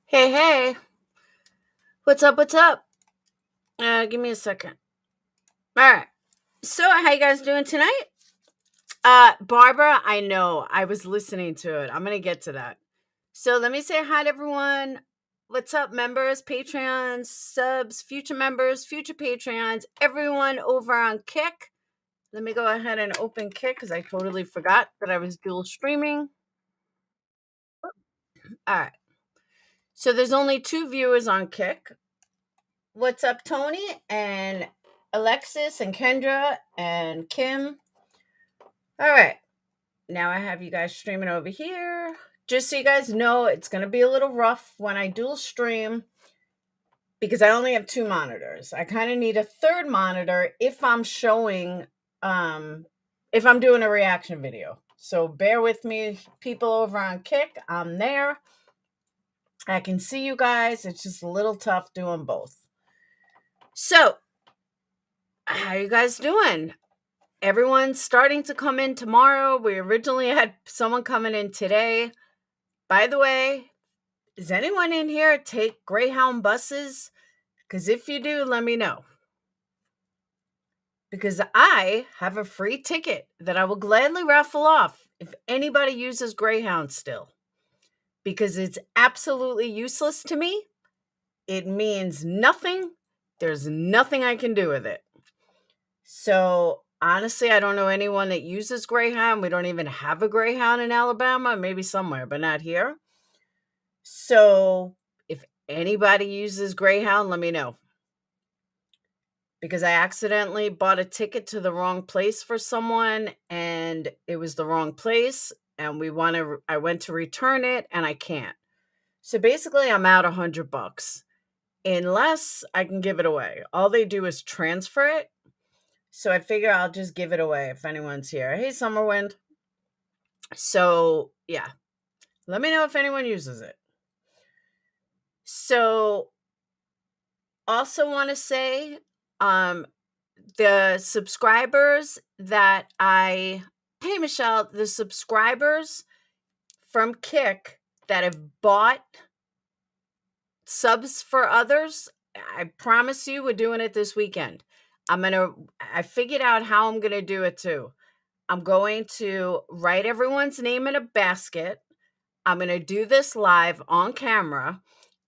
Hey, hey. What's up? What's up? Give me a second. All right. So, how you guys doing tonight? Barbara, I know. I was listening to it. I'm going to get to that. So, let me say hi to everyone. What's up, members, Patreons, subs, future members, future Patreons, everyone over on Kick. Let me go ahead and open Kick because I totally forgot that I was dual streaming. All right. So, there's only 2 viewers on Kick. What's up, Tony and Alexis and Kendra and Kim? All right. Now I have you guys streaming over here. Just so you guys know, it's going to be a little rough when I dual stream because I only have 2 monitors. I kind of need a third monitor if I'm showing, if I'm doing a reaction video. So bear with me, people over on Kick. I'm there. I can see you guys. It's just a little tough doing both. So, how you guys doing? Everyone's starting to come in tomorrow. We originally had someone coming in today. By the way, does anyone in here take Greyhound buses? Because if you do, let me know. Because I have a free ticket that I will gladly raffle off if anybody uses Greyhound still. Because it's absolutely useless to me. It means nothing. There's nothing I can do with it. So honestly, I don't know anyone that uses Greyhound. We don't even have a Greyhound in Alabama, maybe somewhere, but not here. So if anybody uses Greyhound, let me know. Because I accidentally bought a ticket to the wrong place for someone and it was the wrong place and I went to return it and I can't. So basically I'm out $100 unless I can give it away. All they do is transfer it. So I figure I'll just give it away if anyone's here. Hey, Summerwind. So, yeah. Let me know if anyone uses it. So, also want to say, the subscribers that hey, Michelle, the subscribers from Kick that have bought subs for others, I promise you we're doing it this weekend. I figured out how I'm going to do it too. I'm going to write everyone's name in a basket. I'm going to do this live on camera,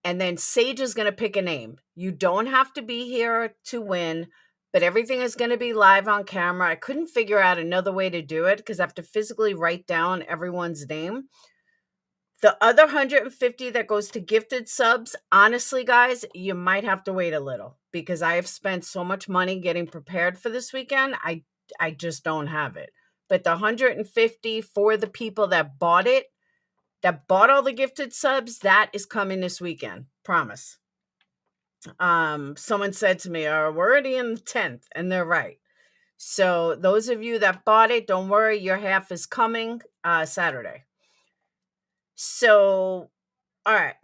and then Sage is going to pick a name. You don't have to be here to win, but everything is going to be live on camera. I couldn't figure out another way to do it because I have to physically write down everyone's name. The other 150 that goes to gifted subs, honestly, guys, you might have to wait a little because I have spent so much money getting prepared for this weekend. I just don't have it. But the 150 for the people that bought it, that bought all the gifted subs, that is coming this weekend. Promise. Someone said to me, we're already in the 10th, and they're right. So those of you that bought it, don't worry, your half is coming Saturday. So, all right.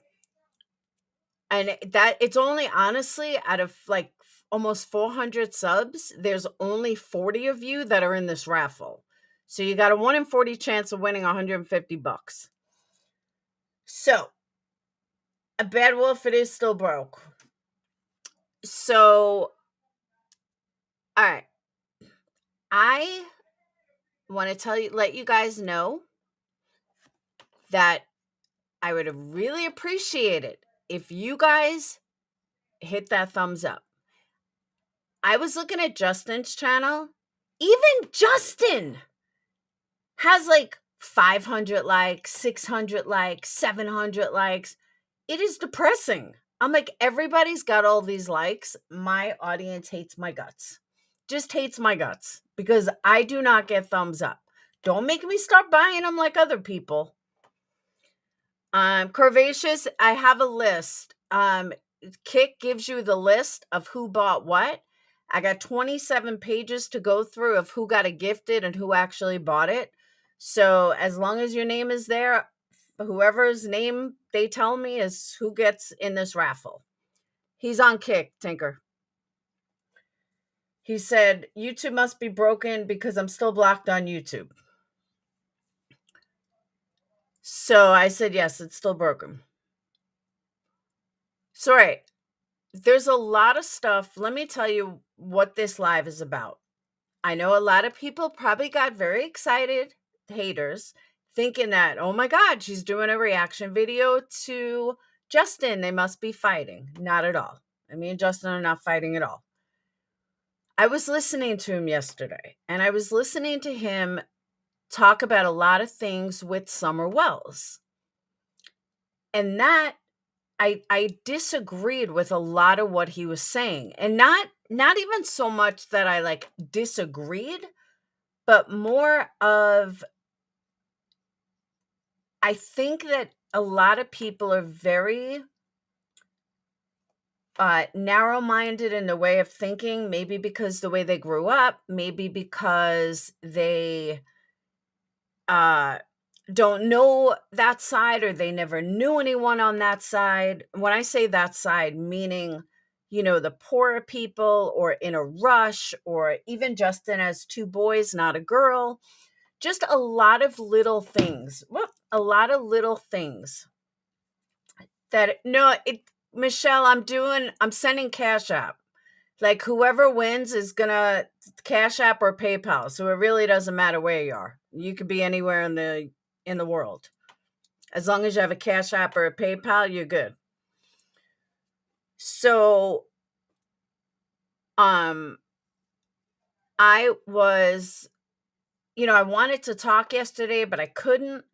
And that it's only honestly out of like almost 400 subs, there's only 40 of you that are in this raffle. So you got a 1 in 40 chance of winning $150. So, a bad wolf, it is still broke. So, all right. I want to let you guys know that I would have really appreciated if you guys hit that thumbs up. I was looking at Justin's channel. Even Justin has like 500 likes, 600 likes, 700 likes. It is depressing. I'm like, everybody's got all these likes. My audience hates my guts. Just hates my guts because I do not get thumbs up. Don't make me start buying them like other people. Curvaceous, I have a list. Kick gives you the list of who bought what. I got 27 pages to go through of who got it gifted and who actually bought it. So as long as your name is there, whoever's name they tell me is who gets in this raffle. He's on Kick, Tinker. He said, YouTube must be broken because I'm still blocked on YouTube. So I said, yes, it's still broken. So, right. There's a lot of stuff. Let me tell you what this live is about. I know a lot of people probably got very excited, haters, thinking that, oh my God, she's doing a reaction video to Justin. They must be fighting. Not at all. Me and Justin are not fighting at all. I was listening to him yesterday, and I was listening to him talk about a lot of things with summerwells. And that I disagreed with a lot of what he was saying, and not even so much that I like disagreed, but more of I think that a lot of people are very narrow-minded in the way of thinking, maybe because the way they grew up, maybe because they don't know that side or they never knew anyone on that side. When I say that side, meaning, the poorer people or in a rush, or even Justin has 2 boys, not a girl. Just a lot of little things. A lot of little things that, no, Michelle, I'm sending Cash App. Like whoever wins is gonna Cash App or PayPal. So it really doesn't matter where you are. You could be anywhere in the world. As long as you have a Cash App or a PayPal, you're good. So, I was, I wanted to talk yesterday, but I couldn't.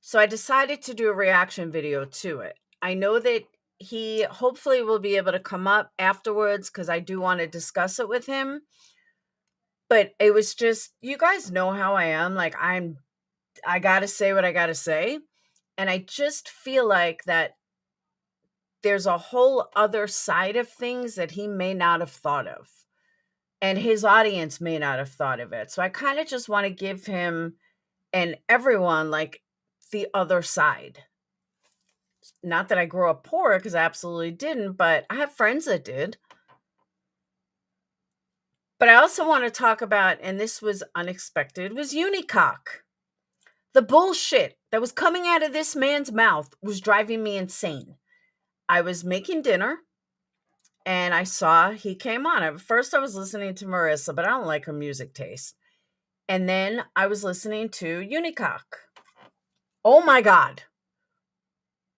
So I decided to do a reaction video to it. I know that he hopefully will be able to come up afterwards because I do want to discuss it with him. But it was just, you guys know how I am. Like I got to say what I got to say. And I just feel like that there's a whole other side of things that he may not have thought of. And his audience may not have thought of it. So I kind of just want to give him and everyone like the other side. Not that I grew up poor, because I absolutely didn't, but I have friends that did. But I also want to talk about, and this was unexpected, was UNICOCK. The bullshit that was coming out of this man's mouth was driving me insane. I was making dinner and I saw he came on. At first I was listening to Marissa, but I don't like her music taste. And then I was listening to UNICOCK. Oh my God.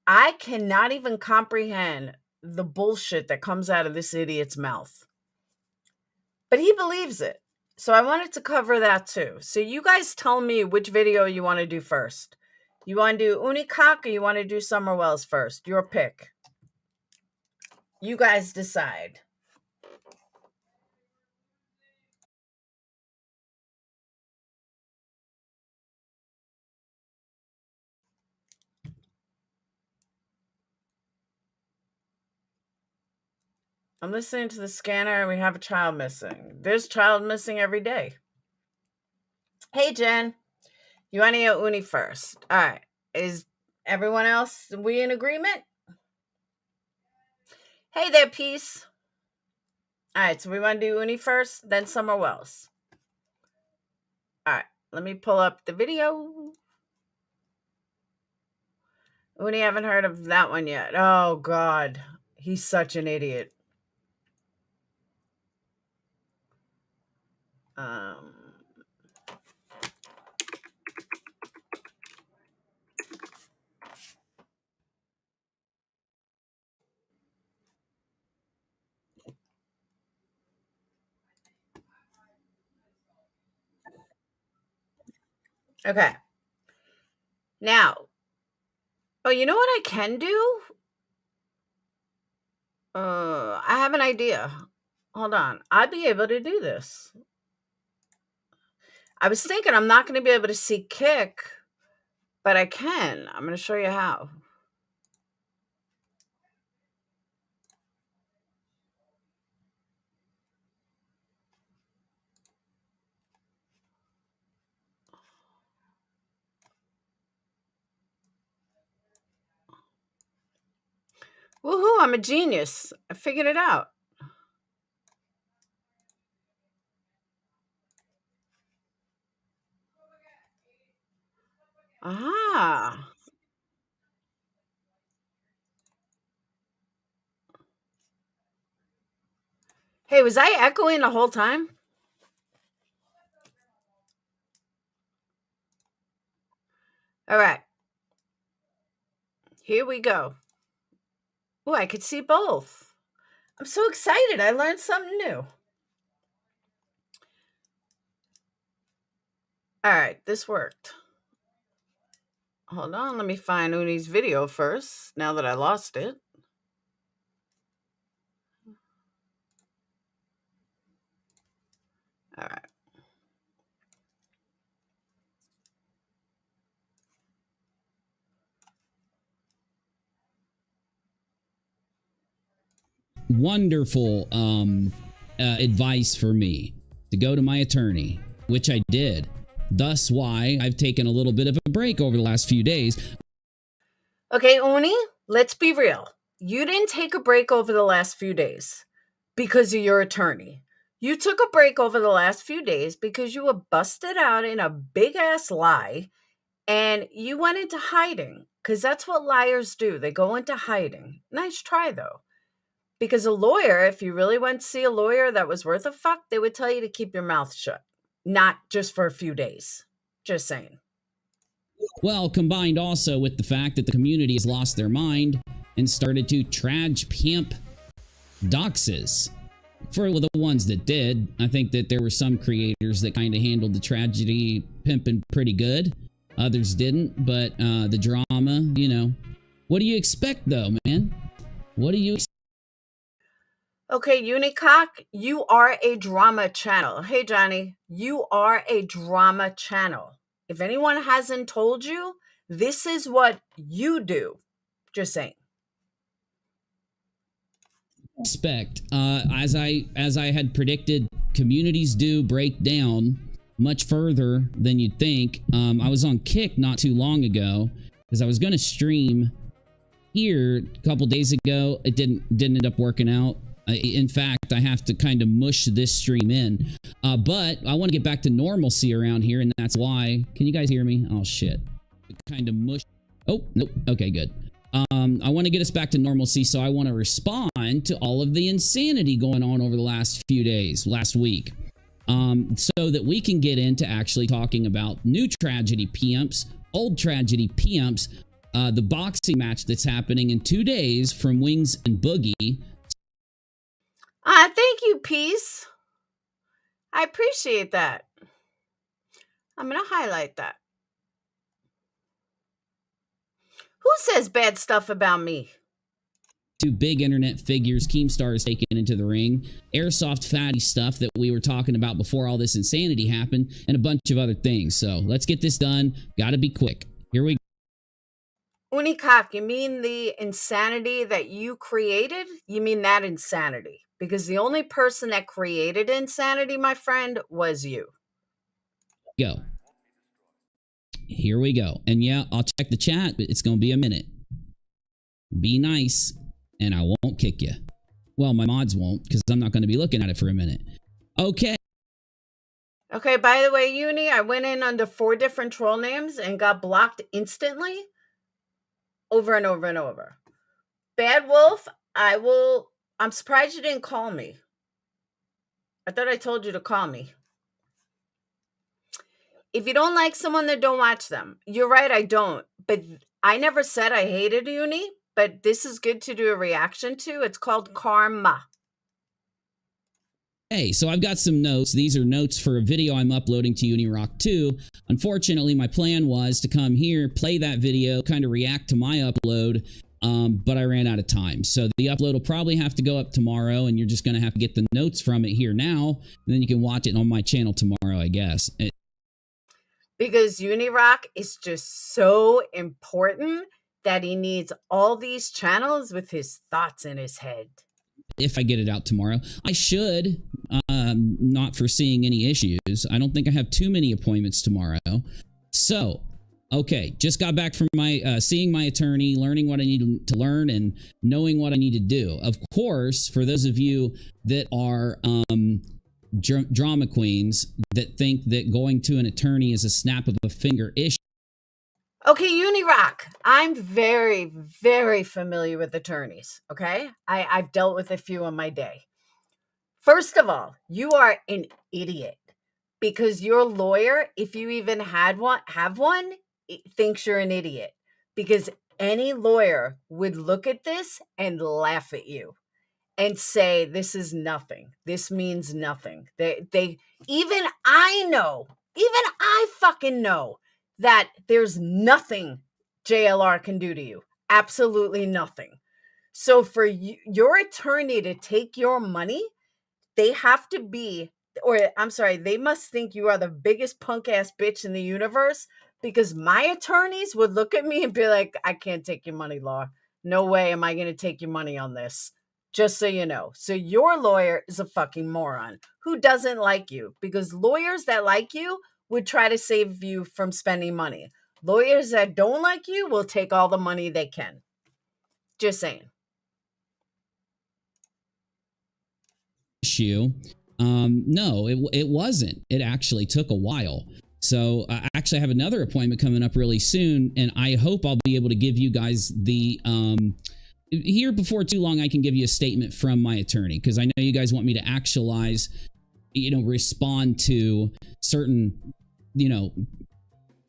I cannot even comprehend the bullshit that comes out of this idiot's mouth. But he believes it. So I wanted to cover that too. So you guys tell me which video you want to do first. You want to do UNICOCK or you want to do Summerwells first? Your pick. You guys decide. I'm listening to the scanner and we have a child missing. There's child missing every day. Hey, Jen. You want to go Uni first? All right. Is everyone else, we in agreement? Hey there, Peace. All right. So we want to do Uni first, then Summerwells. All right. Let me pull up the video. Uni, haven't heard of that one yet. Oh, God. He's such an idiot. Okay. Now, oh, you know what I can do? I have an idea. Hold on. I'd be able to do this. I was thinking I'm not going to be able to see Kick, but I can. I'm going to show you how. Woohoo, I'm a genius. I figured it out. Aha. Hey, was I echoing the whole time? All right. Here we go. Oh, I could see both. I'm so excited. I learned something new. All right, this worked. Hold on, let me find Uni's video first, now that I lost it. All right. Wonderful advice for me to go to my attorney, which I did. Thus why I've taken a little bit of a break over the last few days. Okay, Uni, let's be real. You didn't take a break over the last few days because of your attorney. You took a break over the last few days because you were busted out in a big ass lie and you went into hiding because that's what liars do. They go into hiding. Nice try, though. Because a lawyer, if you really went to see a lawyer that was worth a fuck, they would tell you to keep your mouth shut, not just for a few days. Just saying. Well, combined also with the fact that the community has lost their mind and started to trage pimp doxes. For the ones that did, I think that there were some creators that kind of handled the tragedy pimping pretty good. Others didn't, but the drama, you know. What do you expect, though, man? What do you expect? Okay, UNICOCK, you are a drama channel. Hey, Johnny, you are a drama channel. If anyone hasn't told you, this is what you do. Just saying. Expect as I had predicted, communities do break down much further than you'd think. I was on Kick not too long ago because I was going to stream here a couple days ago. It didn't end up working out. In fact, I have to kind of mush this stream in, but I want to get back to normalcy around here, and that's why. Can you guys hear me? Oh shit, kind of mush. Oh nope. Okay, good. I want to get us back to normalcy, so I want to respond to all of the insanity going on over the last few days, last week, so that we can get into actually talking about new tragedy pimps, old tragedy pimps, the boxing match that's happening in 2 days from Wings and Boogie. Thank you, Peace. I appreciate that. I'm going to highlight that. Who says bad stuff about me? Two big internet figures, Keemstar is taken into the ring, airsoft fatty stuff that we were talking about before all this insanity happened, and a bunch of other things. So let's get this done. Gotta be quick. Here we go. UNICOCK, you mean the insanity that you created? You mean that insanity? Because the only person that created insanity, my friend, was you. Go. Here we go. And yeah, I'll check the chat, but it's going to be a minute. Be nice, and I won't kick you. Well, my mods won't, because I'm not going to be looking at it for a minute. Okay. Okay, by the way, Uni, I went in under 4 different troll names and got blocked instantly over and over and over. Bad Wolf, I'm surprised you didn't call me. I thought I told you to call me. If you don't like someone, then don't watch them. You're right, I don't. But I never said I hated Uni, but this is good to do a reaction to. It's called karma. Hey, so I've got some notes. These are notes for a video I'm uploading to Uni Rock 2. Unfortunately, my plan was to come here, play that video, kind of react to my upload, but I ran out of time. So the upload will probably have to go up tomorrow, and you're just going to have to get the notes from it here now, and then you can watch it on my channel tomorrow, I guess. Because Uni Rock is just so important that he needs all these channels with his thoughts in his head. If I get it out tomorrow, I should, not foreseeing any issues. I don't think I have too many appointments tomorrow. So, okay, just got back from my seeing my attorney, learning what I need to learn, and knowing what I need to do. Of course, for those of you that are drama queens that think that going to an attorney is a snap of a finger issue. Okay, Uni Rock, I'm very, very familiar with attorneys, okay? I've dealt with a few in my day. First of all, you are an idiot because your lawyer, if you even have one, thinks you're an idiot because any lawyer would look at this and laugh at you and say, this is nothing. This means nothing. Even I fucking know that there's nothing JLR can do to you. Absolutely nothing. So for your attorney to take your money, they have to be, or I'm sorry, they must think you are the biggest punk ass bitch in the universe because my attorneys would look at me and be like, I can't take your money, Law. No way am I going to take your money on this. Just so you know. So your lawyer is a fucking moron who doesn't like you because lawyers that like you would try to save you from spending money. Lawyers that don't like you will take all the money they can. Just saying. Issue. No, it wasn't. It actually took a while. So I actually have another appointment coming up really soon, and I hope I'll be able to give you guys the here before too long. I can give you a statement from my attorney because I know you guys want me to actualize, respond to certain,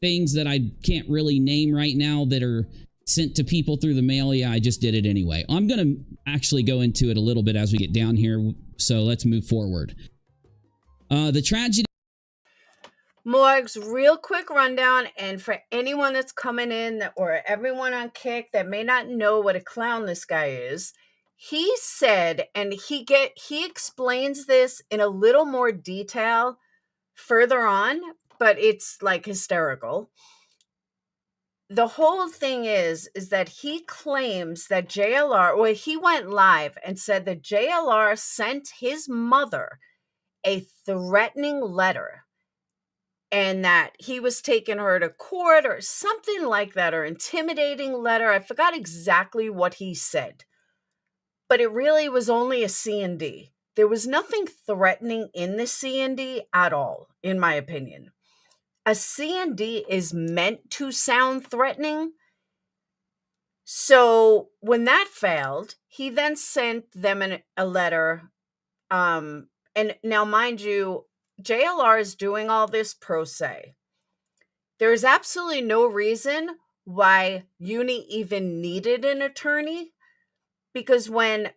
things that I can't really name right now that are sent to people through the mail. Yeah, I just did it anyway. I'm going to actually go into it a little bit as we get down here. So let's move forward. The tragedy. Morg's real quick rundown, and for anyone that's coming in or everyone on Kick that may not know what a clown this guy is, he said, and he explains this in a little more detail further on, but it's like hysterical. The whole thing is that he claims that JLR, well, he went live and said that JLR sent his mother a threatening letter and that he was taking her to court or something like that, or intimidating letter. I forgot exactly what he said, but it really was only a C&D. There was nothing threatening in the C&D at all, in my opinion. A C&D is meant to sound threatening. So when that failed, he then sent them a letter. And now, mind you, JLR is doing all this pro se. There is absolutely no reason why Uni even needed an attorney, because when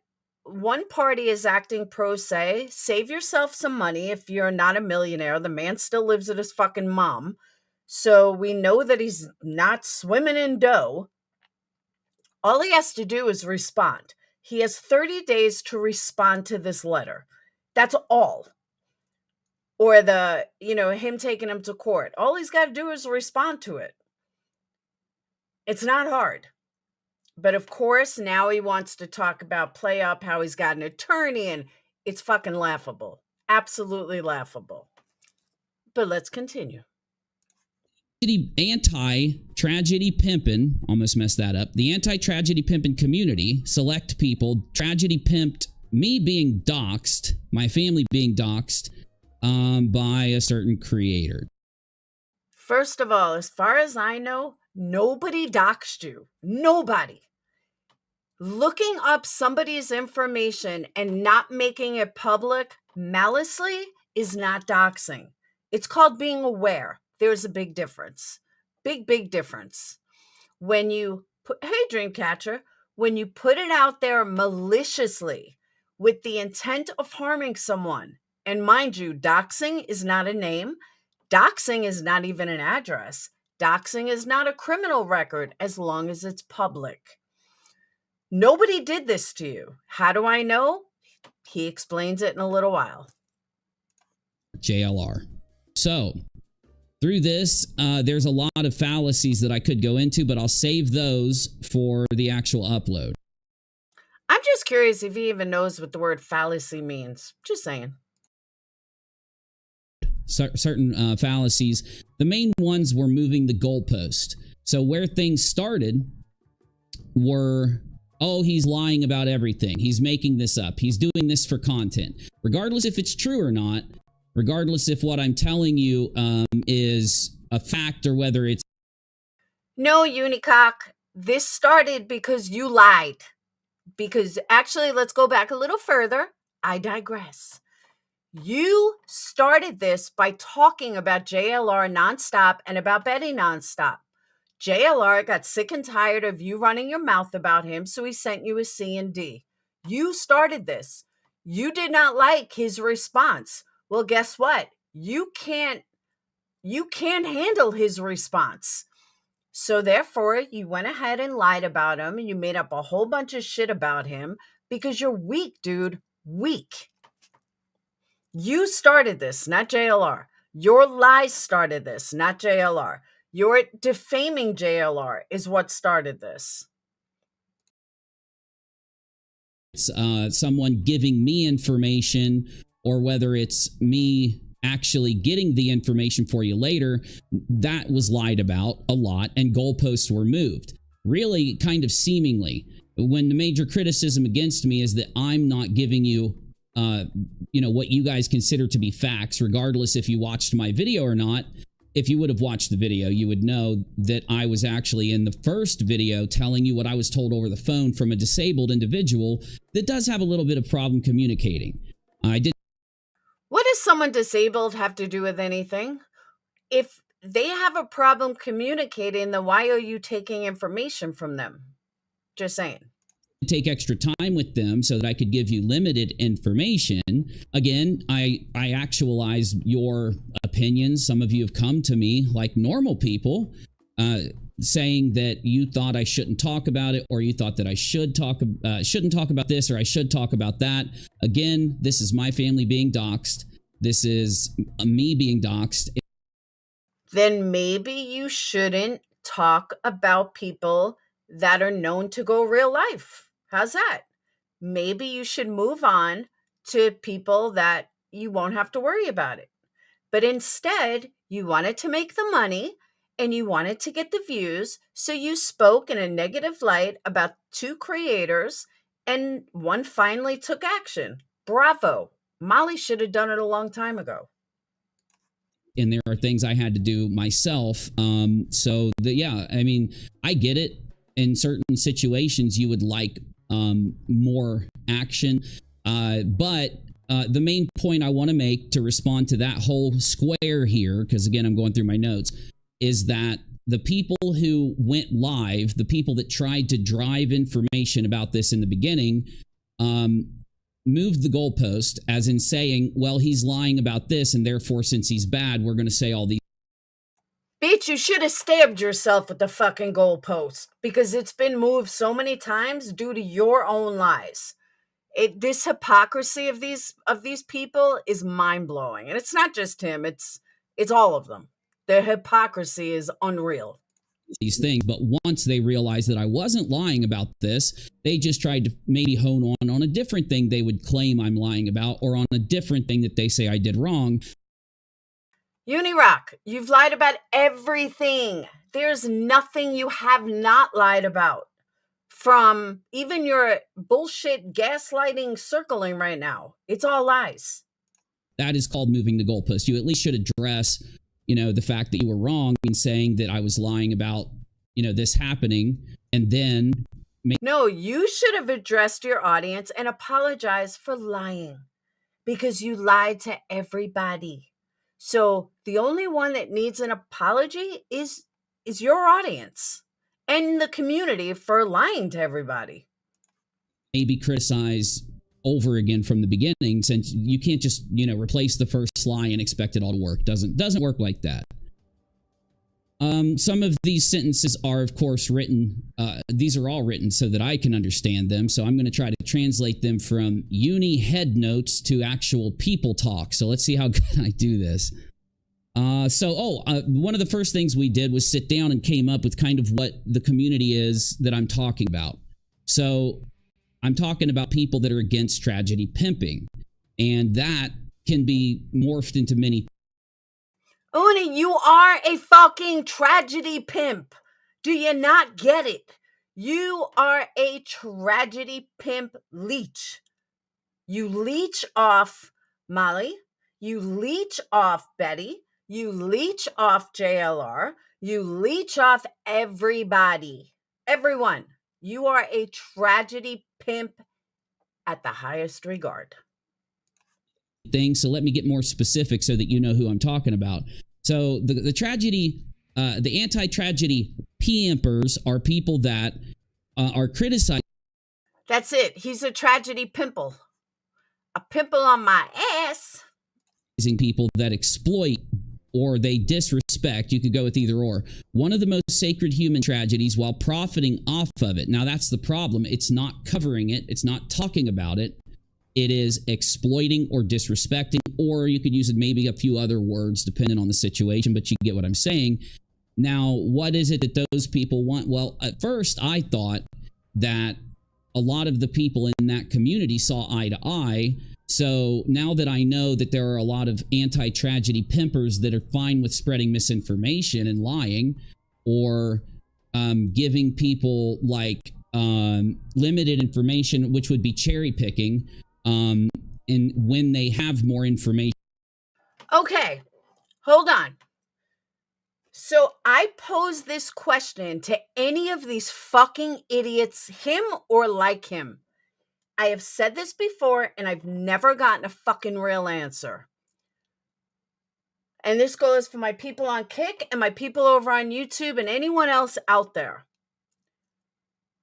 one party is acting pro se, save yourself some money. If you're not a millionaire, the man still lives with his fucking mom. So we know that he's not swimming in dough. All he has to do is respond. He has 30 days to respond to this letter. That's all. Or him taking him to court. All he's got to do is respond to it. It's not hard. But of course, now he wants to talk about play up how he's got an attorney, and it's fucking laughable. Absolutely laughable. But let's continue. Anti-tragedy pimpin', almost messed that up. The anti-tragedy pimpin' community, select people, tragedy pimped me being doxxed, my family being doxxed by a certain creator. First of all, as far as I know, nobody doxed you. Nobody. Looking up somebody's information and not making it public maliciously is not doxing. It's called being aware. There's a big difference. Big difference. When you hey, Dreamcatcher, when you put it out there maliciously with the intent of harming someone, And mind you, doxing is not a name. Doxing is not even an address. Doxing is not a criminal record as long as it's public. Nobody did this to you. How do I know? He explains it in a little while. JLR. So, through this, there's a lot of fallacies that I could go into, but I'll save those for the actual upload. I'm just curious if he even knows what the word fallacy means. Just saying. Certain fallacies. The main ones were moving the goalpost. So where things started were, oh, he's lying about everything. He's making this up. He's doing this for content. Regardless if it's true or not, regardless if what I'm telling you is a fact or whether it's... No, Unicock, this started because you lied. Because actually, let's go back a little further. I digress. You started this by talking about JLR nonstop and about Betty nonstop. JLR got sick and tired of you running your mouth about him, so he sent you a C&D. You started this. You did not like his response. Well, guess what? You can't handle his response. So therefore, you went ahead and lied about him, and you made up a whole bunch of shit about him because you're weak, dude. Weak. You started this, not JLR. Your lies started this, not JLR. Your defaming JLR is what started this. It's someone giving me information, or whether it's me actually getting the information for you later, that was lied about a lot, and goalposts were moved. Really, kind of seemingly. When the major criticism against me is that I'm not giving you what you guys consider to be facts, regardless if you watched my video or not. If you would have watched the video, you would know that I was actually in the first video telling you what I was told over the phone from a disabled individual that does have a little bit of problem communicating. I did. What does someone disabled have to do with anything? If they have a problem communicating, then why are you taking information from them? Just saying. Take extra time with them so that I could give you limited information. Again, I actualize your opinions. Some of you have come to me like normal people, saying that you thought I shouldn't talk about it, or you thought that I shouldn't talk about this, or I should talk about that. Again, this is my family being doxxed. This is me being doxxed. Then maybe you shouldn't talk about people that are known to go real life. How's that? Maybe you should move on to people that you won't have to worry about it. But instead, you wanted to make the money and you wanted to get the views. So you spoke in a negative light about two creators, and one finally took action. Bravo. Molly should have done it a long time ago. And there are things I had to do myself. I get it. In certain situations, you would like more action. But the main point I want to make to respond to that whole square here, because again, I'm going through my notes, is that the people who went live, the people that tried to drive information about this in the beginning, moved the goalpost, as in saying, well, he's lying about this, and therefore, since he's bad, we're going to say all these. Bitch, you should have stabbed yourself with the fucking goalpost, because it's been moved so many times due to your own lies. This hypocrisy of these people is mind-blowing. And it's not just him, it's all of them. The hypocrisy is unreal. These things, but once they realized that I wasn't lying about this, they just tried to maybe hone on a different thing they would claim I'm lying about, or on a different thing that they say I did wrong. Uni Rock, you've lied about everything. There's nothing you have not lied about. From even your bullshit gaslighting circling right now. It's all lies. That is called moving the goalpost. You at least should address, the fact that you were wrong in saying that I was lying about, this happening, and then No, you should have addressed your audience and apologized for lying, because you lied to everybody. So the only one that needs an apology is your audience and the community for lying to everybody. maybe criticize over again from the beginning, since you can't just, replace the first lie and expect it all to work. Doesn't work like that. Some of these sentences are, of course, written. These are all written so that I can understand them. So I'm going to try to translate them from uni head notes to actual people talk. So let's see how good I do this. One of the first things we did was sit down and came up with kind of what the community is that I'm talking about. So I'm talking about people that are against tragedy pimping, and that can be morphed into many. Uni, you are a fucking tragedy pimp. Do you not get it? You are a tragedy pimp leech. You leech off Molly. You leech off Betty. You leech off JLR. You leech off everybody. Everyone. You are a tragedy pimp at the highest regard. Thing. So let me get more specific so that you know who I'm talking about. So the tragedy, the anti-tragedy pimpers are people that are criticizing. That's it. He's a tragedy pimple. A pimple on my ass. People that exploit or they disrespect. You could go with either or. One of the most sacred human tragedies while profiting off of it. Now that's the problem. It's not covering it. It's not talking about it. It is exploiting or disrespecting, or you could use it maybe a few other words depending on the situation, but you get what I'm saying. Now, what is it that those people want? Well, at first I thought that a lot of the people in that community saw eye to eye. So now that I know that there are a lot of anti-tragedy pimpers that are fine with spreading misinformation and lying, or giving people like limited information, which would be cherry picking, and when they have more information. Okay, hold on. So I pose this question to any of these fucking idiots, him or like him. I have said this before and I've never gotten a fucking real answer. And this goes for my people on Kick and my people over on YouTube and anyone else out there.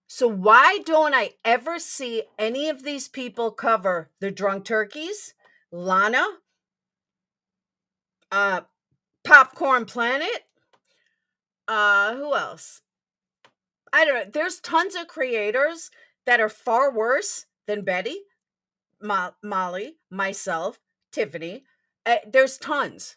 So why don't I ever see any of these people cover the Drunk Turkeys, Lana, Popcorn Planet, who else? I don't know. There's tons of creators that are far worse than Betty, Molly, myself, Tiffany. There's tons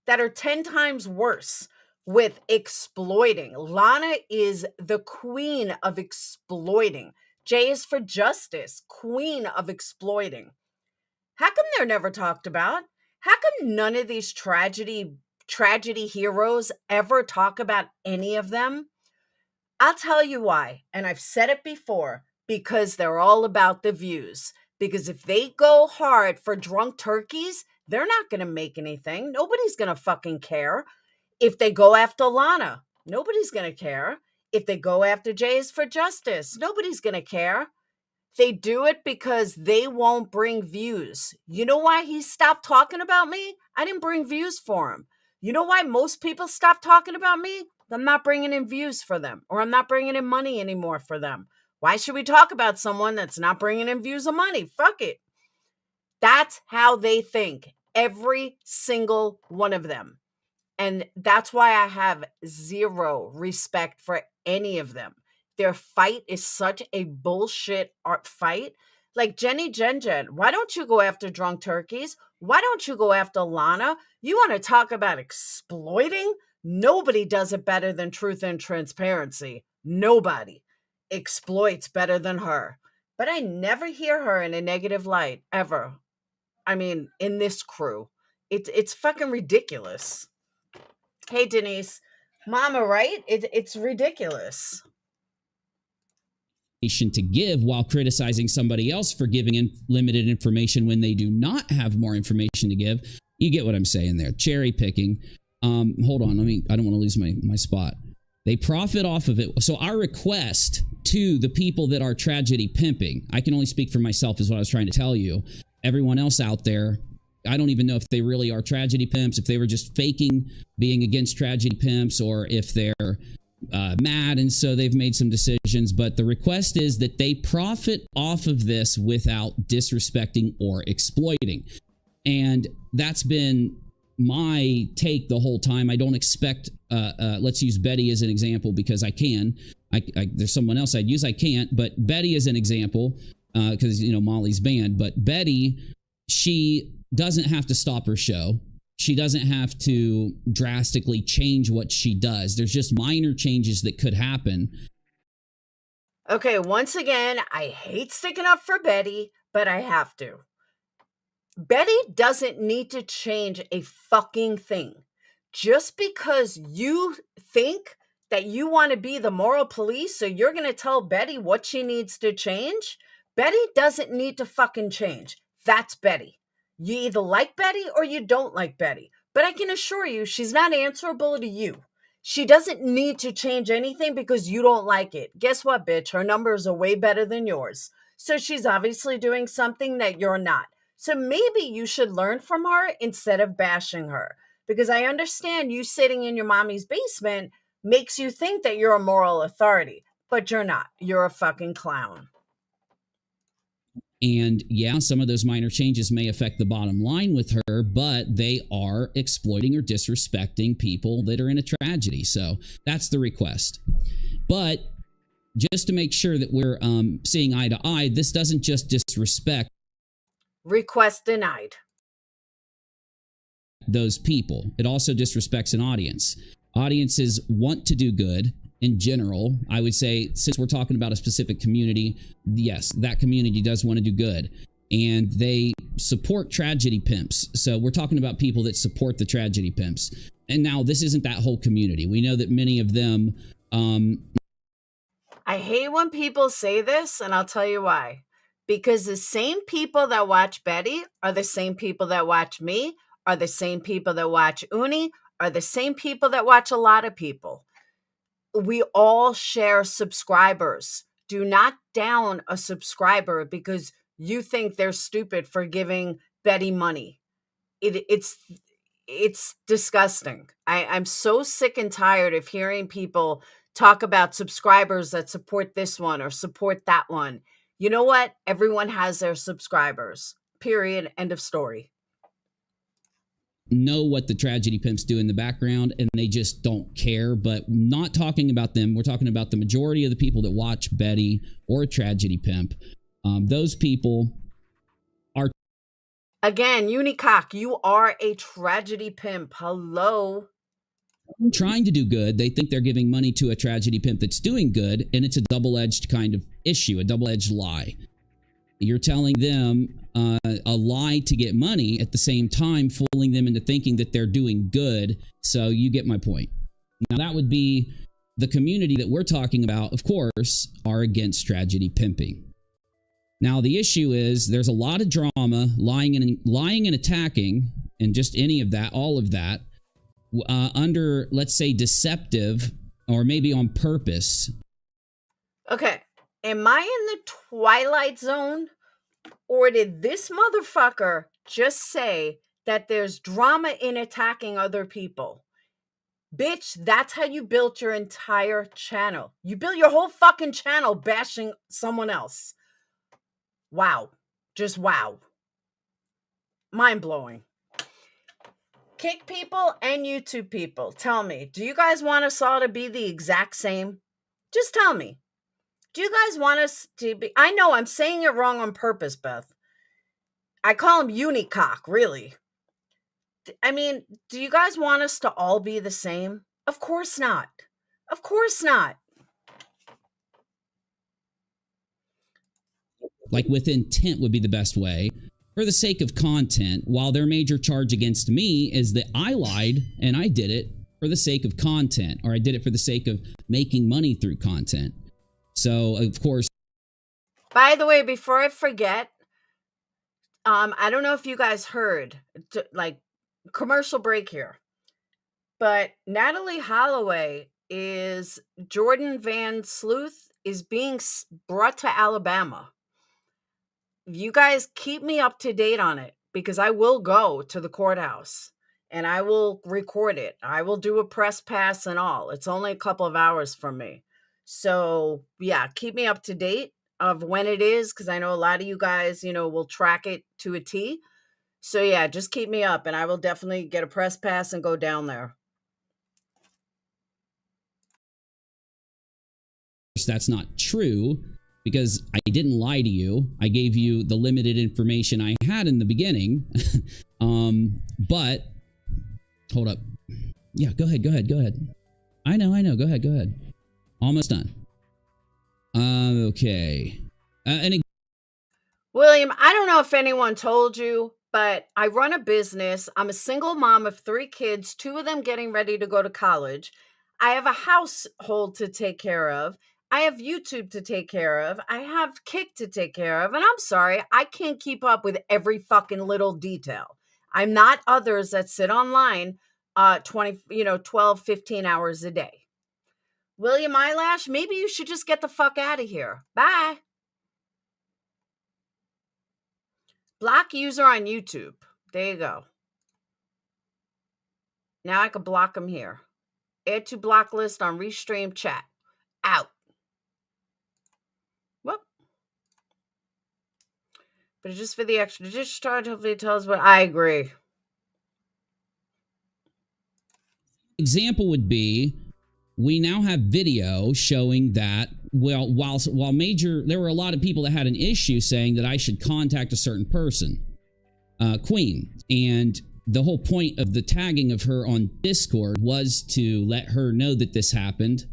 that are 10 times worse with exploiting. Lana is the queen of exploiting. J is for justice, queen of exploiting. How come they're never talked about? How come none of these tragedy heroes ever talk about any of them? I'll tell you why, and I've said it before, because they're all about the views. Because if they go hard for Drunk Turkeys, they're not going to make anything. Nobody's going to fucking care. If they go after Lana, nobody's going to care. If they go after Jays for Justice, nobody's going to care. They do it because they won't bring views. You know why he stopped talking about me? I didn't bring views for him. You know why most people stop talking about me? I'm not bringing in views for them, or I'm not bringing in money anymore for them. Why should we talk about someone that's not bringing in views or money? Fuck it. That's how they think. Every single one of them. And that's why I have zero respect for any of them. Their fight is such a bullshit art fight. Like Jenny Jen, why don't you go after Drunk Turkeys? Why don't you go after Lana? You want to talk about exploiting? Nobody does it better than Truth and Transparency. Nobody exploits better than her. But I never hear her in a negative light, ever. I mean, in this crew. It's fucking ridiculous. Hey, Denise. Mama, right? It's ridiculous. To give while criticizing somebody else for giving limited information when they do not have more information to give. You get what I'm saying there. Cherry picking. Hold on. I don't want to lose my spot. They profit off of it. So our request to the people that are tragedy pimping, I can only speak for myself is what I was trying to tell you. Everyone else out there, I don't even know if they really are tragedy pimps, if they were just faking being against tragedy pimps, or if they're mad, and so they've made some decisions. But the request is that they profit off of this without disrespecting or exploiting. And that's been my take the whole time. I don't expect, let's use Betty as an example because I can. There's someone else I'd use, I can't. But Betty is an example because, Molly's banned. But Betty, she doesn't have to stop her show. She doesn't have to drastically change what she does. There's just minor changes that could happen. Okay, once again, I hate sticking up for Betty, but I have to. Betty doesn't need to change a fucking thing. Just because you think that you want to be the moral police, so you're going to tell Betty what she needs to change, Betty doesn't need to fucking change. That's Betty. You either like Betty or you don't like Betty. But I can assure you, she's not answerable to you. She doesn't need to change anything because you don't like it. Guess what, bitch? Her numbers are way better than yours. So she's obviously doing something that you're not. So maybe you should learn from her instead of bashing her. Because I understand you sitting in your mommy's basement makes you think that you're a moral authority, but you're not. You're a fucking clown. And yeah, some of those minor changes may affect the bottom line with her, but they are exploiting or disrespecting people that are in a tragedy. So that's the request. But just to make sure that we're seeing eye to eye, this doesn't just disrespect Request denied. those people. It also disrespects an audience. Audiences want to do good in general. I would say, since we're talking about a specific community, yes, that community does want to do good. And they support tragedy pimps. So we're talking about people that support the tragedy pimps. And now this isn't that whole community. We know that many of them... I hate when people say this, and I'll tell you why. Because the same people that watch Betty are the same people that watch me, are the same people that watch Uni, are the same people that watch a lot of people. We all share subscribers. Do not down a subscriber because you think they're stupid for giving Betty money. It's disgusting. I'm so sick and tired of hearing people talk about subscribers that support this one or support that one. You know what? Everyone has their subscribers. Period. End of story. know what the tragedy pimps do in the background and they just don't care. But not talking about them, we're talking about the majority of the people that watch Betty or Tragedy Pimp. Those people are... Again, UNICOCK, you are a tragedy pimp. Hello. Trying to do good. They think they're giving money to a tragedy pimp that's doing good, and it's a double-edged kind of issue, a double-edged lie. You're telling them a lie to get money, at the same time fooling them into thinking that they're doing good. So you get my point. Now that would be the community that we're talking about, of course, are against tragedy pimping. Now the issue is there's a lot of drama, lying and attacking, and just any of that, all of that, under, let's say, deceptive or maybe on purpose. Okay. Am I in the Twilight Zone? Or did this motherfucker just say that there's drama in attacking other people? Bitch, that's how you built your entire channel. You built your whole fucking channel bashing someone else. Wow. Just wow. Mind-blowing. Kick people and YouTube people, tell me, do you guys want us all to be the exact same? Just tell me. Do you guys want us to be... I know I'm saying it wrong on purpose, Beth. I call him Unicock, really. I mean, do you guys want us to all be the same? Of course not. Of course not. Like with intent would be the best way. For the sake of content, while their major charge against me is that I lied and I did it for the sake of content, or I did it for the sake of making money through content. So, of course... By the way, before I forget, I don't know if you guys heard, like, commercial break here, but Natalie Holloway is... Jordan Van Sleuth is being brought to Alabama. You guys keep me up to date on it, because I will go to the courthouse. and I will record it. I will do a press pass and all. It's only a couple of hours from me. So, yeah, keep me up to date of when it is, because I know a lot of you guys, will track it to a T. So, yeah, just keep me up, and I will definitely get a press pass and go down there. That's not true, because I didn't lie to you. I gave you the limited information I had in the beginning. But hold up. Yeah, go ahead. I know. Go ahead. Almost done. Okay. William, I don't know if anyone told you, but I run a business. I'm a single mom of 3 kids, 2 of them getting ready to go to college. I have a household to take care of. I have YouTube to take care of. I have Kick to take care of. And I'm sorry, I can't keep up with every fucking little detail. I'm not others that sit online 12, 15 hours a day. William Eyelash, maybe you should just get the fuck out of here. Bye. Block user on YouTube. There you go. Now I can block them here. Add to block list on Restream chat. Out. Whoop. But it's just for the extra discharge. Hopefully it tells what I agree. Example would be, we now have video showing that, well, while major, there were a lot of people that had an issue saying that I should contact a certain person, Queen, and the whole point of the tagging of her on Discord was to let her know that this happened.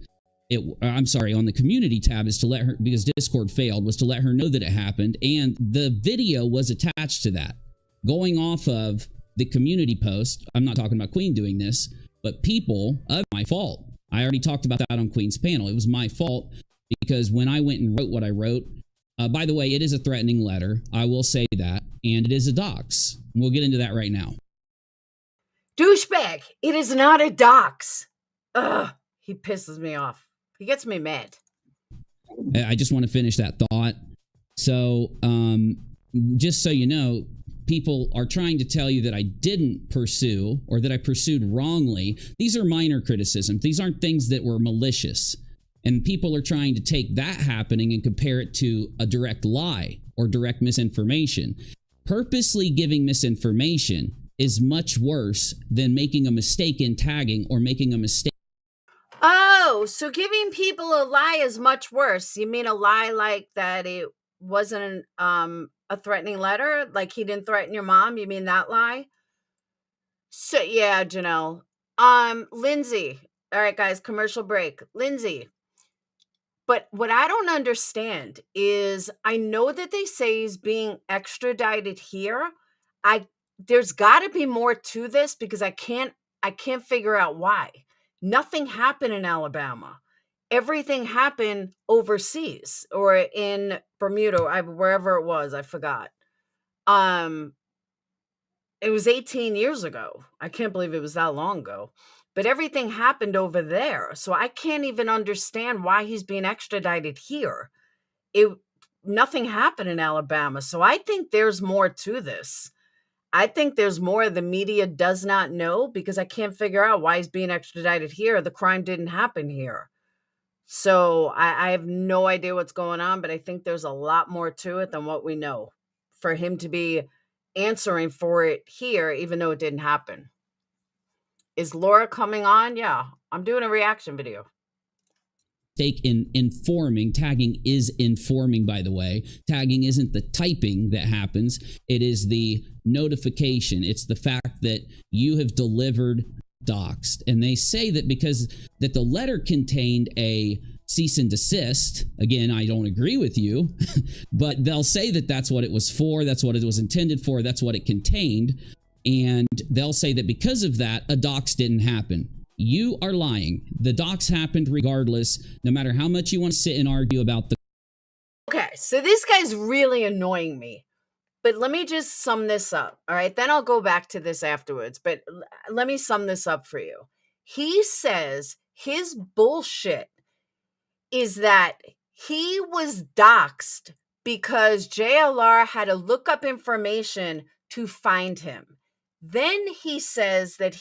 I'm sorry, on the community tab is to let her, because Discord failed, was to let her know that it happened, and the video was attached to that. Going off of the community post, I'm not talking about Queen doing this, but people, my fault. I already talked about that on Queen's panel. It was my fault because when I went and wrote what I wrote, by the way, it is a threatening letter. I will say that. And it is a dox. We'll get into that right now. Douchebag. It is not a dox. Ugh. He pisses me off. He gets me mad. I just want to finish that thought. So, just so you know, people are trying to tell you that I didn't pursue or that I pursued wrongly. These are minor criticisms. These aren't things that were malicious. And people are trying to take that happening and compare it to a direct lie or direct misinformation. Purposely giving misinformation is much worse than making a mistake in tagging or making a mistake. Oh, so giving people a lie is much worse. You mean a lie like that it wasn't a threatening letter? Like he didn't threaten your mom? You mean that lie? So yeah, Janelle. Lindsay. All right, guys, commercial break. Lindsay. But what I don't understand is I know that they say he's being extradited here. There's got to be more to this because I can't figure out why. Nothing happened in Alabama. Everything happened overseas or in Bermuda, wherever it was, I forgot. It was 18 years ago. I can't believe it was that long ago. But everything happened over there. So I can't even understand why he's being extradited here. Nothing happened in Alabama. So I think there's more to this. I think there's more the media does not know because I can't figure out why he's being extradited here. The crime didn't happen here. So I have no idea what's going on, but I think there's a lot more to it than what we know for him to be answering for it here, even though it didn't happen. Is Laura coming on? Yeah, I'm doing a reaction video. In informing. Tagging is informing, by the way. Tagging isn't the typing that happens. It is the notification. It's the fact that you have delivered doxed. And they say that because that the letter contained a cease and desist. Again, I don't agree with you, but they'll say that that's what it was for. That's what it was intended for. That's what it contained. And they'll say that because of that, a dox didn't happen. You are lying. The dox happened regardless, no matter how much you want to sit and argue about the... Okay, so this guy's really annoying me. But let me just sum this up, all right? Then I'll go back to this afterwards. But let me sum this up for you. He says his bullshit is that he was doxxed because JLR had to look up information to find him. Then he says that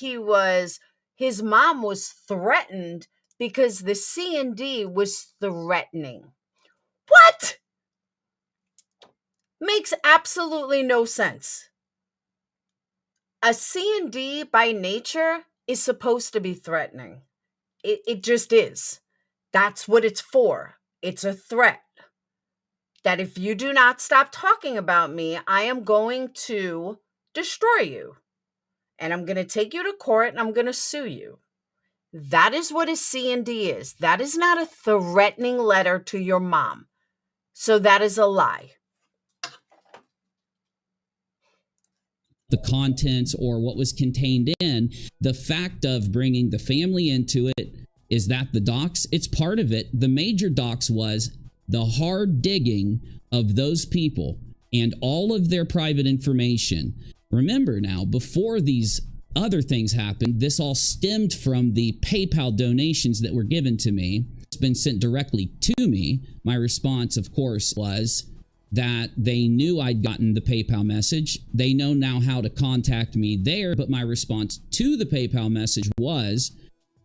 his mom was threatened because the C&D was threatening. What? Makes absolutely no sense. A C&D by nature is supposed to be threatening. It just is. That's what it's for. It's a threat. That if you do not stop talking about me, I am going to destroy you. And I'm going to take you to court and I'm going to sue you. That is what a C&D is. That is not a threatening letter to your mom. So that is a lie. The contents or what was contained in. The fact of bringing the family into it is that the docs, it's part of it. The major docs was the hard digging of those people and all of their private information. Remember now, before these other things happened, this all stemmed from the PayPal donations that were given to me. It's been sent directly to me. My response, of course, was that they knew I'd gotten the PayPal message. They know now how to contact me there, but my response to the PayPal message was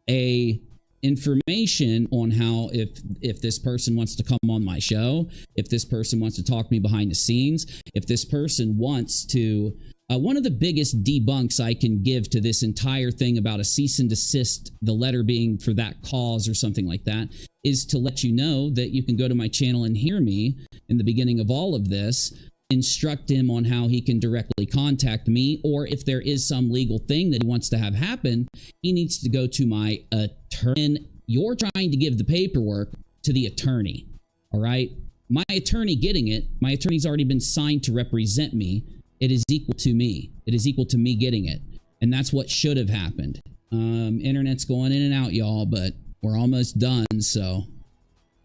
a information on how if this person wants to come on my show, if this person wants to talk to me behind the scenes, if this person wants to one of the biggest debunks I can give to this entire thing about a cease and desist, the letter being for that cause or something like that, is to let you know that you can go to my channel and hear me in the beginning of all of this, instruct him on how he can directly contact me, or if there is some legal thing that he wants to have happen, he needs to go to my attorney. And you're trying to give the paperwork to the attorney, all right? My attorney getting it, my attorney's already been signed to represent me. It is equal to me. It is equal to me getting it. And that's what should have happened. Internet's going in and out, y'all, but we're almost done, so.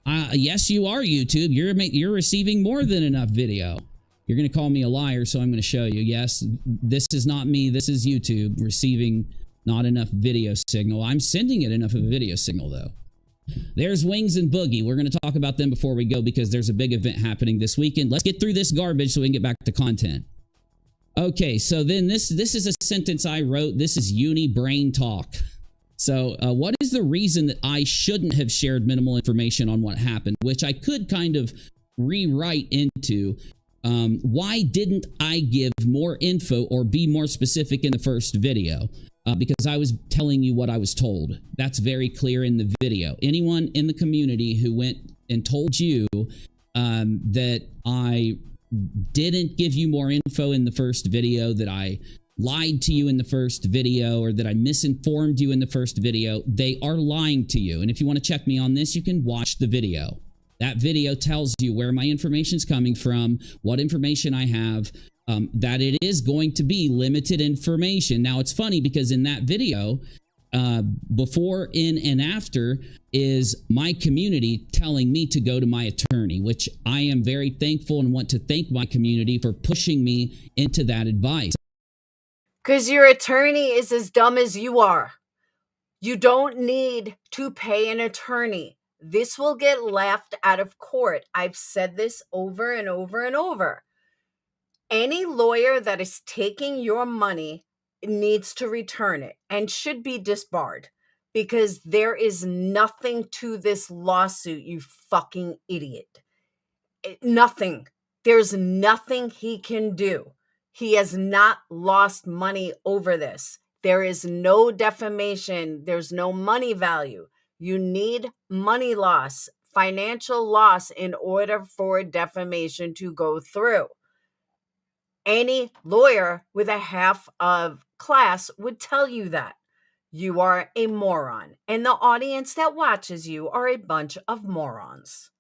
Yes, you are, YouTube. You're receiving more than enough video. You're going to call me a liar, so I'm going to show you. Yes, this is not me. This is YouTube receiving not enough video signal. I'm sending it enough of a video signal, though. There's Wings and Boogie. We're going to talk about them before we go because there's a big event happening this weekend. Let's get through this garbage so we can get back to content. Okay, so then this is a sentence I wrote. This is uni brain talk. So what is the reason that I shouldn't have shared minimal information on what happened, which I could kind of rewrite into why didn't I give more info or be more specific in the first video? Because I was telling you what I was told. That's very clear in the video. Anyone in the community who went and told you that I didn't give you more info in the first video, that I lied to you in the first video, or that I misinformed you in the first video, they are lying to you. And if you want to check me on this, you can watch the video. That video tells you where my information's coming from, what information I have, that it is going to be limited information. Now, it's funny because in that video, before, in, and after is my community telling me to go to my attorney, which I am very thankful and want to thank my community for pushing me into that advice. Because your attorney is as dumb as you are. You don't need to pay an attorney. This will get laughed out of court. I've said this over and over and over. Any lawyer that is taking your money needs to return it and should be disbarred because there is nothing to this lawsuit, you fucking idiot. Nothing. There's nothing he can do. He has not lost money over this. There is no defamation. There's no money value. You need money loss, financial loss in order for defamation to go through. Any lawyer with a half of class would tell you that. You are a moron, and the audience that watches you are a bunch of morons.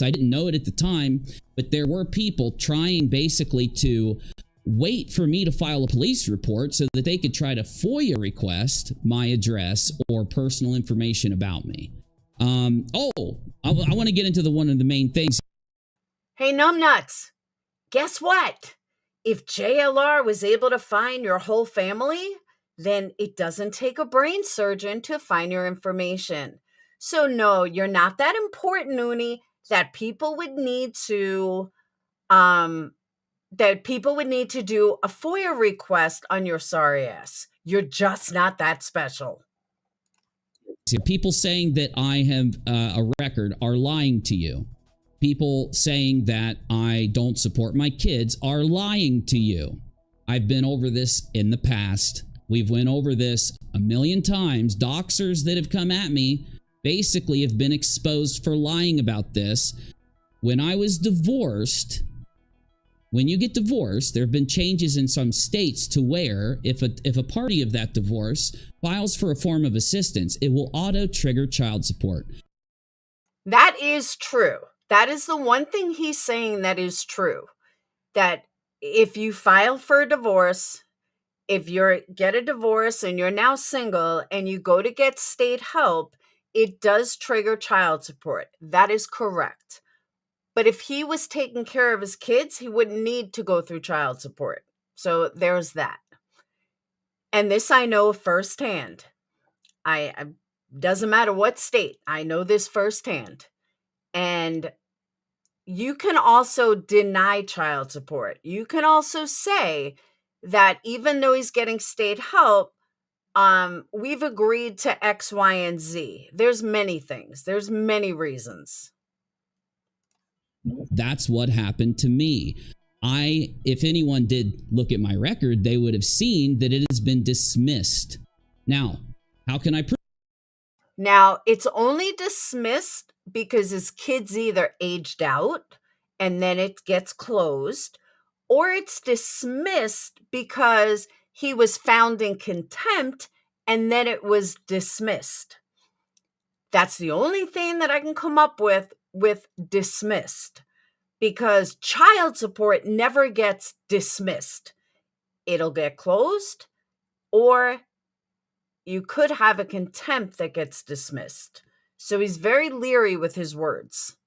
I didn't know it at the time, but there were people trying basically to wait for me to file a police report so that they could try to FOIA request my address or personal information about me. I want to get into one of the main things. Hey, numbnuts. Guess what? If JLR was able to find your whole family, then it doesn't take a brain surgeon to find your information. So no, you're not that important, Uni, that people would need to that people would need to do a FOIA request on your sorry ass. You're just not that special. So people saying that I have a record are lying to you. People saying that I don't support my kids are lying to you. I've been over this in the past. We've went over this a million times. Doxers that have come at me basically have been exposed for lying about this. When I was divorced, when you get divorced, there have been changes in some states to where if a party of that divorce files for a form of assistance, it will auto-trigger child support. That is true. That is the one thing he's saying that is true. That if you file for a divorce, if you get a divorce and you're now single and you go to get state help, it does trigger child support. That is correct. But if he was taking care of his kids, he wouldn't need to go through child support. So there's that. And this I know firsthand. I doesn't matter what state, I know this firsthand. And you can also deny child support. You can also say that even though he's getting state help, we've agreed to X, Y, and Z. There's many things. There's many reasons. That's what happened to me. If anyone did look at my record, they would have seen that it has been dismissed. Now, how can I prove? Now, it's only dismissed because his kid's either aged out and then it gets closed, or it's dismissed because he was found in contempt and then it was dismissed. That's the only thing that I can come up with dismissed, because child support never gets dismissed. It'll get closed, or you could have a contempt that gets dismissed. So he's very leery with his words.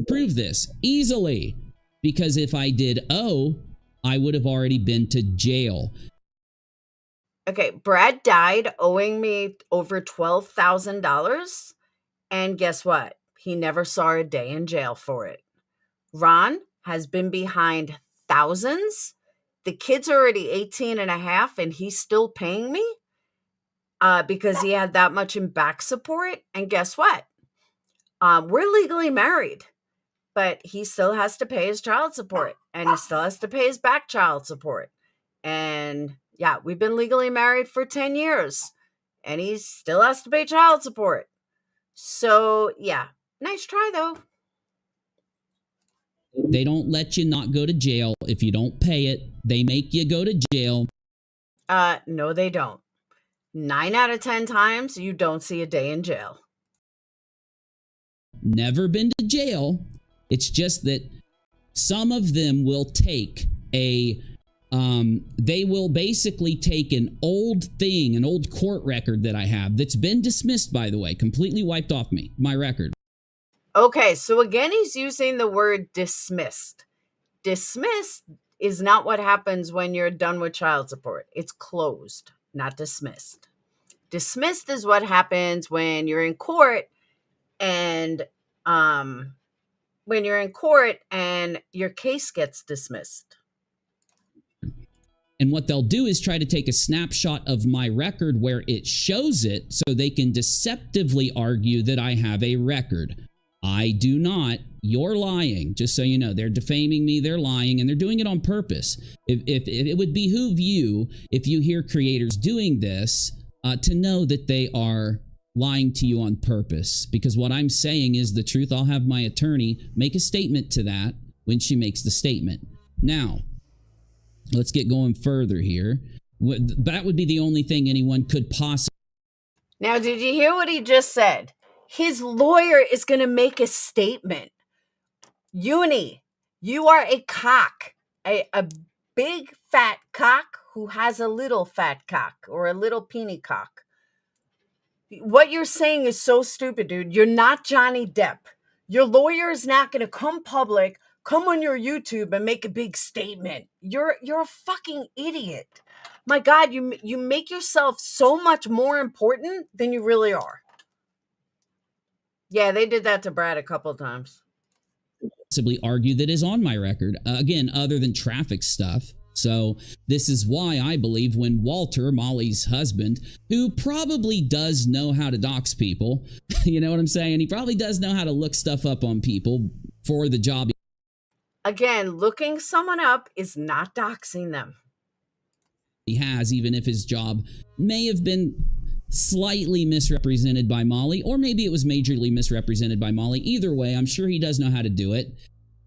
Prove this easily, because if I did I would have already been to jail. Okay, Brad died owing me over $12,000. And guess what? He never saw a day in jail for it. Ron has been behind thousands. The kid's already 18 and a half and he's still paying me because he had that much in back support. And guess what? We're legally married, but he still has to pay his child support and he still has to pay his back child support. And yeah, we've been legally married for 10 years and he still has to pay child support. So yeah, nice try though. They don't let you not go to jail if you don't pay it. They make you go to jail. No, they don't. 9 out of 10 times, you don't see a day in jail. Never been to jail. It's just that some of them will take they will basically take an old thing, an old court record that I have that's been dismissed, by the way, completely wiped off my record. Okay, so again, he's using the word dismissed. Dismissed is not what happens when you're done with child support. It's closed, not dismissed. Dismissed is what happens when you're in court and your case gets dismissed. And what they'll do is try to take a snapshot of my record where it shows it so they can deceptively argue that I have a record. I do not. You're lying, just so you know. They're defaming me, they're lying, and they're doing it on purpose. If it would behoove you, if you hear creators doing this, to know that they are lying to you on purpose. Because what I'm saying is the truth. I'll have my attorney make a statement to that when she makes the statement. Now, let's get going further here. That would be the only thing anyone could possibly. Now, did you hear what he just said? His lawyer is going to make a statement. Uni, you are a cock, a big fat cock who has a little fat cock or a little peeny cock. What you're saying is so stupid, dude. You're not Johnny Depp. Your lawyer is not going to come public, come on your YouTube and make a big statement. You're a fucking idiot. My God, you make yourself so much more important than you really are. Yeah, they did that to Brad a couple of times. possibly argue that is on my record. Again, other than traffic stuff. So this is why I believe when Walter, Molly's husband, who probably does know how to dox people, you know what I'm saying? He probably does know how to look stuff up on people for the job. Again, looking someone up is not doxing them. He has, even if his job may have been slightly misrepresented by Molly, or maybe it was majorly misrepresented by Molly. Either way, I'm sure he does know how to do it.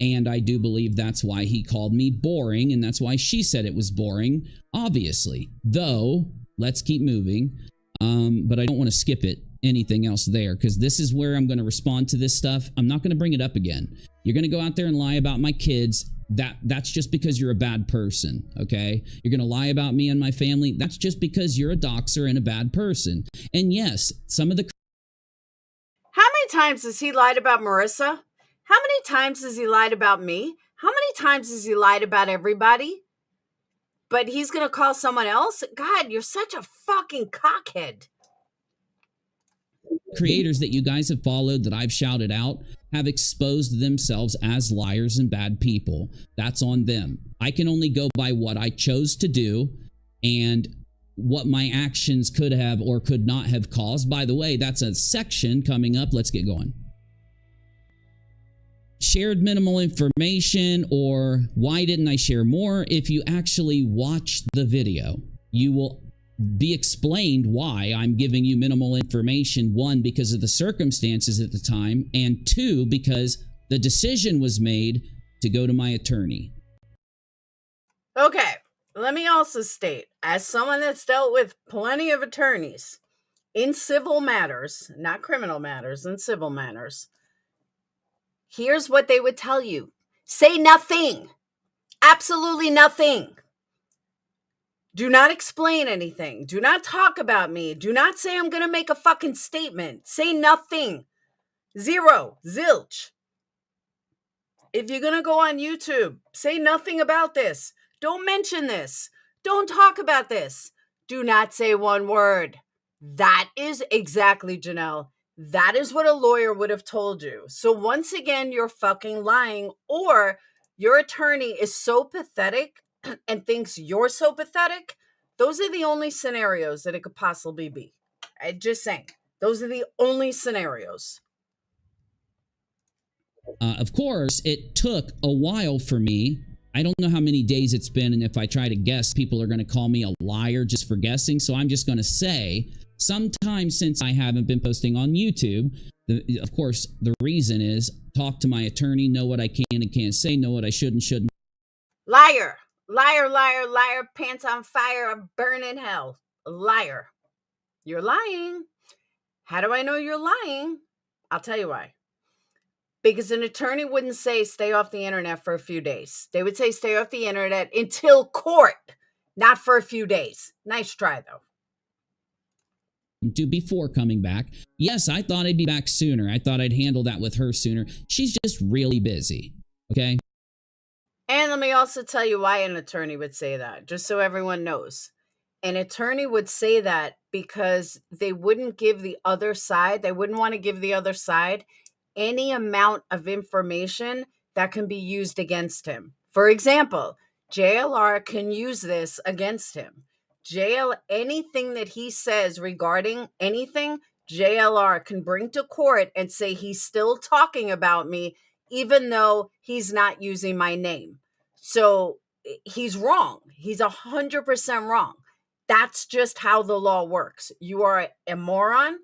And I do believe that's why he called me boring, and that's why she said it was boring, obviously. Though, let's keep moving. But I don't want to skip it, anything else there, because this is where I'm going to respond to this stuff. I'm not going to bring it up again. You're going to go out there and lie about my kids. That's just because you're a bad person, okay? You're going to lie about me and my family. That's just because you're a doxer and a bad person. And yes, some of the... How many times has he lied about Marissa? How many times has he lied about me? How many times has he lied about everybody? But he's going to call someone else? God, you're such a fucking cockhead. Creators that you guys have followed that I've shouted out have exposed themselves as liars and bad people. That's on them. I can only go by what I chose to do and what my actions could have or could not have caused. By the way, that's a section coming up. Let's get going. Shared minimal information, or why didn't I share more? If you actually watch the video, you will be explained why I'm giving you minimal information. One, because of the circumstances at the time, and two, because the decision was made to go to my attorney. Okay, let me also state, as someone that's dealt with plenty of attorneys in civil matters, not criminal matters, in civil matters, here's what they would tell you. Say nothing. Absolutely nothing. Do not explain anything. Do not talk about me. Do not say I'm going to make a fucking statement. Say nothing. Zero. Zilch. If you're going to go on YouTube, say nothing about this. Don't mention this. Don't talk about this. Do not say one word. That is exactly, Janelle. That is what a lawyer would have told you. So once again, you're fucking lying, or your attorney is so pathetic and thinks you're so pathetic. Those are the only scenarios that it could possibly be. I'm just saying. Those are the only scenarios. Of course, it took a while for me. I don't know how many days it's been, and if I try to guess, people are going to call me a liar just for guessing. So I'm just going to say, sometime since I haven't been posting on YouTube, of course, the reason is talk to my attorney, know what I can and can't say, know what I should and shouldn't. Liar. Liar, liar, liar, pants on fire, I burn in hell. Liar. You're lying. How do I know you're lying? I'll tell you why. Because an attorney wouldn't say stay off the internet for a few days. They would say stay off the internet until court, not for a few days. Nice try, though. Do before coming back. Yes, I thought I'd be back sooner. I thought I'd handle that with her sooner. She's just really busy. Okay? And let me also tell you why an attorney would say that, just so everyone knows. An attorney would say that because they wouldn't give the other side, they wouldn't want to give the other side any amount of information that can be used against him. For example, JLR can use this against him. Anything that he says regarding anything, JLR can bring to court and say he's still talking about me, even though he's not using my name. So he's wrong. He's 100% wrong. That's just how the law works. You are a moron,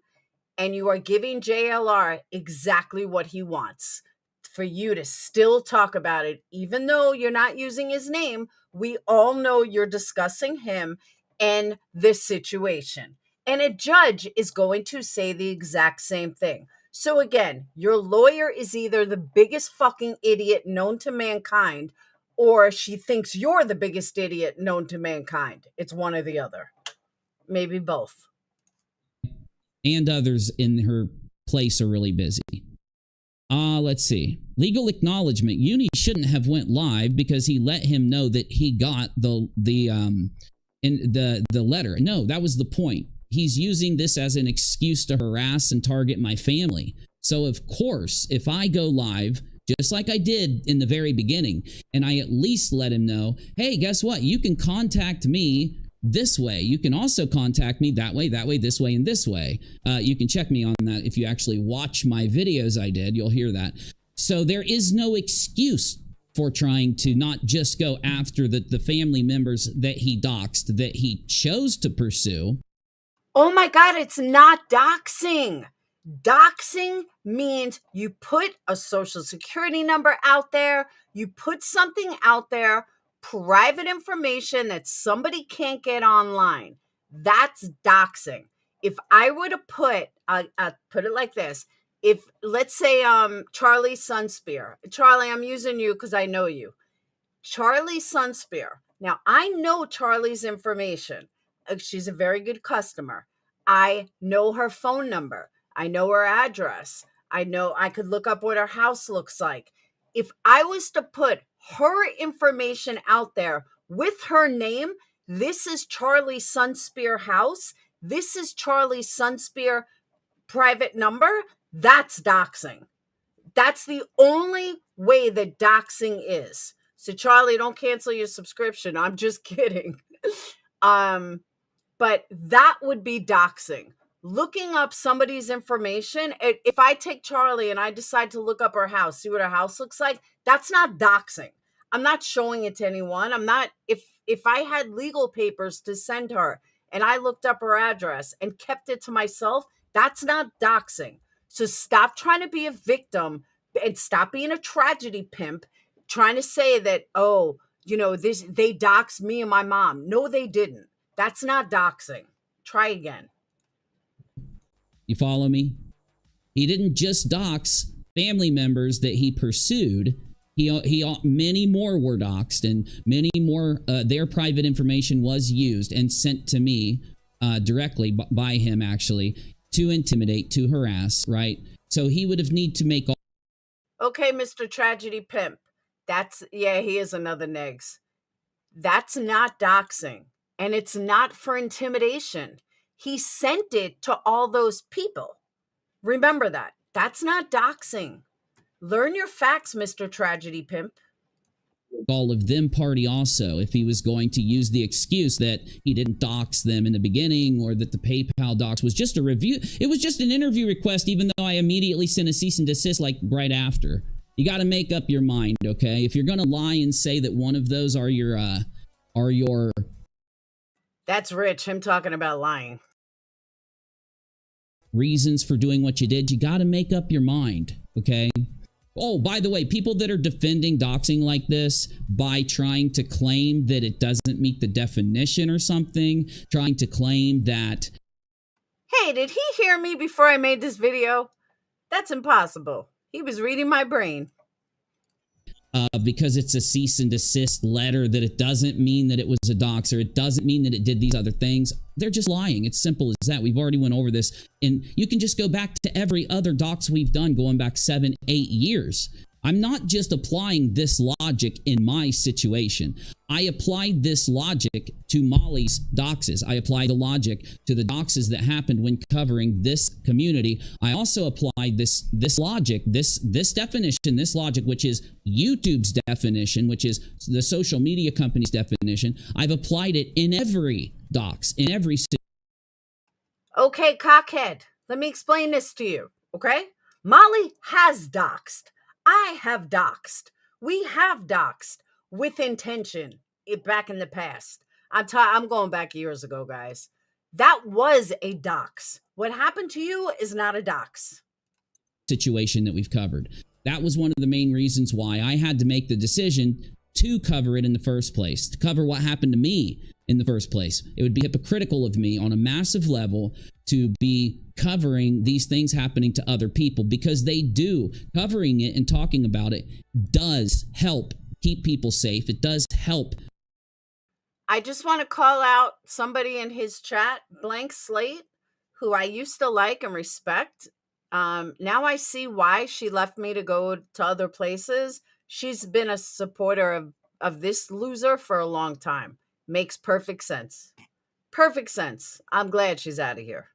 and you are giving JLR exactly what he wants, for you to still talk about it, even though you're not using his name. We all know you're discussing him and this situation. And a judge is going to say the exact same thing. So again, your lawyer is either the biggest fucking idiot known to mankind, or she thinks you're the biggest idiot known to mankind. It's one or the other. Maybe both. And others in her place are really busy. Let's see. Legal acknowledgement. Uni shouldn't have went live because he let him know that he got the letter. No, that was the point. He's using this as an excuse to harass and target my family. So of course, if I go live just like I did in the very beginning. And I at least let him know, hey, guess what? You can contact me this way. You can also contact me that way, this way, and this way. You can check me on that. If you actually watch my videos I did, you'll hear that. So there is no excuse for trying to not just go after the family members that he doxed, that he chose to pursue. Oh my God, it's not doxing. Doxing means you put a social security number out there, you put something out there, private information that somebody can't get online. That's doxing. If I were to put it like this, if let's say Charlie Sunspear, Charlie, I'm using you because I know you. Charlie Sunspear. Now, I know Charlie's information. She's a very good customer. I know her phone number. I know her address. I know I could look up what her house looks like. If I was to put her information out there with her name, this is Charlie Sunspear house. This is Charlie Sunspear private number. That's doxing. That's the only way that doxing is. So Charlie, don't cancel your subscription. I'm just kidding. But that would be doxing. Looking up somebody's information. If I take Charlie and I decide to look up her house, see what her house looks like, that's not doxing. I'm not showing it to anyone. I'm not, if I had legal papers to send her and I looked up her address and kept it to myself, that's not doxing. So stop trying to be a victim and stop being a tragedy pimp, trying to say that, oh, they doxed me and my mom. No, they didn't. That's not doxing. Try again. You follow me? He didn't just dox family members that he pursued. He many more were doxed, and many more their private information was used and sent to me directly by him, actually, to intimidate, to harass, right? So he would have need to make all. Okay, Mr. Tragedy Pimp. He is another negs. That's not doxing, and it's not for intimidation. He sent it to all those people. Remember that. That's not doxing. Learn your facts, Mr. Tragedy Pimp. All of them party also, if he was going to use the excuse that he didn't dox them in the beginning, or that the PayPal dox was just a review. It was just an interview request, even though I immediately sent a cease and desist like right after. You got to make up your mind, okay? If you're going to lie and say that one of those are your That's Rich, him talking about lying. Reasons for doing what you did, you got to make up your mind, okay? Oh, by the way, people that are defending doxing like this by trying to claim that it doesn't meet the definition or something, trying to claim that... Hey, did he hear me before I made this video? That's impossible. He was reading my brain. Because it's a cease and desist letter, that it doesn't mean that it was a dox, or it doesn't mean that it did these other things. They're just lying. It's simple as that. We've already went over this, and you can just go back to every other dox we've done going back 7-8 years. I'm not just applying this logic in my situation. I applied this logic to Molly's doxes. I applied the logic to the doxes that happened when covering this community. I also applied this logic, this definition, this logic, which is YouTube's definition, which is the social media company's definition. I've applied it in every dox, in every situation. Okay, cockhead, let me explain this to you, okay? Molly has doxed. I have doxed. We have doxed with intention back in the past. I'm going back years ago, guys. That was a dox. What happened to you is not a dox. Situation that we've covered. That was one of the main reasons why I had to make the decision to cover it in the first place, to cover what happened to me in the first place. It would be hypocritical of me on a massive level to be covering these things happening to other people, because they do. Covering it and talking about it does help keep people safe. It does help. I just want to call out somebody in his chat, Blank Slate, who I used to like and respect. Now I see why she left me to go to other places. She's been a supporter of this loser for a long time. Makes perfect sense. Perfect sense. I'm glad she's out of here.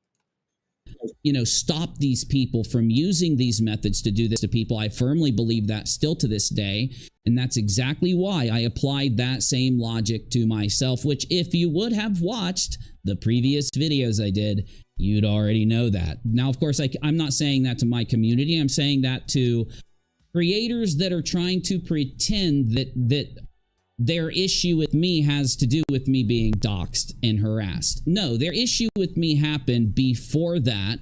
stop these people from using these methods to do this to people. I firmly believe that still to this day. And that's exactly why I applied that same logic to myself, which if you would have watched the previous videos I did, you'd already know that. Now, of course, I'm not saying that to my community. I'm saying that to creators that are trying to pretend that their issue with me has to do with me being doxxed and harassed. No, their issue with me happened before that.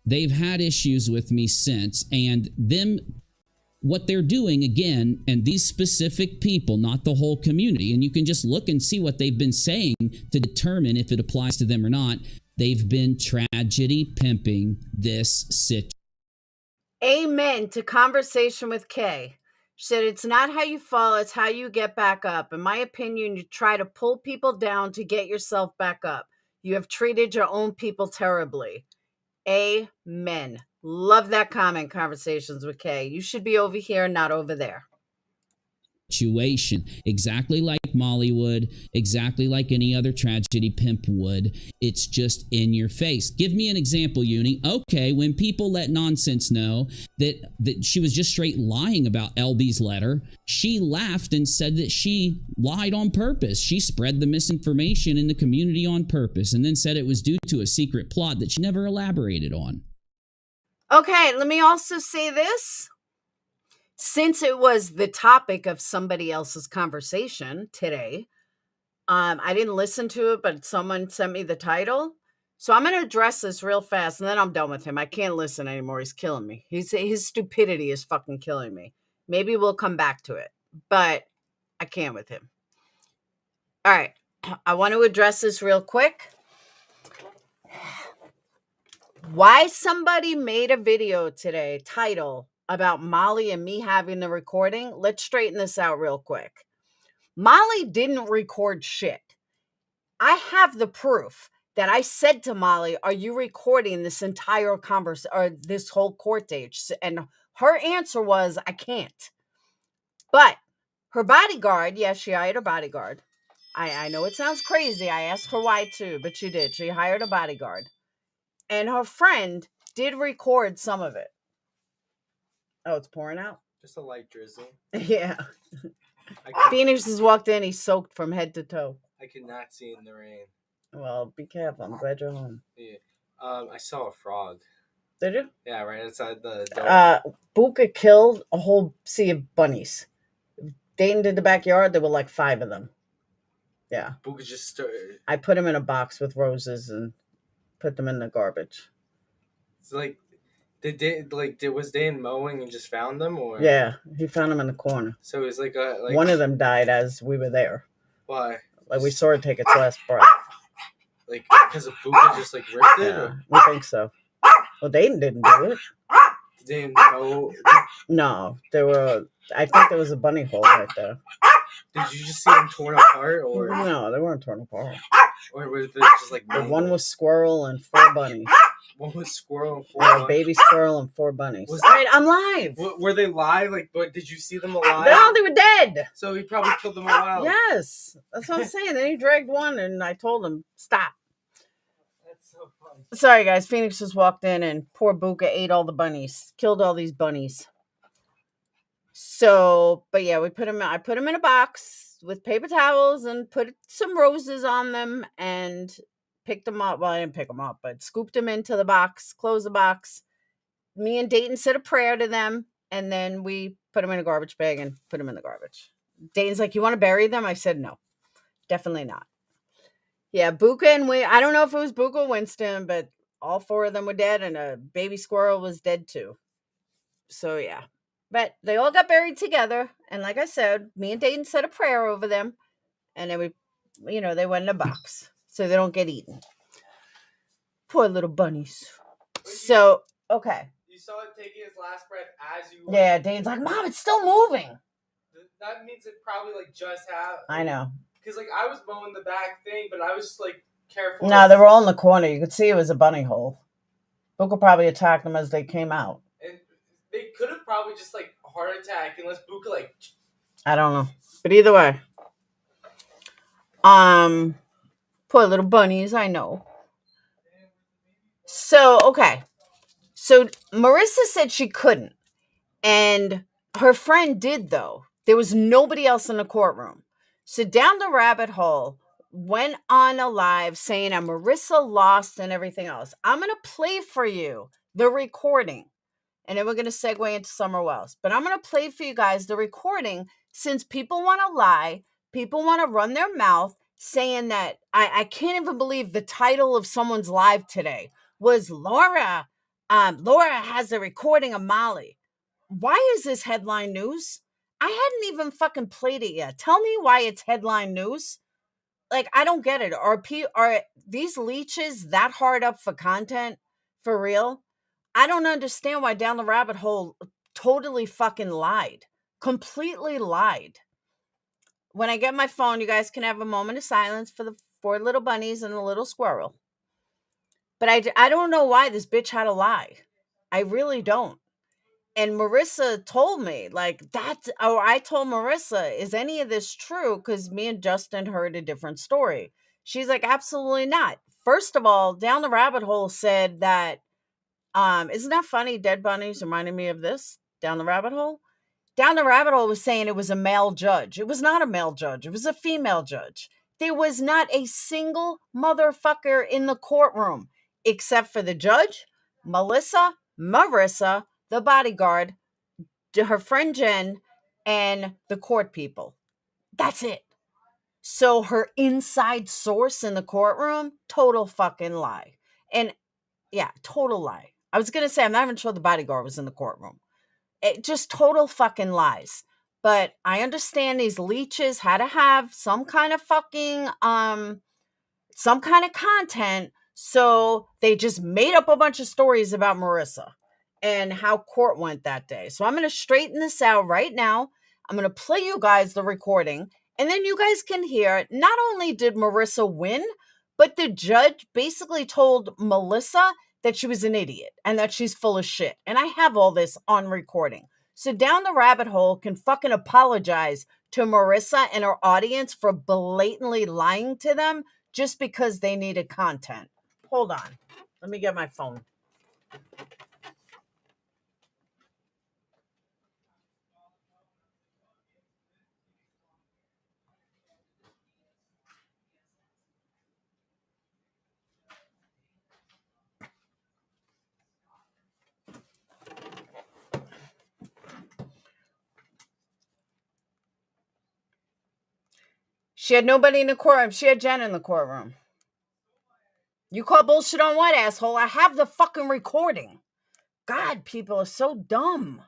They've had issues with me since, and what they're doing again, and these specific people, not the whole community, and you can just look and see what they've been saying to determine if it applies to them or not. They've been tragedy pimping this situation. Amen to Conversation with Kay. She said, it's not how you fall, it's how you get back up. In my opinion, you try to pull people down to get yourself back up. You have treated your own people terribly. Amen. Love that comment, Conversations with Kay. You should be over here, not over there. Situation exactly like Molly would, exactly like any other tragedy pimp would. It's just in your face. Give me an example, Uni. Okay, when people let nonsense know that she was just straight lying about LB's letter, she laughed and said that she lied on purpose. She spread the misinformation in the community on purpose and then said it was due to a secret plot that she never elaborated on. Okay, let me also say this. Since it was the topic of somebody else's conversation today, I didn't listen to it, but someone sent me the title. So I'm going to address this real fast, and then I'm done with him. I can't listen anymore. He's killing me. His stupidity is fucking killing me. Maybe we'll come back to it, but I can't with him. All right. I want to address this real quick. Why somebody made a video today title about Molly and me having the recording. Let's straighten this out real quick. Molly didn't record shit. I have the proof that I said to Molly, are you recording this entire conversation or this whole court date? And her answer was, I can't. But her bodyguard, yes, she hired a bodyguard. I know it sounds crazy. I asked her why too, but she did. She hired a bodyguard. And her friend did record some of it. Oh, it's pouring out? Just a light drizzle. Yeah. Phoenix has walked in. He's soaked from head to toe. I could not see in the rain. Well, be careful. I'm glad you're home. Yeah. I saw a frog. Did you? Yeah, right outside the door. Buka killed a whole sea of bunnies. Dayton did the backyard. There were like 5 of them. Yeah. Buka just started. I put them in a box with roses and put them in the garbage. It's like, was Dan mowing and just found them, or? Yeah, he found them in the corner. So it was like one of them died as we were there. Why? Like we saw it take its last breath. Like because of Buka just like ripped it? Yeah, we think so. Well, Dayton didn't do it. Did Dan mow? No, I think there was a bunny hole right there. Did you just see them torn apart, or? No, they weren't torn apart. Or was it just like? The one was squirrel and 4 bunnies. One was squirrel and 4 bunnies. A baby squirrel and 4 bunnies. All right, I'm live. Were they live? But did you see them alive? No, they were dead. So he probably killed them a while. Yes, that's what I'm saying. Then he dragged one, and I told him stop. That's so funny. Sorry, guys. Phoenix just walked in, and poor Buka ate all the bunnies, killed all these bunnies. So, but yeah, I put them in a box with paper towels and put some roses on them and picked them up. Well, I didn't pick them up, but scooped them into the box, closed the box. Me and Dayton said a prayer to them, and then we put them in a garbage bag and put them in the garbage. Dayton's like, you want to bury them? I said, no, definitely not. Yeah, Buka and I don't know if it was Buka or Winston, but all 4 of them were dead, and a baby squirrel was dead too. So yeah, but they all got buried together. And like I said, me and Dayton said a prayer over them, and then they went in a box so they don't get eaten. Poor little bunnies. So, okay. You saw it taking its last breath as you... Yeah, Dane's like, Mom, it's still moving. That means it probably, just happened. I know. Because, I was mowing the back thing, but I was just, careful. No, they were all in the corner. You could see it was a bunny hole. Buka probably attacked them as they came out. And they could have probably just, heart attack unless Buka, I don't know. But either way. Poor little bunnies, I know. So, okay. So Marissa said she couldn't. And her friend did, though. There was nobody else in the courtroom. So Down the Rabbit Hole went on a live saying that Marissa lost and everything else. I'm going to play for you the recording. And then we're going to segue into Summerwells. But I'm going to play for you guys the recording since people want to lie. People want to run their mouth saying that I can't even believe the title of someone's live today was Laura. Laura has a recording of Molly. Why is this headline news? I hadn't even fucking played it yet. Tell me why it's headline news. Like, I don't get it. Are these leeches that hard up for content? For real? I don't understand why Down the Rabbit Hole totally fucking lied. Completely lied. When I get my phone, you guys can have a moment of silence for the 4 little bunnies and the little squirrel. But I don't know why this bitch had to lie. I really don't. And Marissa told me, like, I told Marissa, is any of this true? Because me and Justin heard a different story. She's like, absolutely not. First of all, Down the Rabbit Hole said that, isn't that funny? Dead bunnies reminded me of this. Down the Rabbit Hole. Down the Rabbit Hole was saying it was a male judge. It was not a male judge. It was a female judge. There was not a single motherfucker in the courtroom except for the judge, Marissa, the bodyguard, her friend Jen, and the court people. That's it. So her inside source in the courtroom, total fucking lie. And yeah, total lie. I was going to say, I'm not even sure the bodyguard was in the courtroom. It just total fucking lies. But I understand these leeches had to have some kind of fucking, some kind of content. So they just made up a bunch of stories about Marissa and how court went that day. So I'm going to straighten this out right now. I'm going to play you guys the recording, and then you guys can hear not only did Marissa win, but the judge basically told Melissa that she was an idiot and that she's full of shit. And I have all this on recording. So Down the Rabbit Hole can fucking apologize to Marissa and her audience for blatantly lying to them just because they needed content. Hold on. Let me get my phone. She had nobody in the courtroom. She had Jen in the courtroom. You call bullshit on what, asshole? I have the fucking recording. God, people are so dumb.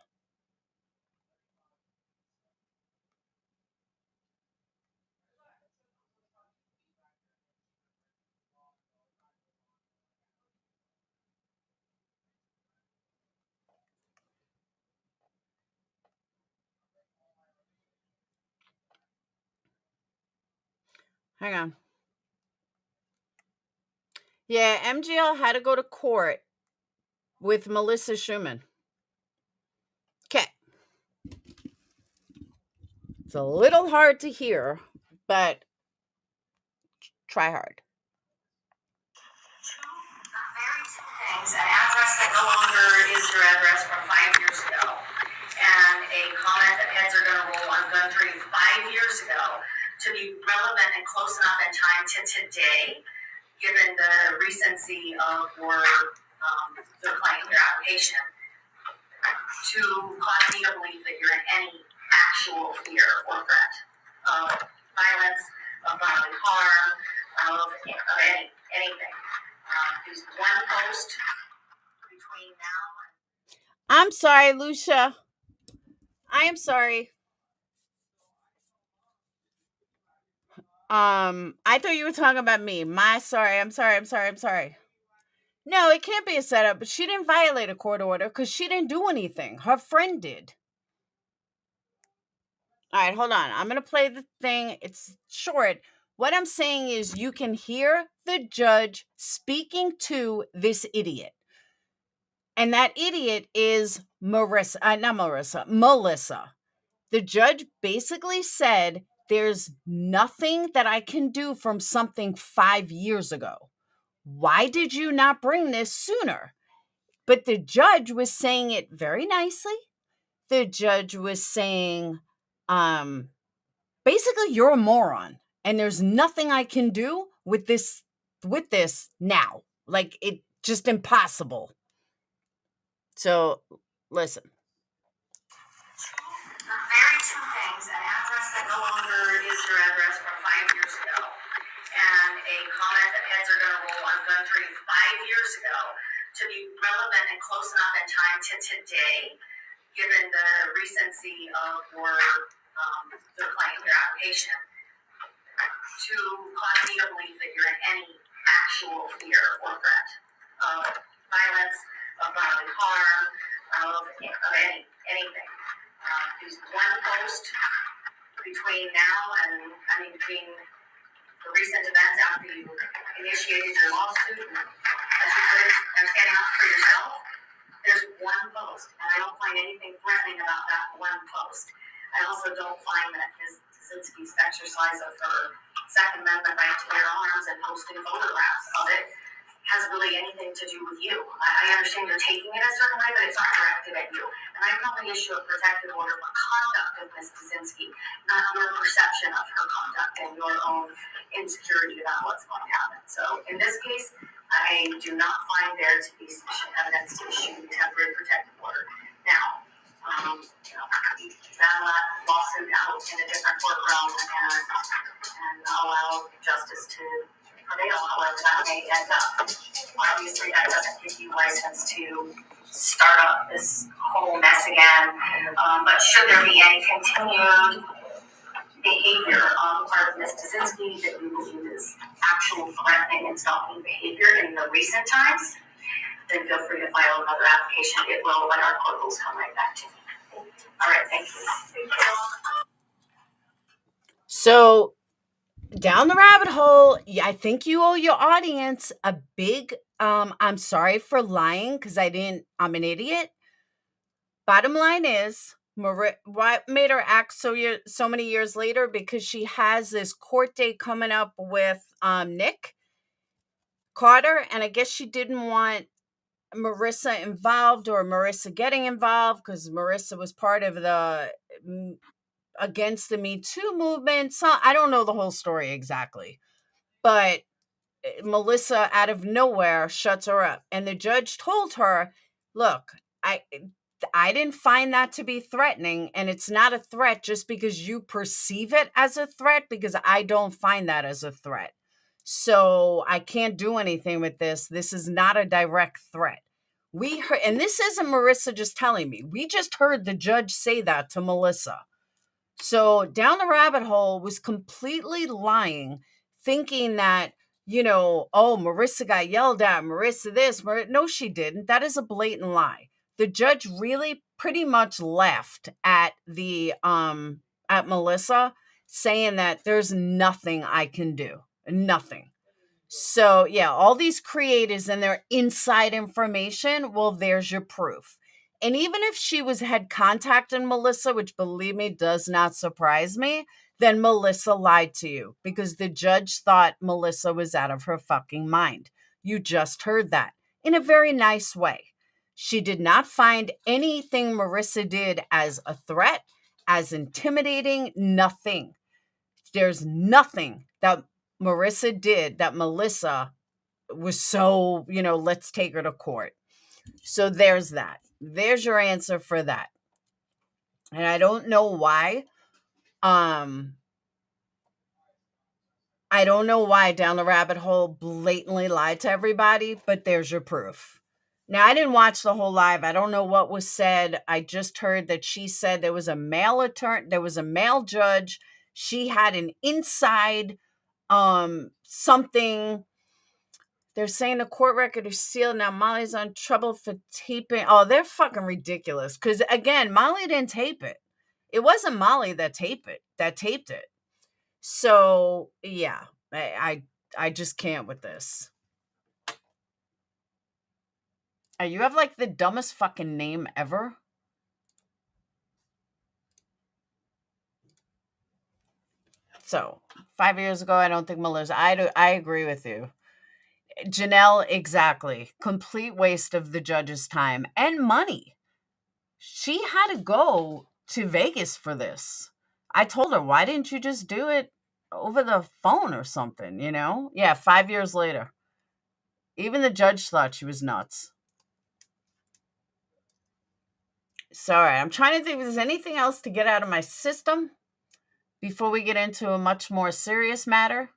Hang on. Yeah, MGL had to go to court with Melissa Schumann. Okay. It's a little hard to hear, but try hard. Things, an address that no longer is your address from 5 years ago, and a comment that heads are going to roll on Gundry 5 years ago to be relevant and close enough in time to today, given the recency of your claim, your application, to cause me to believe that you're in any actual fear or threat of violence, of bodily harm, of anything. There's one post between now and... I'm sorry, Lucia. I am sorry. I thought you were talking about me. I'm sorry. No, it can't be a setup. But she didn't violate a court order because she didn't do anything. Her friend did. All right, hold on. I'm going to play the thing. It's short. What I'm saying is you can hear the judge speaking to this idiot. And that idiot is Melissa. The judge basically said, there's nothing that I can do from something 5 years ago. Why did you not bring this sooner? But the judge was saying it very nicely. The judge was saying, basically, you're a moron, and there's nothing I can do with this now. Like, it just impossible. So, listen. Very two things: an address that no longer is your address from 5 years ago, and a comment that heads are going to roll on Gundry 5 years ago to be relevant and close enough in time to today, given the recency of your claim, your application, to cause me to believe that you're in any actual fear or threat of violence, of bodily harm, of anything. There's one post between now and, between the recent events after you initiated your lawsuit, as you put it, and standing up for yourself. There's one post, and I don't find anything threatening about that one post. I also don't find that Ms. Kaczynski's exercise of her Second Amendment right to bear arms and posting photographs of it has really anything to do with you. I understand you're taking it a certain way, but it's not directed at you. And I can only issue a protective order for conduct of Ms. Kaczynski, not your perception of her conduct and your own insecurity about what's going to happen. So in this case, I do not find there to be sufficient evidence to issue a temporary protective order. Now, battle that lawsuit out in a different courtroom and allow justice to prevail, however that may end up. Obviously, that doesn't give you license to start up this whole mess again. But should there be any continued behavior on the part of Ms. Kaczynski that you believe is actual threatening and stalking behavior in the recent times, then feel free to file another application. It will let our court rules come right back to me. All right, thank you. Thank you. So, down the rabbit hole, I think you owe your audience a big I'm sorry for lying because I'm an idiot. Bottom line is, what made her act so many years later? Because she has this court date coming up with Nick Carter, and I guess she didn't want Marissa involved or Marissa getting involved because Marissa was part of the against the Me Too movement. So I don't know the whole story exactly, but Melissa out of nowhere shuts her up, and the judge told her, "Look, I didn't find that to be threatening, and it's not a threat just because you perceive it as a threat, because I don't find that as a threat. So I can't do anything with this. This is not a direct threat." We heard, and this isn't Marissa just telling me. We just heard the judge say that to Melissa. So down the rabbit hole was completely lying, thinking that, oh, Marissa got yelled at, Marissa this, no, she didn't. That is a blatant lie. The judge really pretty much laughed at at Melissa, saying that there's nothing I can do. Nothing. So yeah, all these creators and their inside information, well, there's your proof. And even if she had contacted Melissa, which believe me, does not surprise me, then Melissa lied to you because the judge thought Melissa was out of her fucking mind. You just heard that in a very nice way. She did not find anything Marissa did as a threat, as intimidating, nothing. There's nothing that Marissa did that Melissa was so, let's take her to court. So there's that. There's your answer for that. And I don't know why. I don't know why Down the Rabbit Hole blatantly lied to everybody, but there's your proof. Now, I didn't watch the whole live. I don't know what was said. I just heard that she said there was a male attorney, there was a male judge. She had an inside something. They're saying the court record is sealed. Now Molly's on trouble for taping. Oh, they're fucking ridiculous. Because again, Molly didn't tape it. It wasn't Molly that taped it. So yeah, I just can't with this. You have like the dumbest fucking name ever. So 5 years ago, I don't think Melissa. I agree with you. Janelle, exactly. Complete waste of the judge's time and money. She had to go to Vegas for this. I told her, why didn't you just do it over the phone or something, you know? Yeah, 5 years later. Even the judge thought she was nuts. Sorry, I'm trying to think if there's anything else to get out of my system before we get into a much more serious matter.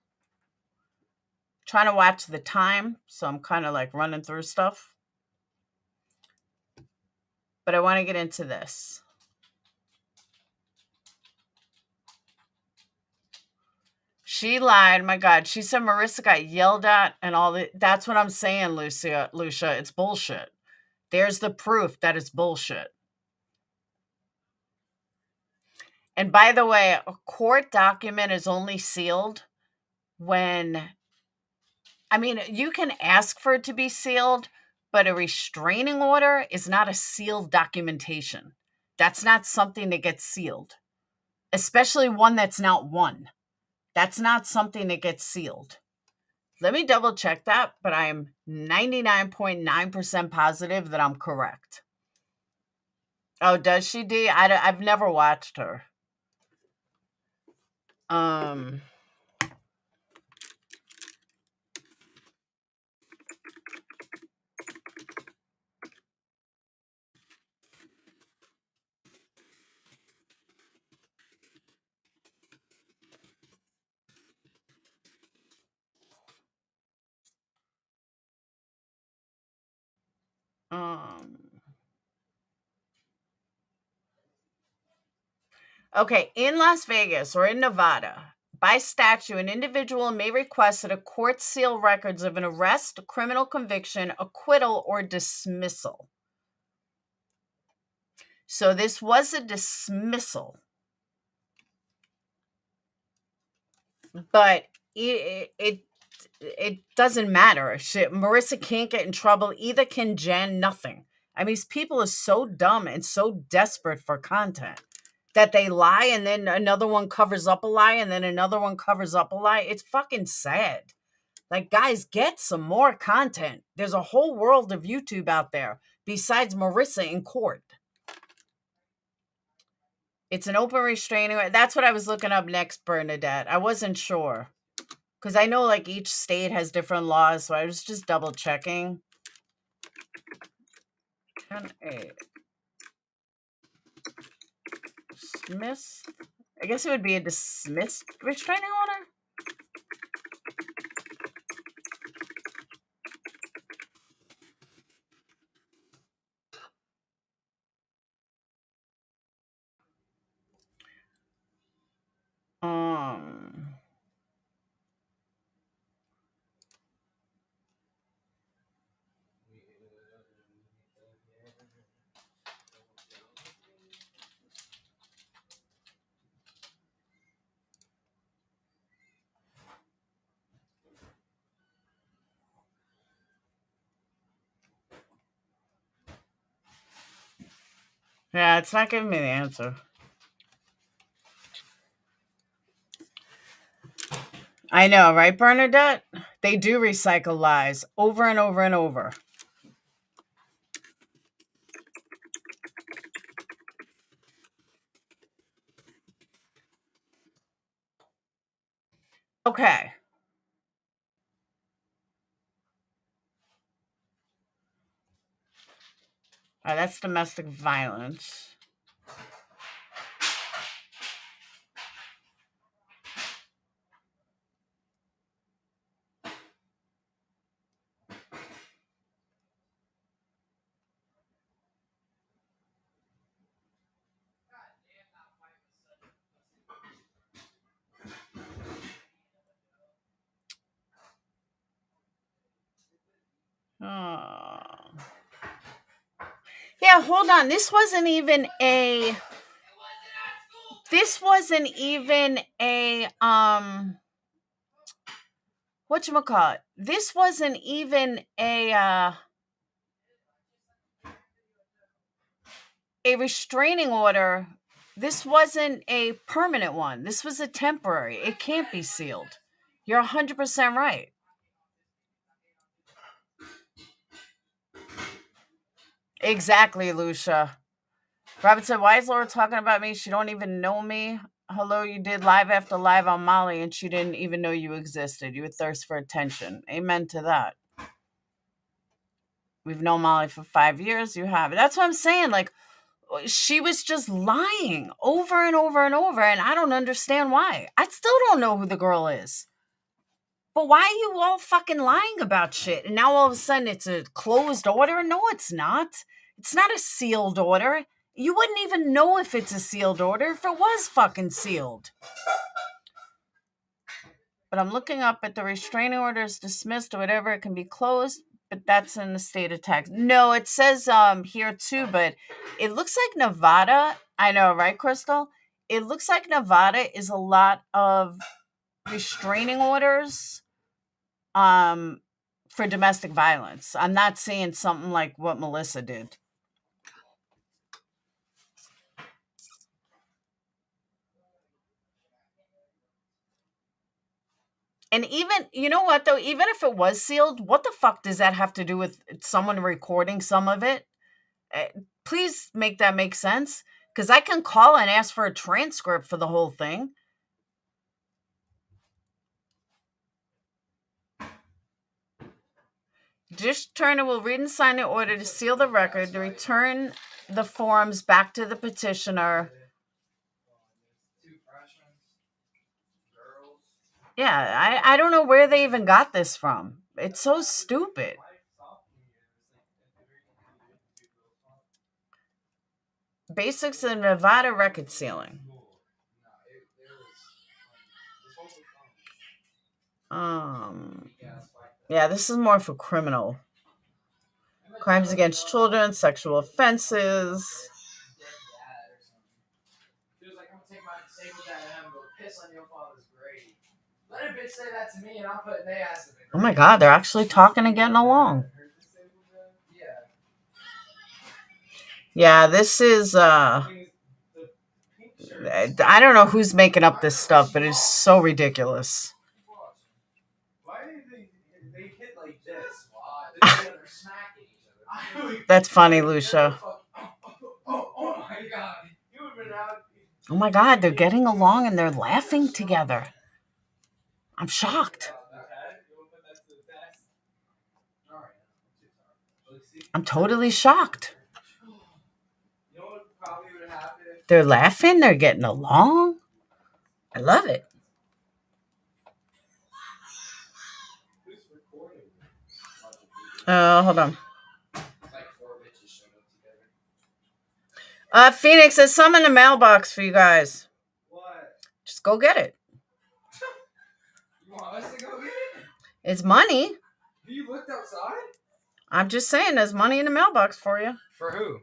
Trying to watch the time, so I'm kind of like running through stuff. But I want to get into this. She lied. My God. She said Marissa got yelled at and all that. That's what I'm saying, Lucia. It's bullshit. There's the proof that it's bullshit. And by the way, a court document is only sealed when, I mean, you can ask for it to be sealed, but a restraining order is not a sealed documentation. That's not something that gets sealed, especially one that's not one. That's not something that gets sealed. Let me double check that, but I'm 99.9% positive that I'm correct. Oh, does she, D? I've never watched her. Okay, in Las Vegas or in Nevada, by statute, an individual may request that a court seal records of an arrest, criminal conviction, acquittal, or dismissal. So this was a dismissal. But it doesn't matter. Marissa can't get in trouble. Either can Jen. Nothing. I mean, these people are so dumb and so desperate for content that they lie and then another one covers up a lie and then another one covers up a lie. It's fucking sad. Like, guys, get some more content. There's a whole world of YouTube out there besides Marissa in court. It's an open restraining order. That's what I was looking up next, Bernadette. I wasn't sure. Because I know like each state has different laws, so I was just double checking. Can a dismiss? I guess it would be a dismissed restraining order. Yeah, it's not giving me the answer. I know, right, Bernadette? They do recycle lies over and over and over. Okay. That's domestic violence. Yeah, hold on. This wasn't even a whatchamacallit? This wasn't even a restraining order. This wasn't a permanent one. This was a temporary. It can't be sealed. You're 100% right. Exactly, Lucia. Robert said, why is Laura talking about me? She don't even know me. Hello, you did live after live on Molly, and she didn't even know you existed. You would thirst for attention. Amen to that. We've known Molly for 5 years. You have. That's what I'm saying. Like, she was just lying over and over and over, and I don't understand why. I still don't know who the girl is. But why are you all fucking lying about shit? And now all of a sudden it's a closed order? No, it's not. It's not a sealed order. You wouldn't even know if it's a sealed order if it was fucking sealed. But I'm looking up at the restraining order is dismissed or whatever. It can be closed, but that's in the state of Texas. No, it says here too, but it looks like Nevada. I know, right, Crystal? It looks like Nevada is a lot of restraining orders for domestic violence. I'm not seeing something like what Melissa did. And even, you know what, though, even if it was sealed, what the fuck does that have to do with someone recording some of it? Please make that make sense. Because I can call and ask for a transcript for the whole thing. District Attorney will read and sign the order to seal the record, to return the forms back to the petitioner. Yeah, I don't know where they even got this from. It's so stupid. Basics in Nevada record sealing. Yeah, this is more for criminal. Crimes against children, sexual offenses. Oh my God, they're actually talking and getting along. Yeah, this is I don't know who's making up this stuff, but it's so ridiculous. Why did they hit like this? That's funny, Lucia. Oh my God. You have been out. Oh my God, they're getting along and they're laughing together. I'm shocked. I'm totally shocked. They're laughing, they're getting along. I love it. Hold on. Phoenix, there's some in the mailbox for you guys. What? Just go get it. You want us to go get it? It's money. You looked outside? I'm just saying there's money in the mailbox for you. For who?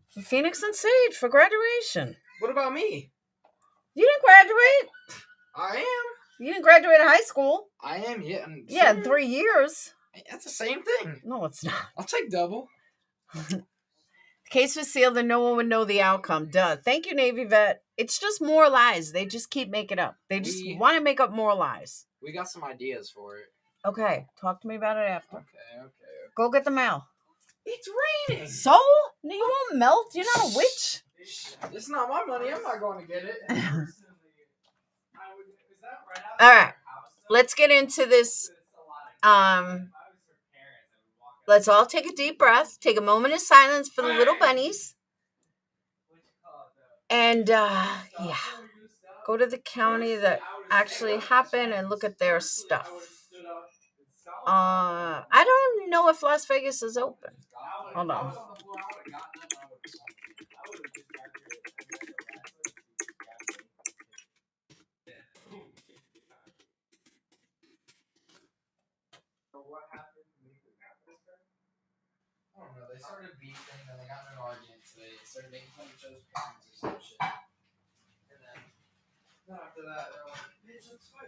For Phoenix and Sage for graduation. What about me? You didn't graduate. I am. You didn't graduate high school. I am, yeah. Yeah, in 3 years. That's the same thing. No, it's not. I'll take double. The case was sealed and no one would know the outcome. Duh. Thank you, Navy vet. It's just more lies. They just keep making up. They just want to make up more lies. We got some ideas for it. Okay. Talk to me about it after. Okay. Go get the mail. It's raining. So? No, you won't melt. You're not a witch. It's not my money. I'm not going to get it. All right. Let's get into this. Let's all take a deep breath. Take a moment of silence for the little bunnies. And, yeah. Go to the county that actually happened and look at their stuff. I don't know if Las Vegas is open. Hold on. I don't know. They started beefing and they got in an argument today. They started making fun of each other's parents or some shit. And then after that, they're like, bitch, let's fight.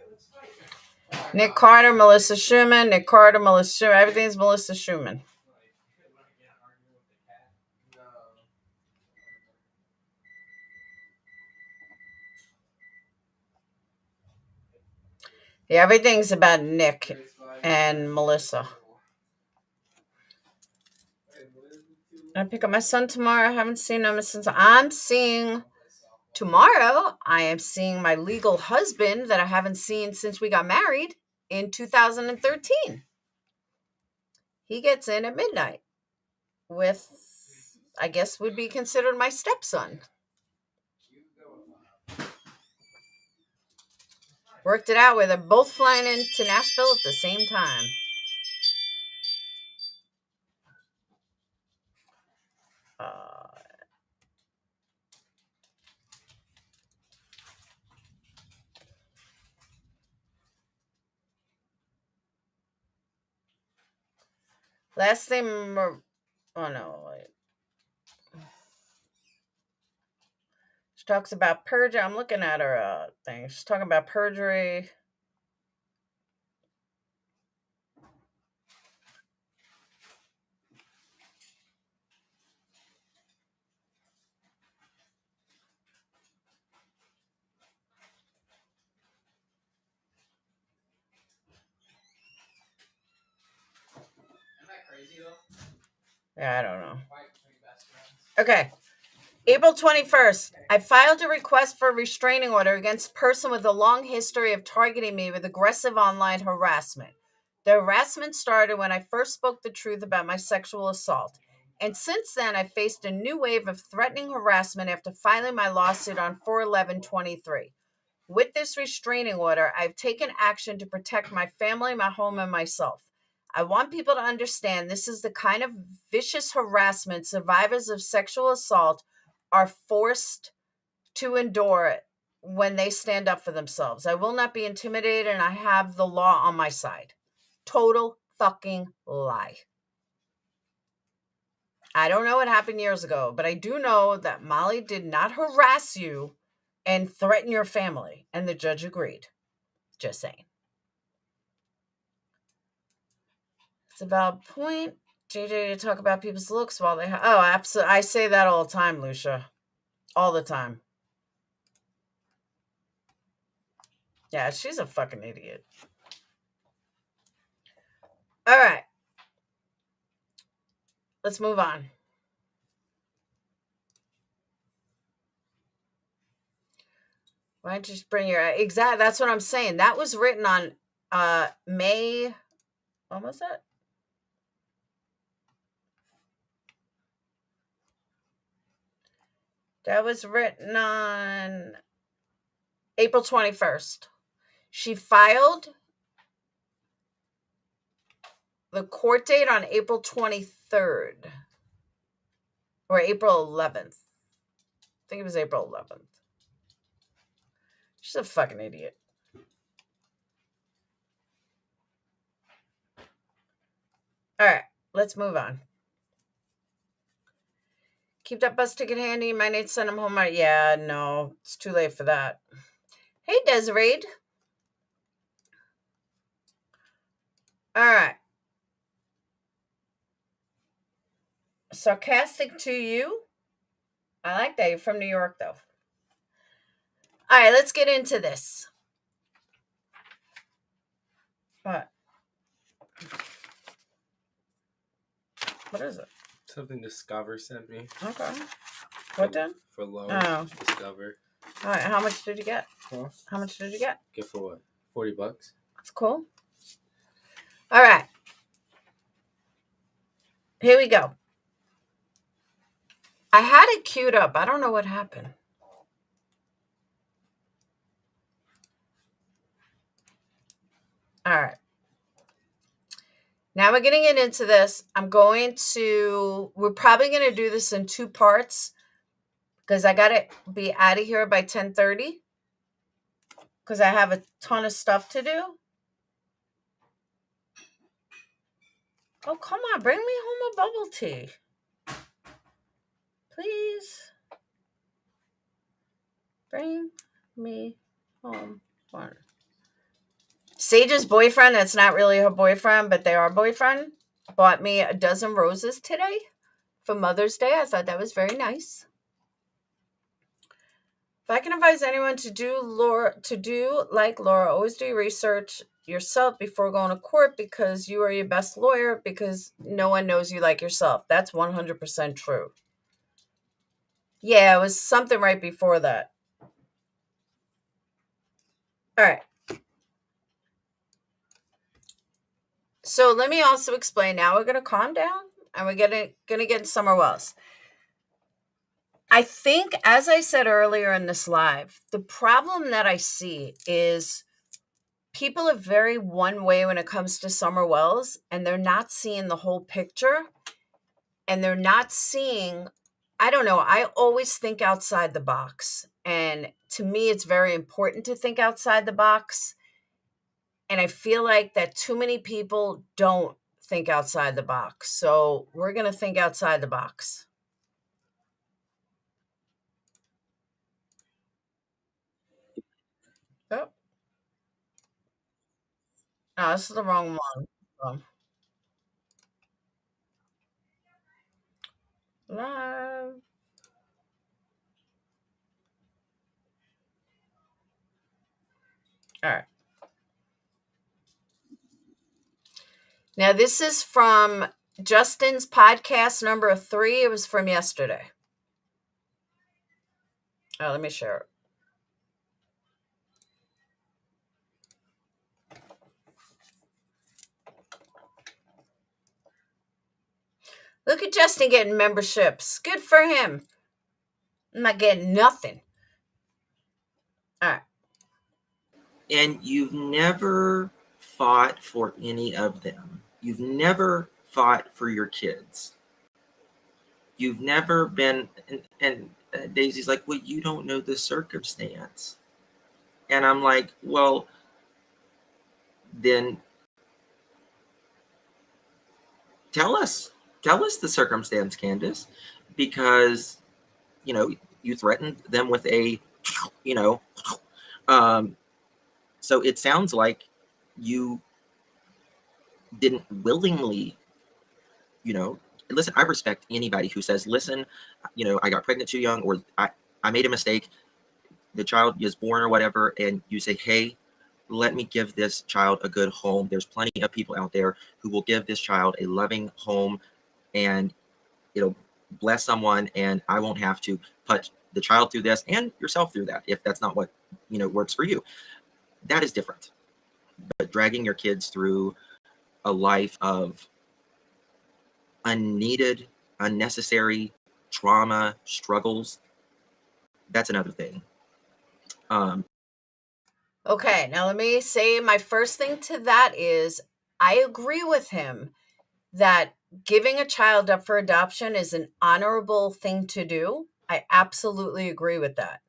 Nick Carter, Melissa Schumann. Nick Carter, Melissa Schumann. Everything's Melissa Schumann. Yeah, everything's about Nick and Melissa. I pick up my son tomorrow. I haven't seen him since I'm seeing tomorrow. I am seeing my legal husband that I haven't seen since we got married in 2013. He gets in at midnight with, I guess, would be considered my stepson. Worked it out where they're both flying into Nashville at the same time. Last thing, oh no, wait. She talks about perjury. I'm looking at her thing. She's talking about perjury. Isn't that crazy though? Yeah, I don't know. Fight between best friends. Okay. April 21st, I filed a request for a restraining order against a person with a long history of targeting me with aggressive online harassment. The harassment started when I first spoke the truth about my sexual assault. And since then, I faced a new wave of threatening harassment after filing my lawsuit on 4/11/23. With this restraining order, I've taken action to protect my family, my home, and myself. I want people to understand this is the kind of vicious harassment survivors of sexual assault are forced to endure when they stand up for themselves. I will not be intimidated, and I have the law on my side. Total fucking lie. I don't know what happened years ago, but I do know that Molly did not harass you and threaten your family, and the judge agreed. Just saying. It's a valid point. JJ to talk about people's looks while they oh, absolutely. I say that all the time, Lucia. All the time. Yeah, she's a fucking idiot. All right. Let's move on. Why don't you just bring your exact? That's what I'm saying. That was written on May. When was that? That was written on April 21st. She filed the court date on April 23rd or April 11th. I think it was April 11th. She's a fucking idiot. All right, let's move on. Keep that bus ticket handy. Might need to send him home. Yeah, no, it's too late for that. Hey, Desiree. All right. Sarcastic to you. I like that. You're from New York, though. All right, let's get into this. What? What is it? Something Discover sent me. Okay. What then? For low. Oh. Discover. All right, how much did you get? Huh? How much did you get? Get for what? $40. That's cool. All right. Here we go. I had it queued up. I don't know what happened. All right. Now we're getting into this. We're probably going to do this in 2 parts because I got to be out of here by 10:30 because I have a ton of stuff to do. Oh, come on. Bring me home a bubble tea. Please. Bring me home one. Sage's boyfriend, that's not really her boyfriend, but they are boyfriend, bought me a dozen roses today for Mother's Day. I thought that was very nice. If I can advise anyone to do like Laura, always do your research yourself before going to court because you are your best lawyer because no one knows you like yourself. That's 100% true. Yeah, it was something right before that. All right. So let me also explain. Now we're going to calm down and we're going to get in summerwells. I think, as I said earlier in this live, the problem that I see is people are very one way when it comes to summerwells, and they're not seeing the whole picture, and they're not seeing, I don't know, I always think outside the box. And to me, it's very important to think outside the box. And I feel like that too many people don't think outside the box. So we're going to think outside the box. Oh, no, this is the wrong one. Live. All right. Now, this is from Justin's podcast number 3. It was from yesterday. Oh, let me share it. Look at Justin getting memberships. Good for him. I'm not getting nothing. All right. And you've never fought for any of them. You've never fought for your kids. You've never been, and Daisy's like, well, you don't know the circumstance. And I'm like, well, then tell us the circumstance, Candace, because, you threatened them with a, so it sounds like you didn't willingly, listen, I respect anybody who says, listen, I got pregnant too young, or I made a mistake, the child is born or whatever, and you say, hey, let me give this child a good home. There's plenty of people out there who will give this child a loving home, and it'll bless someone, and I won't have to put the child through this and yourself through that if that's not what works for you. That is different. But dragging your kids through a life of unneeded, unnecessary trauma, struggles, that's another thing. Okay, now let me say my first thing to that is I agree with him that giving a child up for adoption is an honorable thing to do. I absolutely agree with that.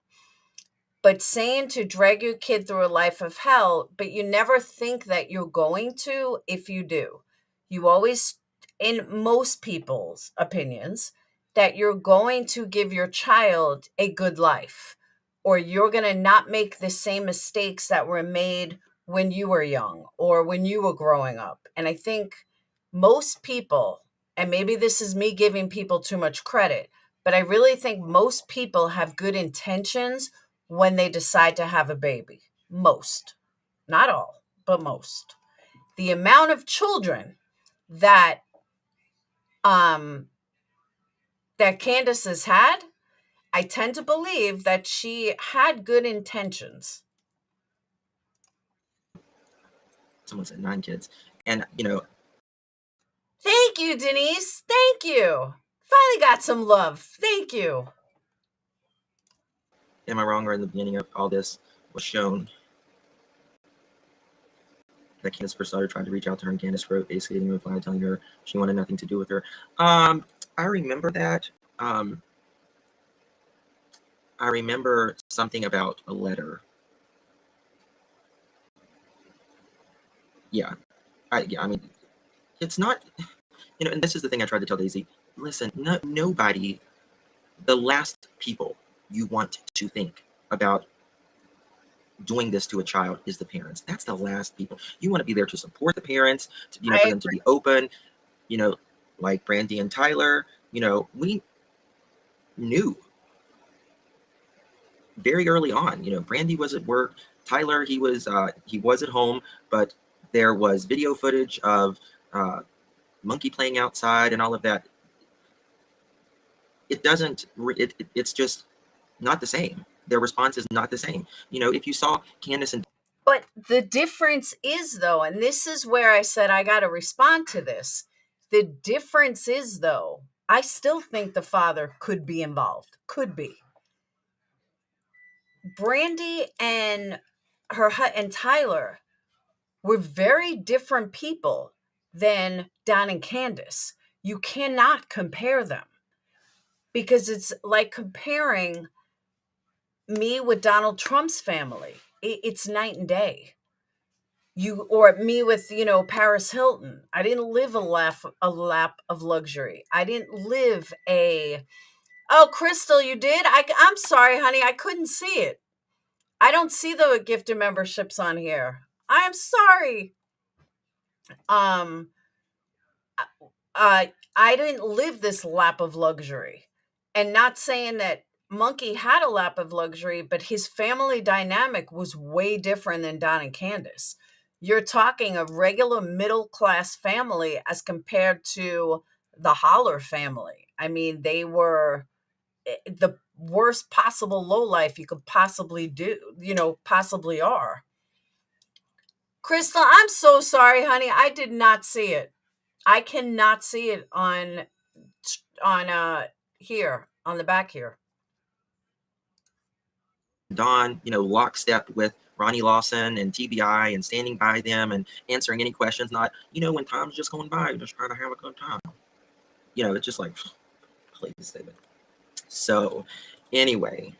But saying to drag your kid through a life of hell, but you never think that you're going to if you do. You always, in most people's opinions, that you're going to give your child a good life, or you're going to not make the same mistakes that were made when you were young or when you were growing up. And I think most people, and maybe this is me giving people too much credit, but I really think most people have good intentions when they decide to have a baby. Most, not all, but most. The amount of children that that Candace has had, I tend to believe that she had good intentions. Someone said 9 kids, and Thank you, Denise. Thank you. Finally got some love. Thank you. Am I wrong, or in the beginning of all this was shown that Candace first started trying to reach out to her, and Candace wrote basically a reply telling her she wanted nothing to do with her. I remember that. I remember something about a letter. Yeah. I mean, it's not, and this is the thing I tried to tell Daisy. Listen, nobody, the last people you want to think about doing this to a child is the parents. That's the last people. You want to be there to support the parents, to, for them to be open, like Brandy and Tyler, we knew very early on. Brandy was at work. Tyler, he was at home, but there was video footage of Monkey playing outside and all of that. It's just not the same. Their response is not the same. If you saw Candace and But the difference is, though, and this is where I said I got to respond to this. The difference is, though, I still think the father could be involved. Could be. Brandy and and Tyler were very different people than Don and Candace. You cannot compare them because it's like comparing me with Donald Trump's family. It's night and day. Or me with Paris Hilton. I didn't live a lap of luxury. I didn't live oh, Crystal, you did. I'm sorry, honey, I couldn't see it. I don't see the gifted memberships on here. I'm sorry. I didn't live this lap of luxury, and not saying that Monkey had a lap of luxury, but his family dynamic was way different than Don and Candace. You're talking a regular middle class family as compared to the Holler family. I mean, they were the worst possible lowlife you could possibly do, possibly are. Crystal, I'm so sorry, honey. I did not see it. I cannot see it on here on the back here. Don, lockstep with Ronnie Lawson and TBI and standing by them and answering any questions, not, when time's just going by, just trying to have a good time. It's just like, please, David. So anyway,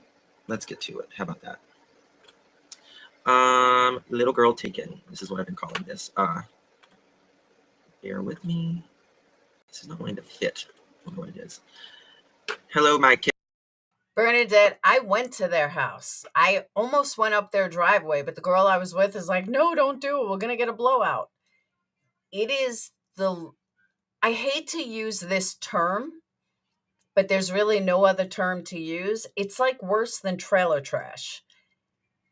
let's get to it. How about that? Little girl taken. This is what I've been calling this. Bear with me. This is not going to fit. I don't know what it is. Hello, my kid. Bernadette, I went to their house. I almost went up their driveway, but the girl I was with is like, no, don't do it. We're going to get a blowout. It is I hate to use this term, but there's really no other term to use. It's like worse than trailer trash.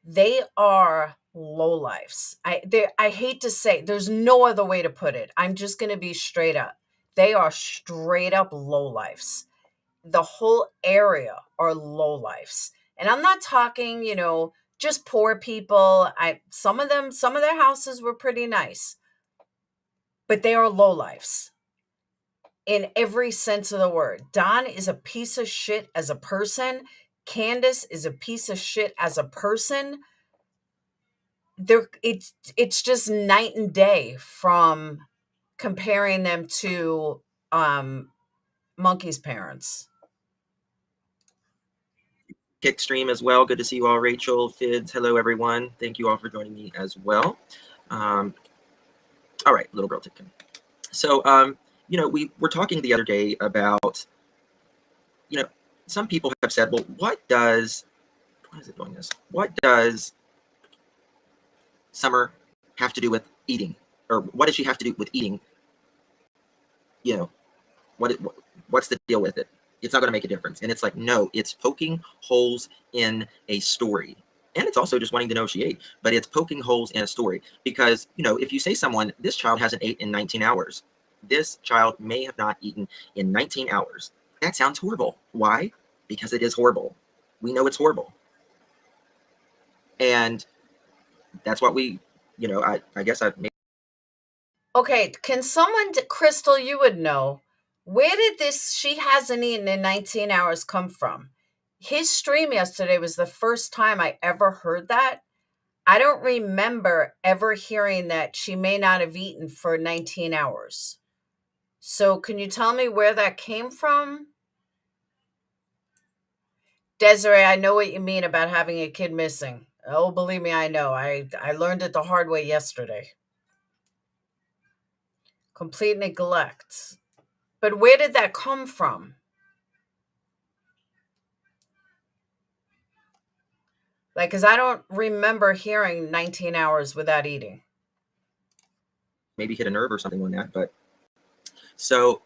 They are lowlifes. I hate to say, there's no other way to put it. I'm just going to be straight up. They are straight up lowlifes. The whole area are lowlifes. And I'm not talking, just poor people. Some of their houses were pretty nice, but they are lowlifes in every sense of the word. Don is a piece of shit as a person. Candace is a piece of shit as a person. It's just night and day from comparing them to Monkey's parents. Kick stream as well. Good to see you all, Rachel, Fids. Hello, everyone. Thank you all for joining me as well. All right, little girl taken. So, we were talking the other day about, some people have said, well, why is it doing this? What does Summer have to do with eating? Or what does she have to do with eating? What's the deal with it? It's not going to make a difference. And it's like, no, it's poking holes in a story. And it's also just wanting to know if she ate, but it's poking holes in a story. Because, if you say someone, this child hasn't ate in 19 hours. This child may have not eaten in 19 hours. That sounds horrible. Why? Because it is horrible. We know it's horrible. And that's what I guess I've made. Okay, can someone, Crystal, you would know, where did this she hasn't eaten in 19 hours come from? His stream yesterday was the first time I ever heard that. I don't remember ever hearing that she may not have eaten for 19 hours. So can you tell me where that came from? Desiree, I know what you mean about having a kid missing. Oh, believe me, I know. I learned it the hard way yesterday. Complete neglect. But where did that come from? Because I don't remember hearing 19 hours without eating. Maybe hit a nerve or something on that. But so,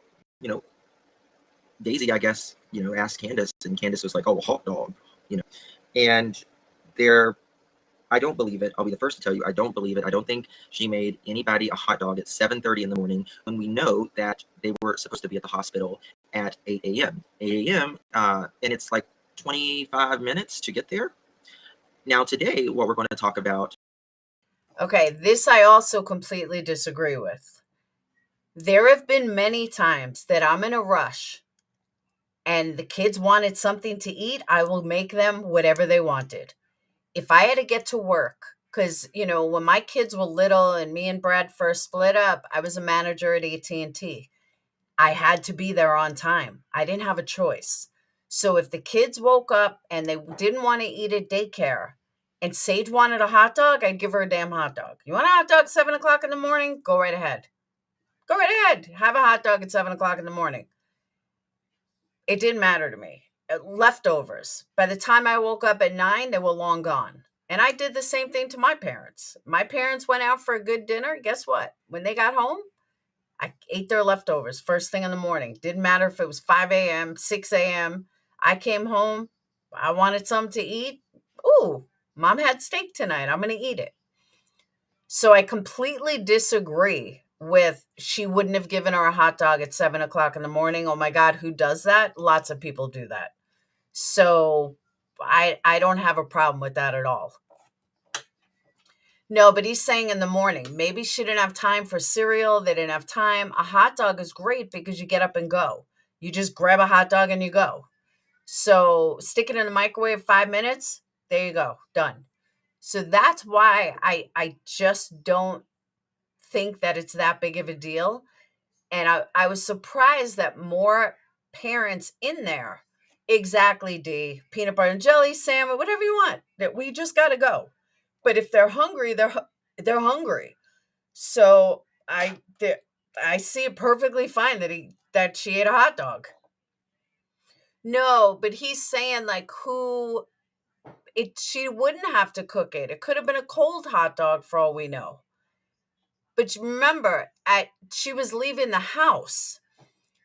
Daisy, I guess, asked Candace, and Candace was like, oh, a hot dog, And there, I don't believe it. I'll be the first to tell you, I don't believe it. I don't think she made anybody a hot dog at 7:30 in the morning when we know that they were supposed to be at the hospital at 8 a.m. 8 a.m. And it's like 25 minutes to get there. Now, today, what we're going to talk about. Okay, this I also completely disagree with. There have been many times that I'm in a rush and the kids wanted something to eat. I will make them whatever they wanted. If I had to get to work, because, when my kids were little and me and Brad first split up, I was a manager at AT&T. I had to be there on time. I didn't have a choice. So if the kids woke up and they didn't want to eat at daycare and Sage wanted a hot dog, I'd give her a damn hot dog. You want a hot dog at 7 o'clock in the morning? Go right ahead. Go right ahead. Have a hot dog at 7 o'clock in the morning. It didn't matter to me. Leftovers. By the time I woke up at 9, they were long gone. And I did the same thing to my parents. My parents went out for a good dinner. Guess what? When they got home, I ate their leftovers first thing in the morning. Didn't matter if it was 5 a.m., 6 a.m. I came home. I wanted something to eat. Ooh, mom had steak tonight. I'm going to eat it. So I completely disagree with she wouldn't have given her a hot dog at 7 o'clock in the morning. Oh my God, who does that? Lots of people do that. So I don't have a problem with that at all. No, but he's saying in the morning. Maybe she didn't have time for cereal. They didn't have time. A hot dog is great because you get up and go. You just grab a hot dog and you go. So stick it in the microwave 5 minutes. There you go. Done. So that's why I just don't think that it's that big of a deal. And I was surprised that more parents in there, exactly, D, peanut butter and jelly, salmon, whatever you want, that we just got to go. But if they're hungry, they're hungry. So I see it perfectly fine that she ate a hot dog. No, but he's saying like she wouldn't have to cook it. It could have been a cold hot dog for all we know. But remember, she was leaving the house.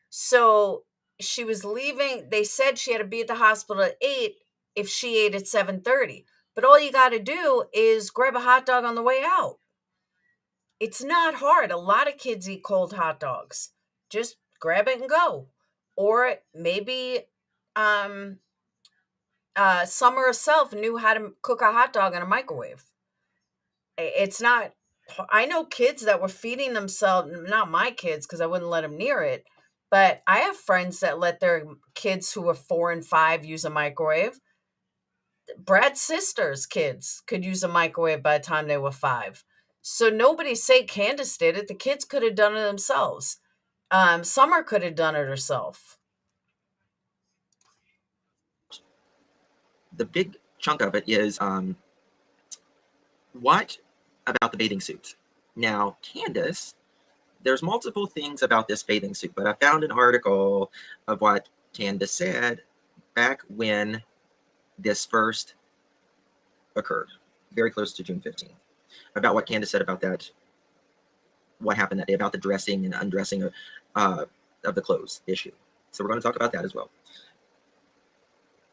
So she was leaving. They said she had to be at the hospital at 8 if she ate at 7:30. But all you got to do is grab a hot dog on the way out. It's not hard. A lot of kids eat cold hot dogs. Just grab it and go. Or maybe Summer herself knew how to cook a hot dog in a microwave. It's not. I know kids that were feeding themselves, not my kids because I wouldn't let them near it, but I have friends that let their kids who are 4 and 5 use a microwave. Brad's sister's kids could use a microwave by the time they were 5. So nobody say Candace did it. The kids could have done it themselves. Summer could have done it herself. The big chunk of it is what about the bathing suit? Now, Candace, there's multiple things about this bathing suit, but I found an article of what Candace said back when this first occurred, very close to June 15th, about what Candace said about that, what happened that day, about the dressing and undressing of the clothes issue. So we're going to talk about that as well.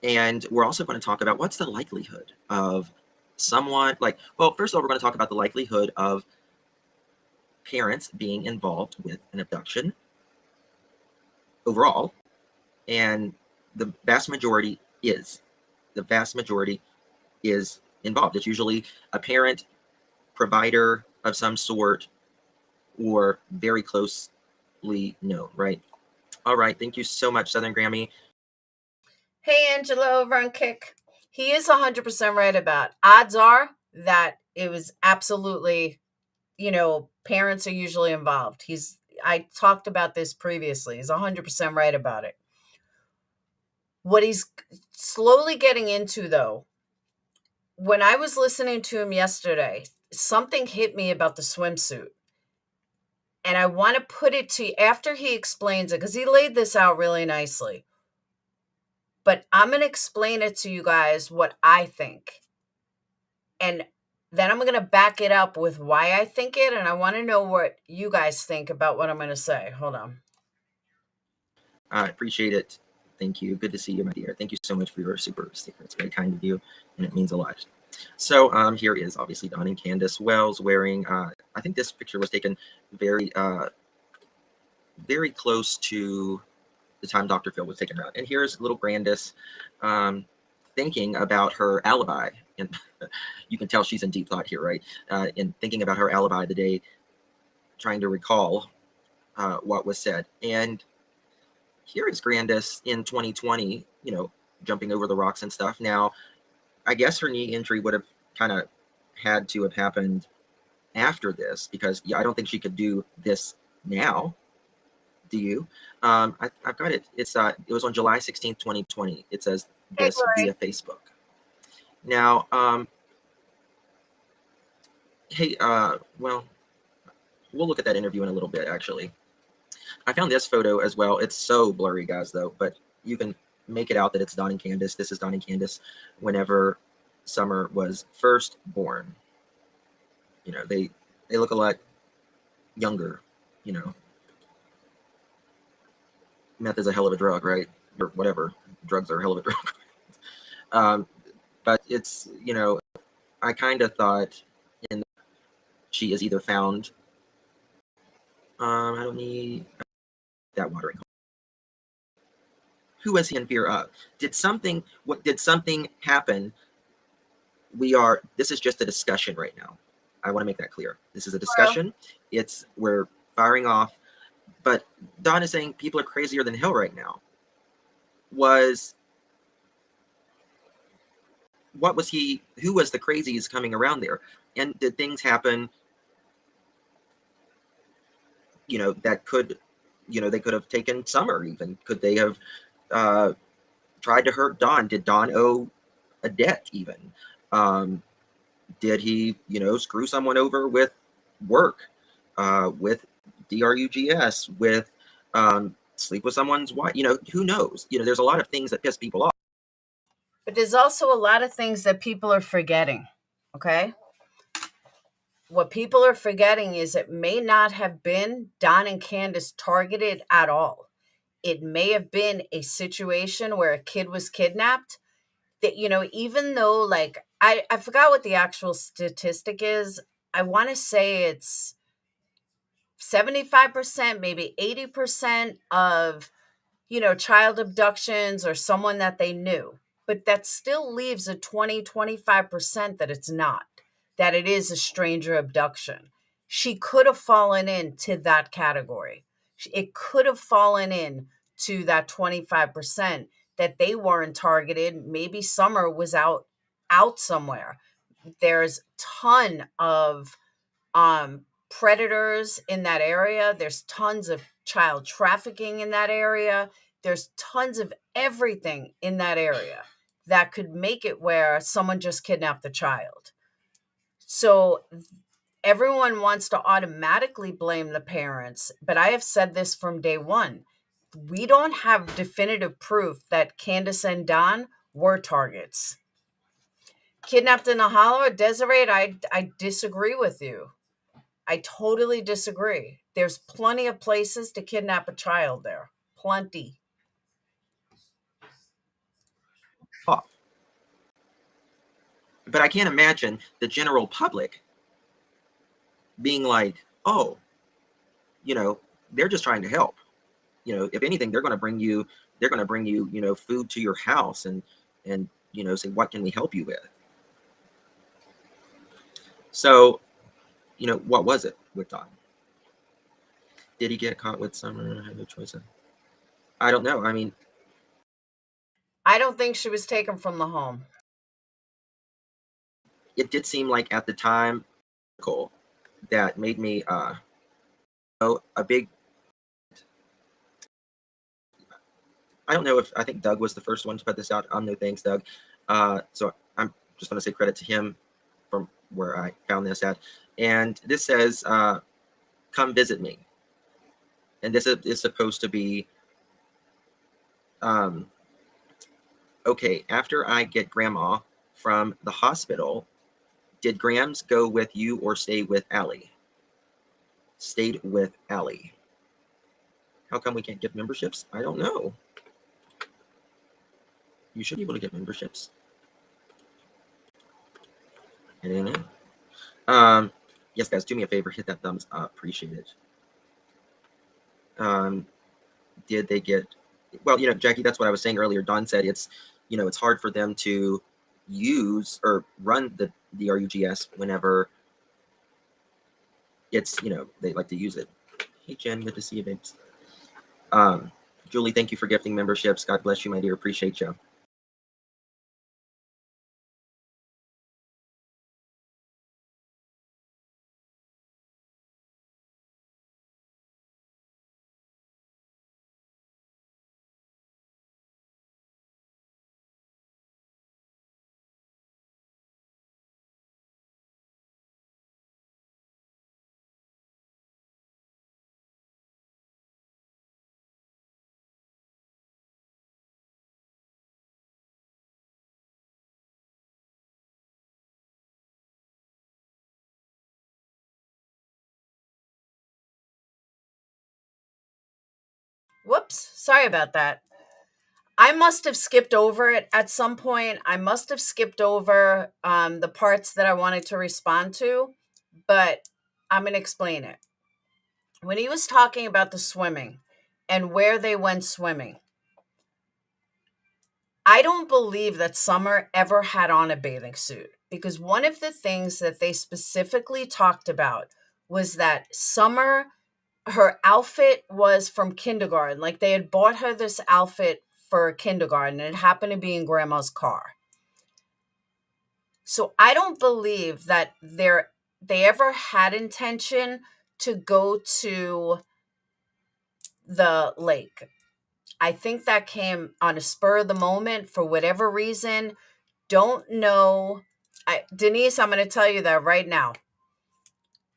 And we're also going to talk about what's the likelihood of someone first of all, we're going to talk about the likelihood of parents being involved with an abduction overall. And the vast majority is involved. It's usually a parent, provider of some sort, or very closely known, right? All right. Thank you so much, Southern Grammy. Hey, Angela over on Kick. He is 100% right about. Odds are that it was absolutely, parents are usually involved. I talked about this previously. He's 100% right about it. What he's slowly getting into, though, when I was listening to him yesterday, something hit me about the swimsuit. And I want to put it to you after he explains it, because he laid this out really nicely. But I'm going to explain it to you guys what I think. And then I'm going to back it up with why I think it. And I want to know what you guys think about what I'm going to say. Hold on. I appreciate it. Thank you. Good to see you, my dear. Thank you so much for your super sticker. It's very kind of you, and it means a lot. So here is obviously Don and Candace Wells wearing, I think this picture was taken very, very close to the time Dr. Phil was taken around. And here's little Grandis thinking about her alibi. And you can tell she's in deep thought here, right? In thinking about her alibi the day, trying to recall what was said. And here is Grandis in 2020, you know, jumping over the rocks and stuff. Now, I guess her knee injury would have kind of had to have happened after this, because I don't think she could do this now. Do you? I've got it. It was on July 16th, 2020. It says this via Facebook. Now, hey, well, we'll look at that interview in a little bit, actually. I found this photo as well. It's so blurry, guys, though, but you can make it out that it's Don and Candace. This is Don and Candace whenever Summer was first born. You know, they look a lot younger, you know. Meth is a hell of a drug, right? Or whatever. Drugs are a hell of a drug. But it's, you know, I kind of thought she is either found. I don't need that watering. Who was he in fear of? Did something happen? This is just a discussion right now. I want to make that clear. This is a discussion. We're firing off. But Don is saying people are crazier than hell right now. Who was the craziest coming around there? And did things happen, you know, that could, you know, they could have taken Summer even. Could they have tried to hurt Don? Did Don owe a debt even? Did he, you know, screw someone over with work, with drugs, with sleep with someone's wife? You know, who knows? You know, there's a lot of things that piss people off. But there's also a lot of things that people are forgetting, okay? What people are forgetting is it may not have been Don and Candace targeted at all. It may have been a situation where a kid was kidnapped that, you know, even though, like, I forgot what the actual statistic is. I want to say it's 75%, maybe 80% of, you know, child abductions or someone that they knew. But that still leaves a 20-25% that it's not, that it is a stranger abduction. She could have fallen into that category. It could have fallen in to that 25% that they weren't targeted. Maybe Summer was out somewhere. There's ton of predators in that area. There's tons of child trafficking in that area. There's tons of everything in that area that could make it where someone just kidnapped the child. So everyone wants to automatically blame the parents, but I have said this from day one. We don't have definitive proof that Candace and Don were targets. Kidnapped in the Hollow, Desiree, I disagree with you. I totally disagree. There's plenty of places to kidnap a child there. Plenty. But I can't imagine the general public being like, oh, you know, they're just trying to help. You know, if anything, they're going to bring you, you know, food to your house and, you know, say, what can we help you with? So, you know, what was it with Don? Did he get caught with Summer? I had no choice. I don't know. I mean, I don't think she was taken from the home. It did seem like at the time that made me a big, I don't know if, I think Doug was the first one to put this out. No thanks, Doug. So I'm just going to say credit to him from where I found this at. And this says, come visit me. And this is supposed to be, okay, after I get Grandma from the hospital, did Grams go with you or stay with Allie? Stayed with Allie. How come we can't give memberships? I don't know. You should be able to get memberships. Yes, guys, do me a favor, hit that thumbs up. Appreciate it. Did they get? Well, Jackie, that's what I was saying earlier. Dawn said it's hard for them to use or run the RUGS whenever it's they like to use it. Hey Jen, good to see you, babes. Julie, thank you for gifting memberships. God bless you, my dear. Appreciate you. Whoops, sorry about that. I must have skipped over it at some point. I must have skipped over the parts that I wanted to respond to, but I'm going to explain it. When he was talking about the swimming and where they went swimming, I don't believe that Summer ever had on a bathing suit, because one of the things that they specifically talked about was that Summer, her outfit was from kindergarten. Like, they had bought her this outfit for kindergarten, and it happened to be in grandma's car. So I don't believe that they ever had intention to go to the lake. I think that came on a spur of the moment for whatever reason. Don't know. Denise, I'm going to tell you that right now.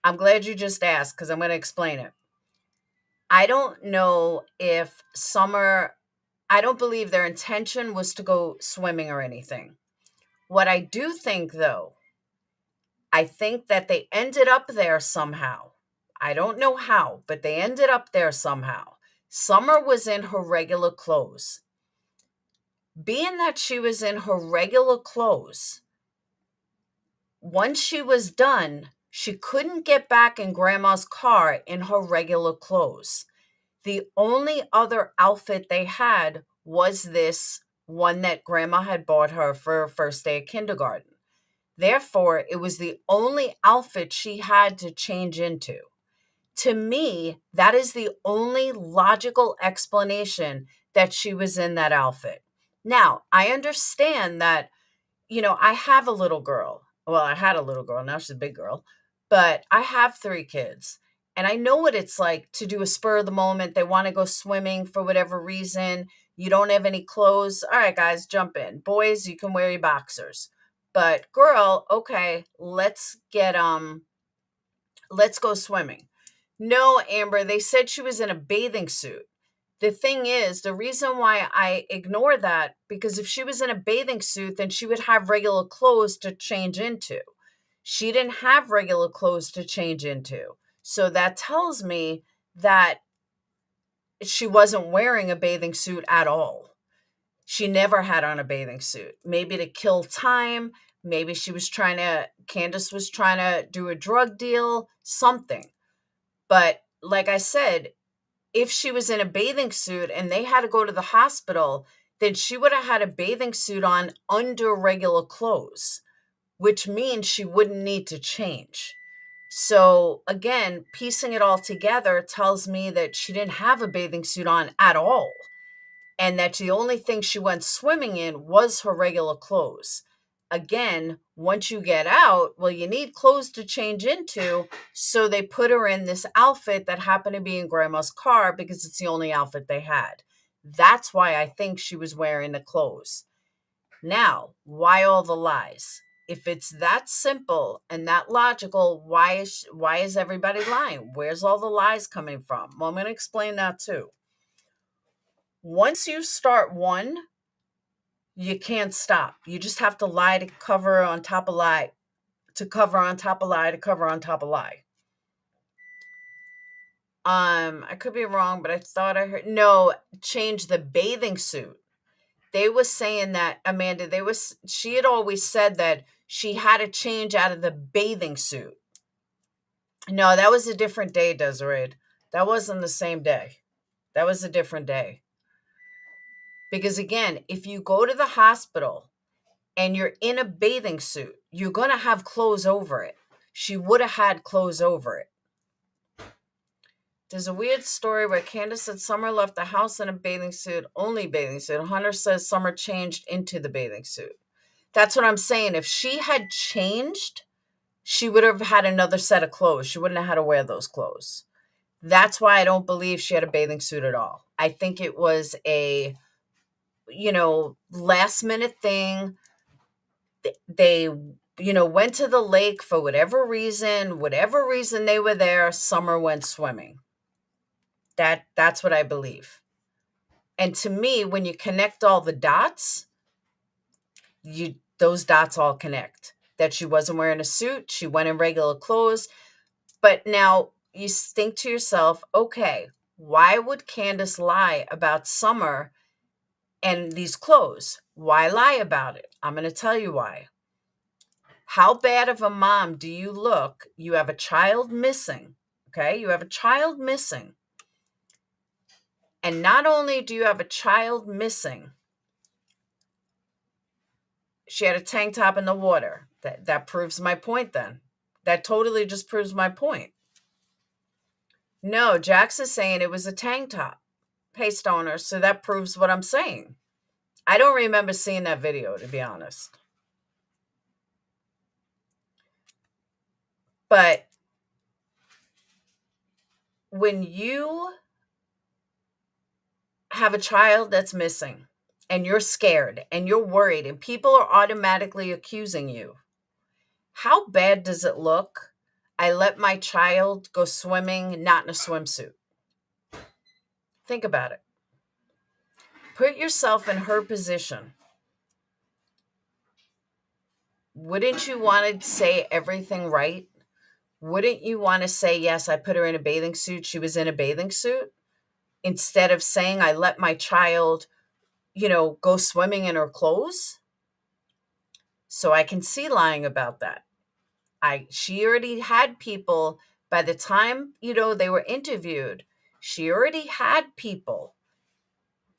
I'm glad you just asked, because I'm going to explain it. I don't know if Summer, I don't believe their intention was to go swimming or anything. What I do think, though, I think that they ended up there somehow. I don't know how, but they ended up there somehow. Summer was in her regular clothes. Being that she was in her regular clothes, once she was done, she couldn't get back in grandma's car in her regular clothes. The only other outfit they had was this one that grandma had bought her for her first day of kindergarten. Therefore, it was the only outfit she had to change into. To me, that is the only logical explanation that she was in that outfit. Now, I understand that, I have a little girl. Well, I had a little girl. Now she's a big girl. But I have 3 kids. And I know what it's like to do a spur of the moment. They want to go swimming for whatever reason. You don't have any clothes. All right, guys, jump in. Boys, you can wear your boxers. But girl, okay, let's go swimming. No, Amber, they said she was in a bathing suit. The thing is, the reason why I ignore that, because if she was in a bathing suit, then she would have regular clothes to change into. She didn't have regular clothes to change into. So that tells me that she wasn't wearing a bathing suit at all. She never had on a bathing suit. Maybe to kill time. Maybe Candace was trying to do a drug deal, something. But like I said, if she was in a bathing suit and they had to go to the hospital, then she would have had a bathing suit on under regular clothes, which means she wouldn't need to change. So again, piecing it all together tells me that she didn't have a bathing suit on at all, and that the only thing she went swimming in was her regular clothes. Again, once you get out, well, you need clothes to change into, so they put her in this outfit that happened to be in grandma's car because it's the only outfit they had. That's why I think she was wearing the clothes. Now, why all the lies? If it's that simple and that logical, why is everybody lying? Where's all the lies coming from? Well, I'm going to explain that too. Once you start one, you can't stop. You just have to lie to cover on top of lie, to cover on top of lie, to cover on top of lie. I could be wrong, but I thought I heard, no, change the bathing suit. they were saying that, Amanda, she had always said that she had to change out of the bathing suit. No, that was a different day, Desiree. That wasn't the same day. That was a different day. Because again, if you go to the hospital and you're in a bathing suit, you're going to have clothes over it. She would have had clothes over it. There's a weird story where Candace said Summer left the house in a bathing suit, only bathing suit. Hunter says Summer changed into the bathing suit. That's what I'm saying. If she had changed, she would have had another set of clothes. She wouldn't have had to wear those clothes. That's why I don't believe she had a bathing suit at all. I think it was a, last minute thing. They, went to the lake for whatever reason they were there. Summer went swimming. That's what I believe. And to me, when you connect all the dots, those dots all connect. That she wasn't wearing a suit, she went in regular clothes. But now you think to yourself, okay, why would Candace lie about Summer and these clothes? Why lie about it? I'm going to tell you why. How bad of a mom do you look? You have a child missing, okay? You have a child missing. And not only do you have a child missing, she had a tank top in the water. That proves my point then. That totally just proves my point. No, Jax is saying it was a tank top. Hey, Stoner, so that proves what I'm saying. I don't remember seeing that video, to be honest. But when you have a child that's missing and you're scared and you're worried and people are automatically accusing you, how bad does it look? I let my child go swimming, not in a swimsuit. Think about it. Put yourself in her position. Wouldn't you want to say everything right? Wouldn't you want to say, yes, I put her in a bathing suit, she was in a bathing suit? Instead of saying, I let my child, go swimming in her clothes? So I can see lying about that. She already had people, by the time, they were interviewed, she already had people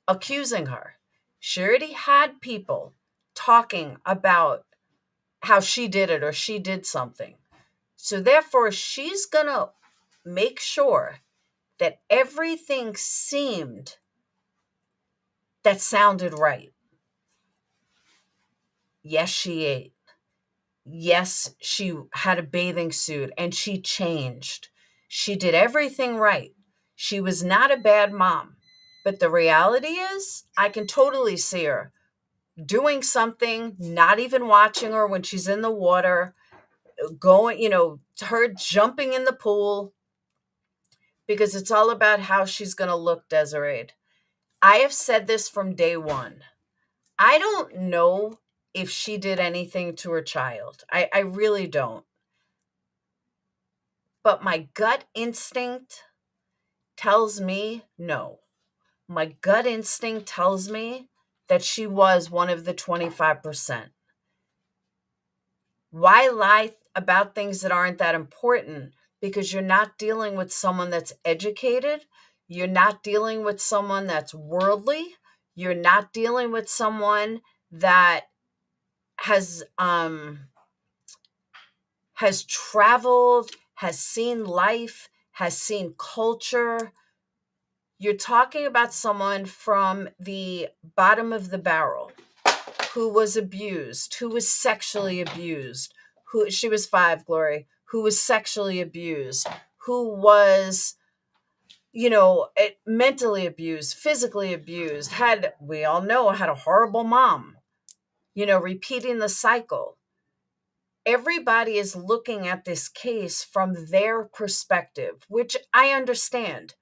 accusing her. She already had people talking about how she did it or she did something. So therefore, she's going to make sure that everything that sounded right. Yes, she ate. Yes, she had a bathing suit and she changed. She did everything right. She was not a bad mom. But the reality is, I can totally see her doing something, not even watching her when she's in the water, going, her jumping in the pool, because it's all about how she's going to look, Desiree. I have said this from day one. I don't know if she did anything to her child. I really don't. But my gut instinct tells me no. My gut instinct tells me that she was one of the 25%. Why lie about things that aren't that important? Because you're not dealing with someone that's educated. You're not dealing with someone that's worldly. You're not dealing with someone that has traveled, has seen life, has seen culture. You're talking about someone from the bottom of the barrel who was abused, who was sexually abused, she was 5, Glory, who was sexually abused, who was, mentally abused, physically abused, we all know, had a horrible mom, repeating the cycle. Everybody is looking at this case from their perspective, which I understand,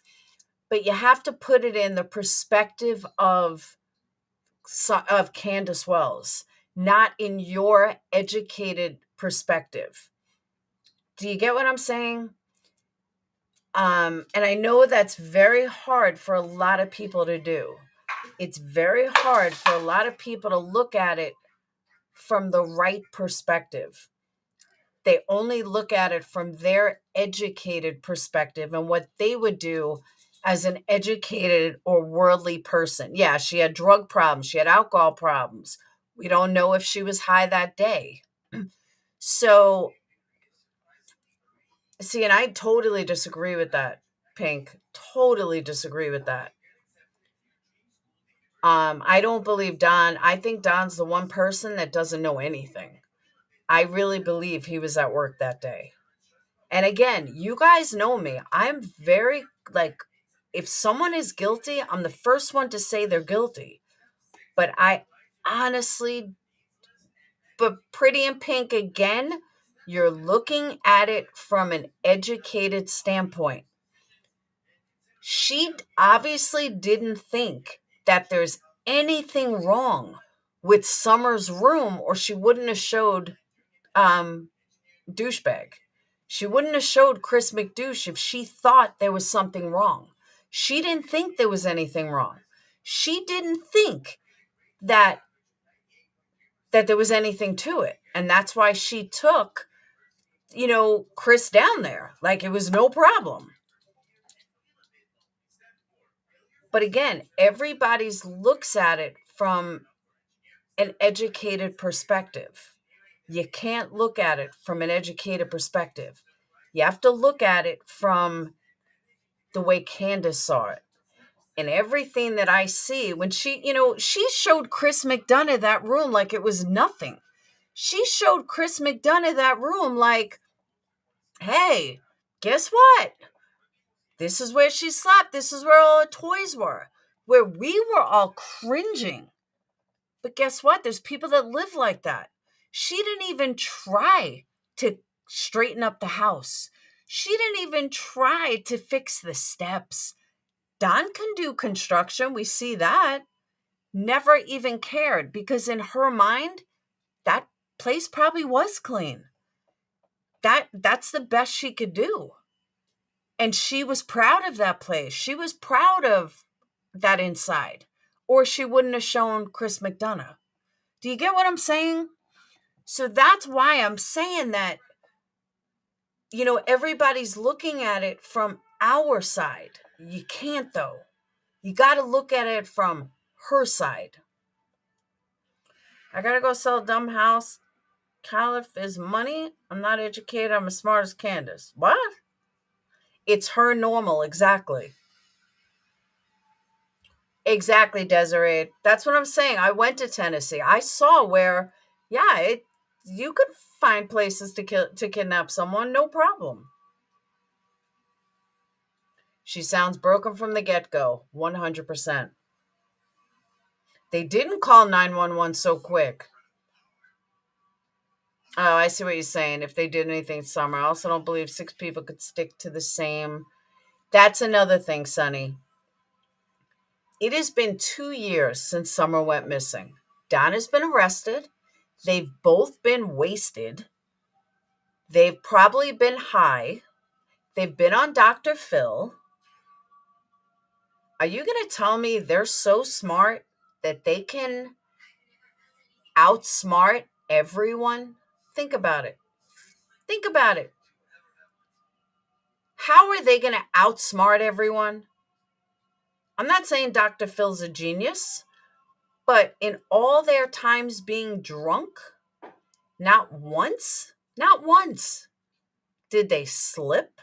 but you have to put it in the perspective of Candace Wells, not in your educated perspective. Do you get what I'm saying? And I know that's very hard for a lot of people to do. it's very hard for a lot of people to look at it from the right perspective. They only look at it from their educated perspective and what they would do as an educated or worldly person. Yeah, she had drug problems, she had alcohol problems. We don't know if she was high that day. So, see, and I totally disagree with that, Pink. Totally disagree with that. I don't believe Don. I think Don's the one person that doesn't know anything. I really believe he was at work that day. And again, you guys know me. I'm very, like, if someone is guilty, I'm the first one to say they're guilty. But I honestly, but Pretty in Pink, again, you're looking at it from an educated standpoint. She obviously didn't think that there's anything wrong with Summer's room, or she wouldn't have showed douchebag. She wouldn't have showed Chris McDouche if she thought there was something wrong. She didn't think there was anything wrong. She didn't think that there was anything to it. And that's why she took, Chris down there. Like it was no problem. But again, everybody's looks at it from an educated perspective. You can't look at it from an educated perspective. You have to look at it from the way Candace saw it. And everything that I see when she showed Chris McDonough that room like it was nothing. She showed Chris McDonough that room like, hey, guess what? This is where she slept. This is where all her toys were. Where we were all cringing. But guess what? There's people that live like that. She didn't even try to straighten up the house. She didn't even try to fix the steps. Don can do construction. We see that. Never even cared because in her mind, that place probably was clean. That's the best she could do. And she was proud of that place. She was proud of that inside. Or she wouldn't have shown Chris McDonough. Do you get what I'm saying? So that's why I'm saying that, everybody's looking at it from our side. You can't, though. You got to look at it from her side. I got to go sell a dumb house. Caliph is money. I'm not educated. I'm as smart as Candace. What? It's her normal. Exactly. Exactly, Desiree. That's what I'm saying. I went to Tennessee. I saw where, you could find places to kidnap someone, no problem. She sounds broken from the get-go, 100%. They didn't call 911 so quick. Oh, I see what you're saying. If they did anything Summer. I also don't believe 6 people could stick to the same. That's another thing, Sonny. It has been 2 years since Summer went missing. Don has been arrested. They've both been wasted. They've probably been high. They've been on Dr. Phil. Are you going to tell me they're so smart that they can outsmart everyone? Think about it. Think about it. How are they going to outsmart everyone? I'm not saying Dr. Phil's a genius, but in all their times being drunk, not once did they slip.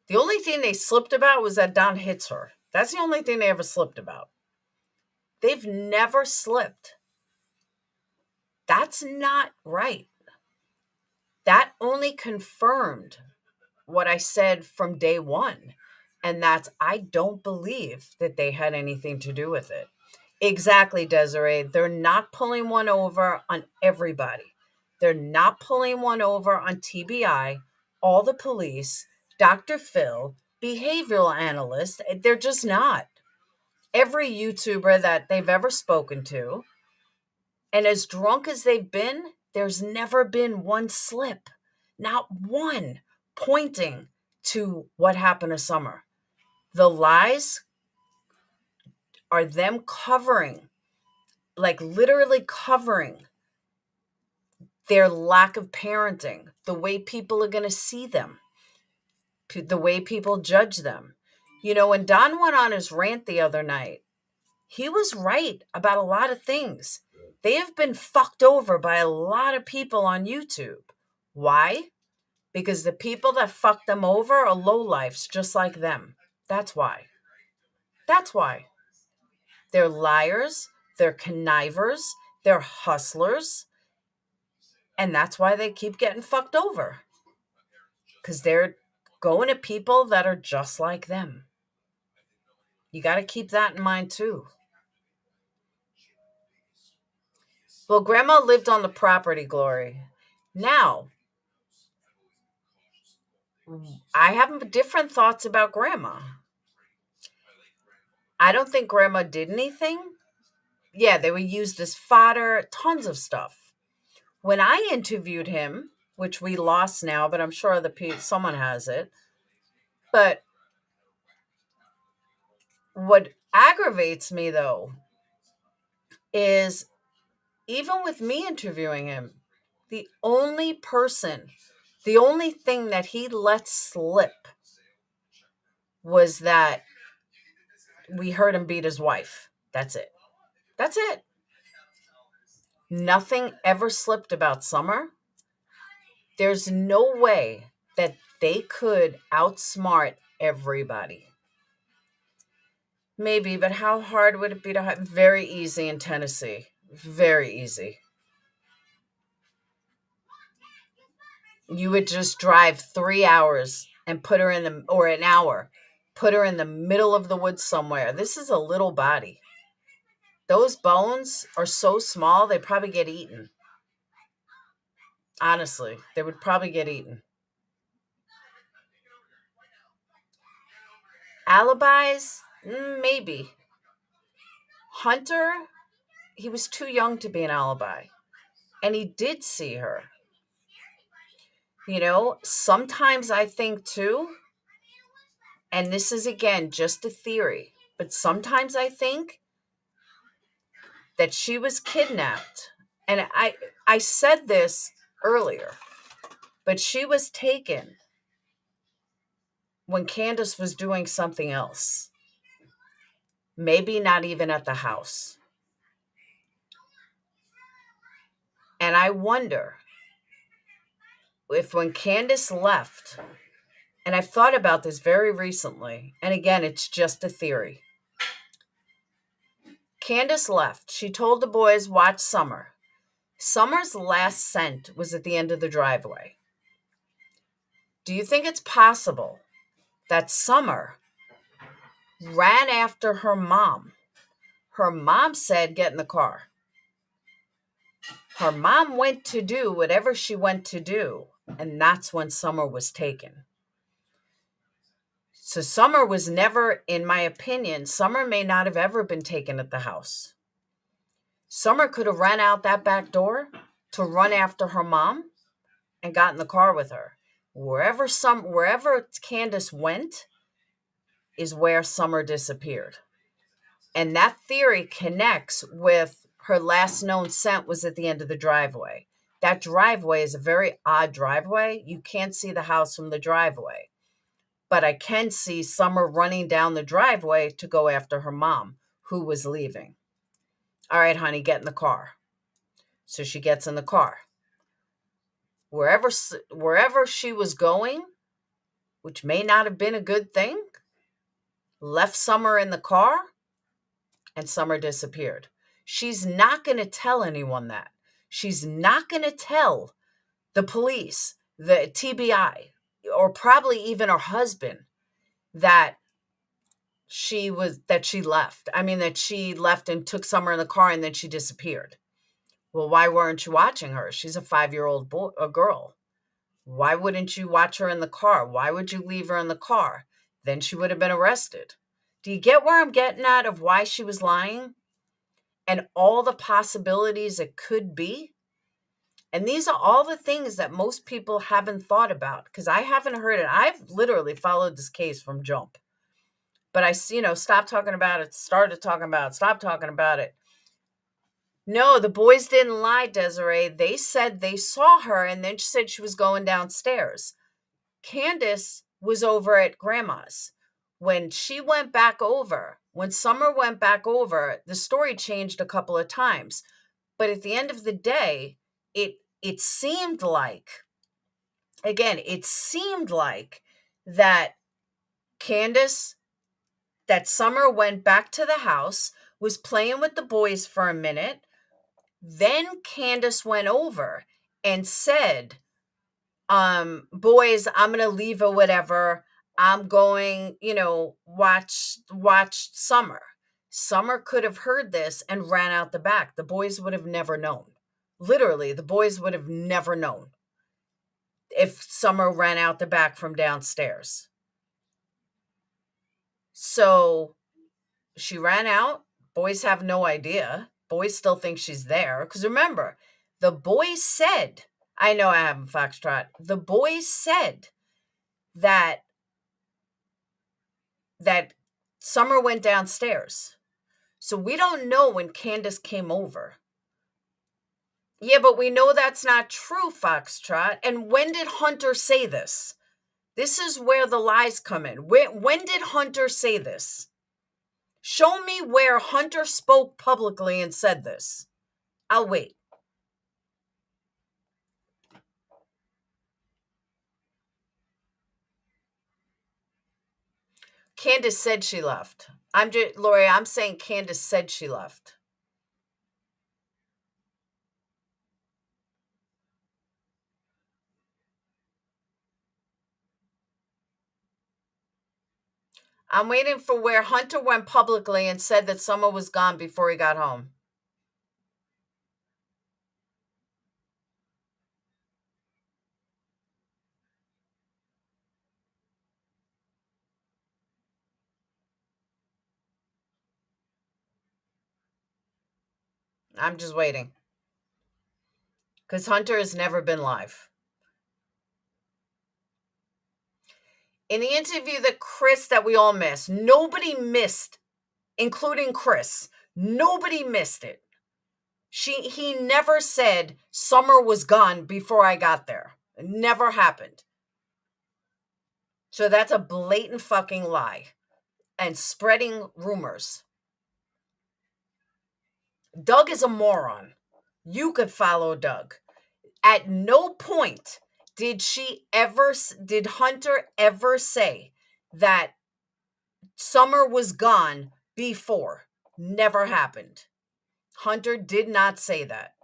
The only thing they slipped about was that Don hits her. That's the only thing they ever slipped about. They've never slipped. That's not right. That only confirmed what I said from day one. And that's, I don't believe that they had anything to do with it. Exactly, Desiree. They're not pulling one over on everybody. They're not pulling one over on TBI, all the police, Dr. Phil, behavioral analysts. They're just not. Every YouTuber that they've ever spoken to, and as drunk as they've been, there's never been one slip, not one pointing to what happened to Summer. The lies are them covering, like literally covering their lack of parenting, the way people are going to see them, the way people judge them. You know, when Don went on his rant the other night, he was right about a lot of things. They have been fucked over by a lot of people on YouTube. Why? Because the people that fuck them over are lowlifes just like them. That's why. That's why. They're liars, they're connivers, they're hustlers, and that's why they keep getting fucked over. Because they're going to people that are just like them. You got to keep that in mind too. Well, Grandma lived on the property, Glory. Now, I have different thoughts about Grandma. I don't think Grandma did anything. Yeah, they were used as fodder, tons of stuff. When I interviewed him, which we lost now, but I'm sure someone has it. But what aggravates me, though, is even with me interviewing him, the only thing that he let slip was that we heard him beat his wife. That's it. That's it. Nothing ever slipped about Summer. There's no way that they could outsmart everybody. Maybe, but how hard would it be to hide? Very easy in Tennessee. Very easy. You would just drive 3 hours and put her or an hour, put her in the middle of the woods somewhere. This is a little body. Those bones are so small, they probably get eaten. Honestly, they would probably get eaten. Alibis? Maybe. Hunter, he was too young to be an alibi. And he did see her. You know, sometimes I think too, and this is again just a theory, but sometimes I think that she was kidnapped. And I said this earlier, but she was taken when Candace was doing something else. Maybe not even at the house. And I wonder if when Candace left, and I've thought about this very recently, and again, it's just a theory. Candace left. She told the boys, watch Summer. Summer's last scent was at the end of the driveway. Do you think it's possible that Summer ran after her mom? Her mom said, get in the car. Her mom went to do whatever she went to do, and that's when Summer was taken. So Summer was never, in my opinion, Summer may not have ever been taken at the house. Summer could have ran out that back door to run after her mom and got in the car with her. Wherever Candace went is where Summer disappeared. And that theory connects with her last known scent was at the end of the driveway. That driveway is a very odd driveway. You can't see the house from the driveway. But I can see Summer running down the driveway to go after her mom, who was leaving. All right, honey, get in the car. So she gets in the car. Wherever she was going, which may not have been a good thing, left Summer in the car, and Summer disappeared. She's not going to tell anyone that. She's not going to tell the police, the TBI, or probably even her husband that she left. I mean, that she left and took Summer in the car and then she disappeared. Well, why weren't you watching her? She's a 5-year-old girl. Why wouldn't you watch her in the car? Why would you leave her in the car? Then she would have been arrested. Do you get where I'm getting at of why she was lying? And all the possibilities it could be? And these are all the things that most people haven't thought about because I haven't heard it. I've literally followed this case from jump. but I, stopped talking about it, started talking about it, stopped talking about it. No, the boys didn't lie, Desiree. They said they saw her, and then she said she was going downstairs. Candace was over at grandma's. When she went back over, when Summer went back over, the story changed a couple of times. But at the end of the day, it seemed like, again, it seemed like that Candace, that Summer went back to the house, was playing with the boys for a minute. Then Candace went over and said, boys, I'm gonna leave or whatever. I'm going, watch Summer. Summer could have heard this and ran out the back. The boys would have never known. Literally, the boys would have never known if Summer ran out the back from downstairs. So she ran out. Boys have no idea. Boys still think she's there. Because remember, the boys said, I know I haven't foxtrot. The boys said that Summer went downstairs. So we don't know when Candace came over. Yeah, but we know that's not true, Foxtrot. And when did Hunter say this? This is where the lies come in. When did Hunter say this? Show me where Hunter spoke publicly and said this. I'll wait. Candace said she left. Lori, I'm saying Candace said she left. I'm waiting for where Hunter went publicly and said that Summer was gone before he got home. I'm just waiting. Because Hunter has never been live. In the interview that we all missed, nobody missed, including Chris. Nobody missed it. He never said Summer was gone before I got there. It never happened. So that's a blatant fucking lie and spreading rumors. Doug is a moron. You could follow Doug. At no point did Hunter ever say that Summer was gone before. Never happened. Hunter did not say that.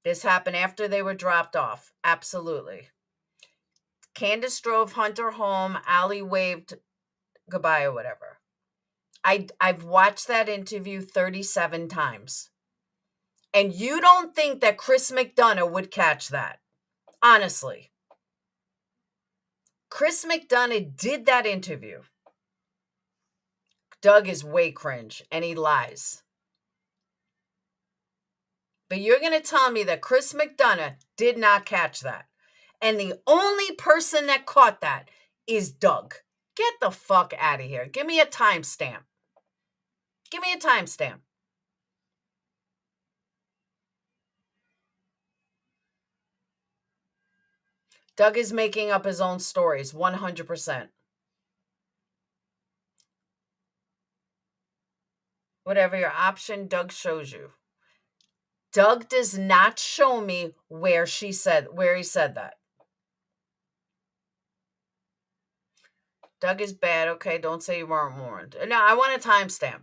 This happened after they were dropped off. Absolutely. Candace drove Hunter home. Allie waved goodbye or whatever. I've watched that interview 37 times. And you don't think that Chris McDonough would catch that. Honestly. Chris McDonough did that interview. Doug is way cringe and he lies. But you're going to tell me that Chris McDonough did not catch that. And the only person that caught that is Doug. Get the fuck out of here. Give me a timestamp. Give me a timestamp. Doug is making up his own stories, 100%. Whatever your option, Doug shows you. Doug does not show me where he said that. Doug is bad. Okay, don't say you weren't warned. No, I want a timestamp.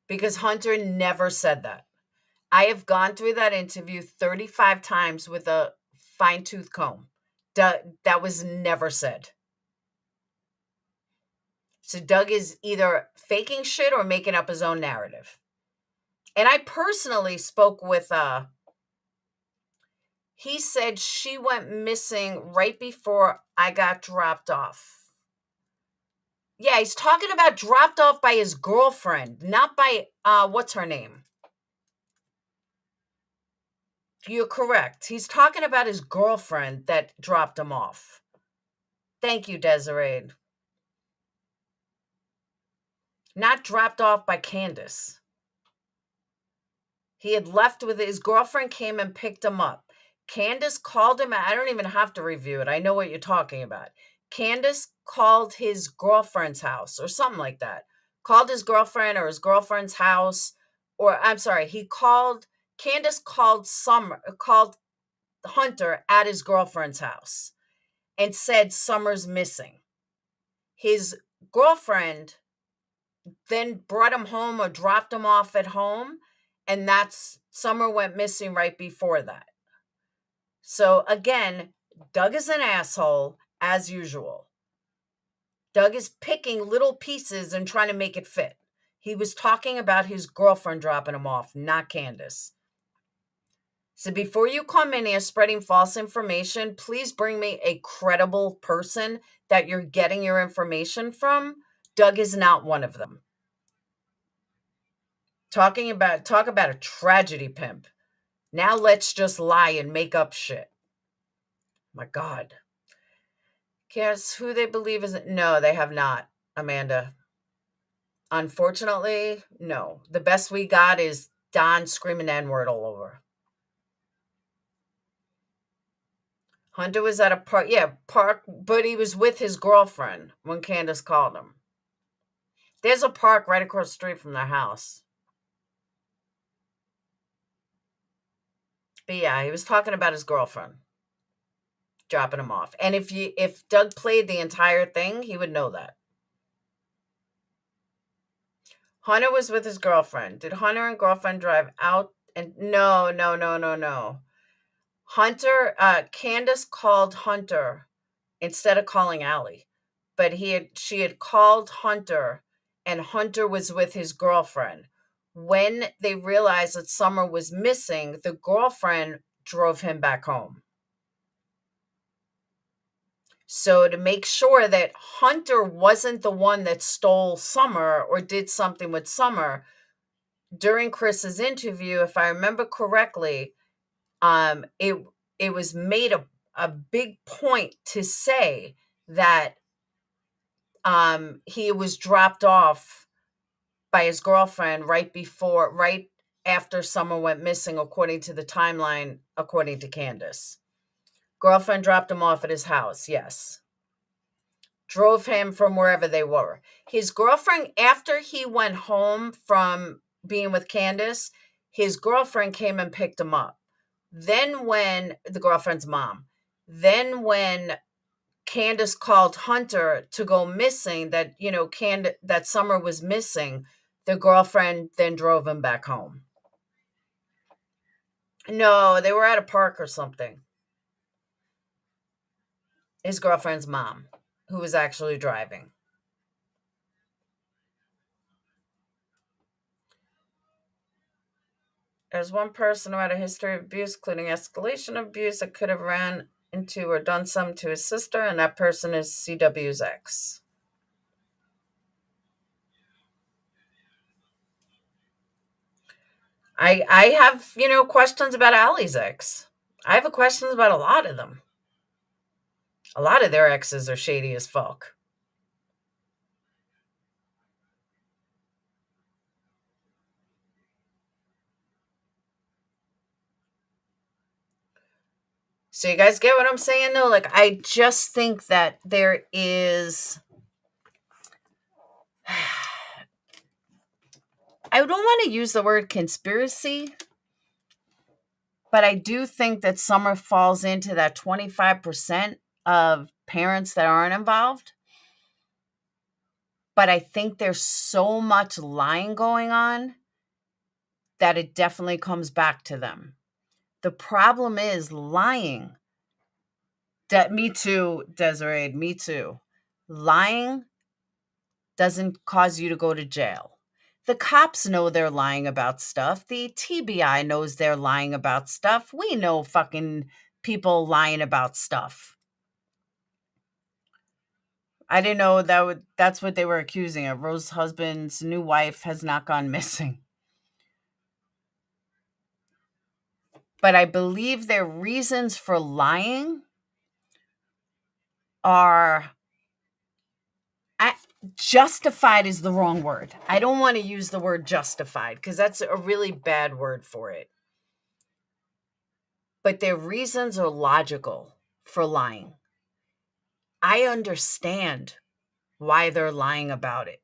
Because Hunter never said that. I have gone through that interview 35 times with a fine-tooth comb. That was never said. So Doug is either faking shit or making up his own narrative. And I personally spoke with, he said she went missing right before I got dropped off. Yeah, he's talking about dropped off by his girlfriend, not by, what's her name? You're correct. He's talking about his girlfriend that dropped him off. Thank you, Desiree. Not dropped off by Candace. He had left with his girlfriend, came and picked him up. Candace called him. I don't even have to review it. I know what you're talking about. Candace called his girlfriend's house or something like that. Called his girlfriend or his girlfriend's house. Or I'm sorry, Candace called Hunter at his girlfriend's house and said Summer's missing. His girlfriend then brought him home or dropped him off at home, and that's Summer went missing right before that. So again, Doug is an asshole as usual. Doug is picking little pieces and trying to make it fit. He was talking about his girlfriend dropping him off, not Candace. So before you come in here spreading false information, please bring me a credible person that you're getting your information from. Doug is not one of them. Talk about a tragedy pimp. Now let's just lie and make up shit. My God. Guess who they believe is... No, they have not, Amanda. Unfortunately, no. The best we got is Don screaming N-word all over. Hunter was at a park, but he was with his girlfriend when Candace called him. There's a park right across the street from their house. But yeah, he was talking about his girlfriend dropping him off. And if Doug played the entire thing, he would know that. Hunter was with his girlfriend. Did Hunter and girlfriend drive out? And no. Hunter, Candace called Hunter instead of calling Allie. But she had called Hunter, and Hunter was with his girlfriend. When they realized that Summer was missing, the girlfriend drove him back home. So to make sure that Hunter wasn't the one that stole Summer or did something with Summer, during Chris's interview, if I remember correctly, it was made a big point to say that he was dropped off by his girlfriend right after Summer went missing, according to the timeline, according to Candace. Girlfriend dropped him off at his house, yes. Drove him from wherever they were. His girlfriend, after he went home from being with Candace, his girlfriend came and picked him up. Then when the girlfriend's mom, when Candace called Hunter to go missing, that, that Summer was missing, the girlfriend then drove him back home. No, they were at a park or something. His girlfriend's mom, who was actually driving. There's one person who had a history of abuse, including escalation of abuse, that could have ran into or done something to his sister, and that person is CW's ex. I have, questions about Allie's ex. I have questions about a lot of them. A lot of their exes are shady as fuck. So you guys get what I'm saying, though? Like, I just think that there is... I don't want to use the word conspiracy, but I do think that Summer falls into that 25% of parents that aren't involved. But I think there's so much lying going on that it definitely comes back to them. The problem is lying. Me too, Desiree, me too. Lying doesn't cause you to go to jail. The cops know they're lying about stuff. The TBI knows they're lying about stuff. We know fucking people lying about stuff. I didn't know that's what they were accusing of. Rose's husband's new wife has not gone missing. But I believe their reasons for lying are justified is the wrong word. I don't want to use the word justified because that's a really bad word for it. But their reasons are logical for lying. I understand why they're lying about it.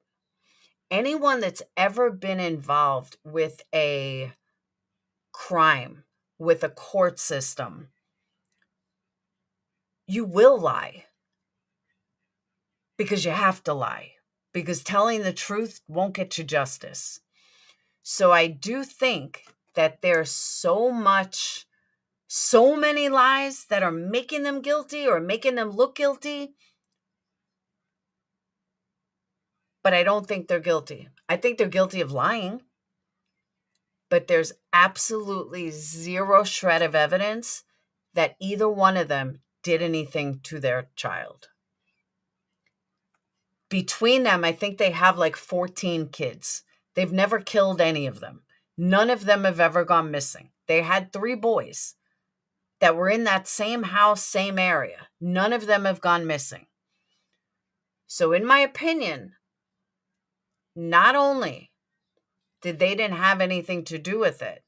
Anyone that's ever been involved with a crime, with a court system, you will lie because you have to lie, because telling the truth won't get you justice. So I do think that there's so many lies that are making them guilty or making them look guilty, but I don't think they're guilty. I think they're guilty of lying, but there's absolutely zero shred of evidence that either one of them did anything to their child. Between them, I think they have like 14 kids. They've never killed any of them. None of them have ever gone missing. They had 3 boys that were in that same house, same area. None of them have gone missing. So in my opinion, not only did they didn't have anything to do with it,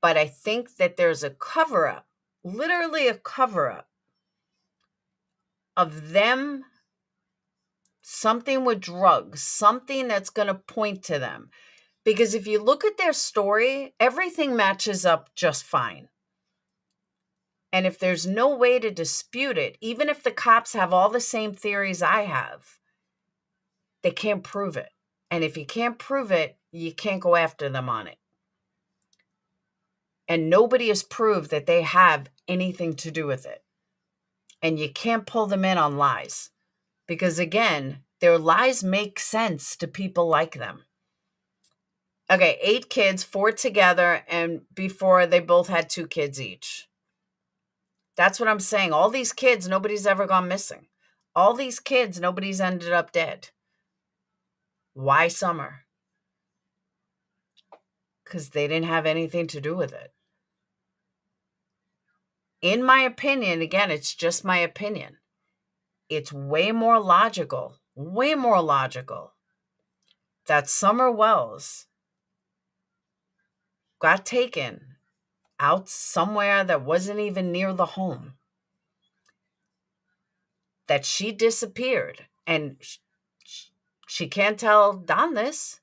but I think that there's a cover-up, literally a cover-up of them, something with drugs, something that's going to point to them. Because if you look at their story, everything matches up just fine. And if there's no way to dispute it, even if the cops have all the same theories I have, they can't prove it. And if you can't prove it, you can't go after them on it. And nobody has proved that they have anything to do with it. And you can't pull them in on lies. Because again, their lies make sense to people like them. Okay, 8 kids, 4 together, and before they both had 2 kids each. That's what I'm saying. All these kids, nobody's ever gone missing. All these kids, nobody's ended up dead. Why Summer? Because they didn't have anything to do with it. In my opinion, again, it's just my opinion. It's way more logical that Summer Wells got taken out somewhere that wasn't even near the home, that she disappeared, and she can't tell Don this.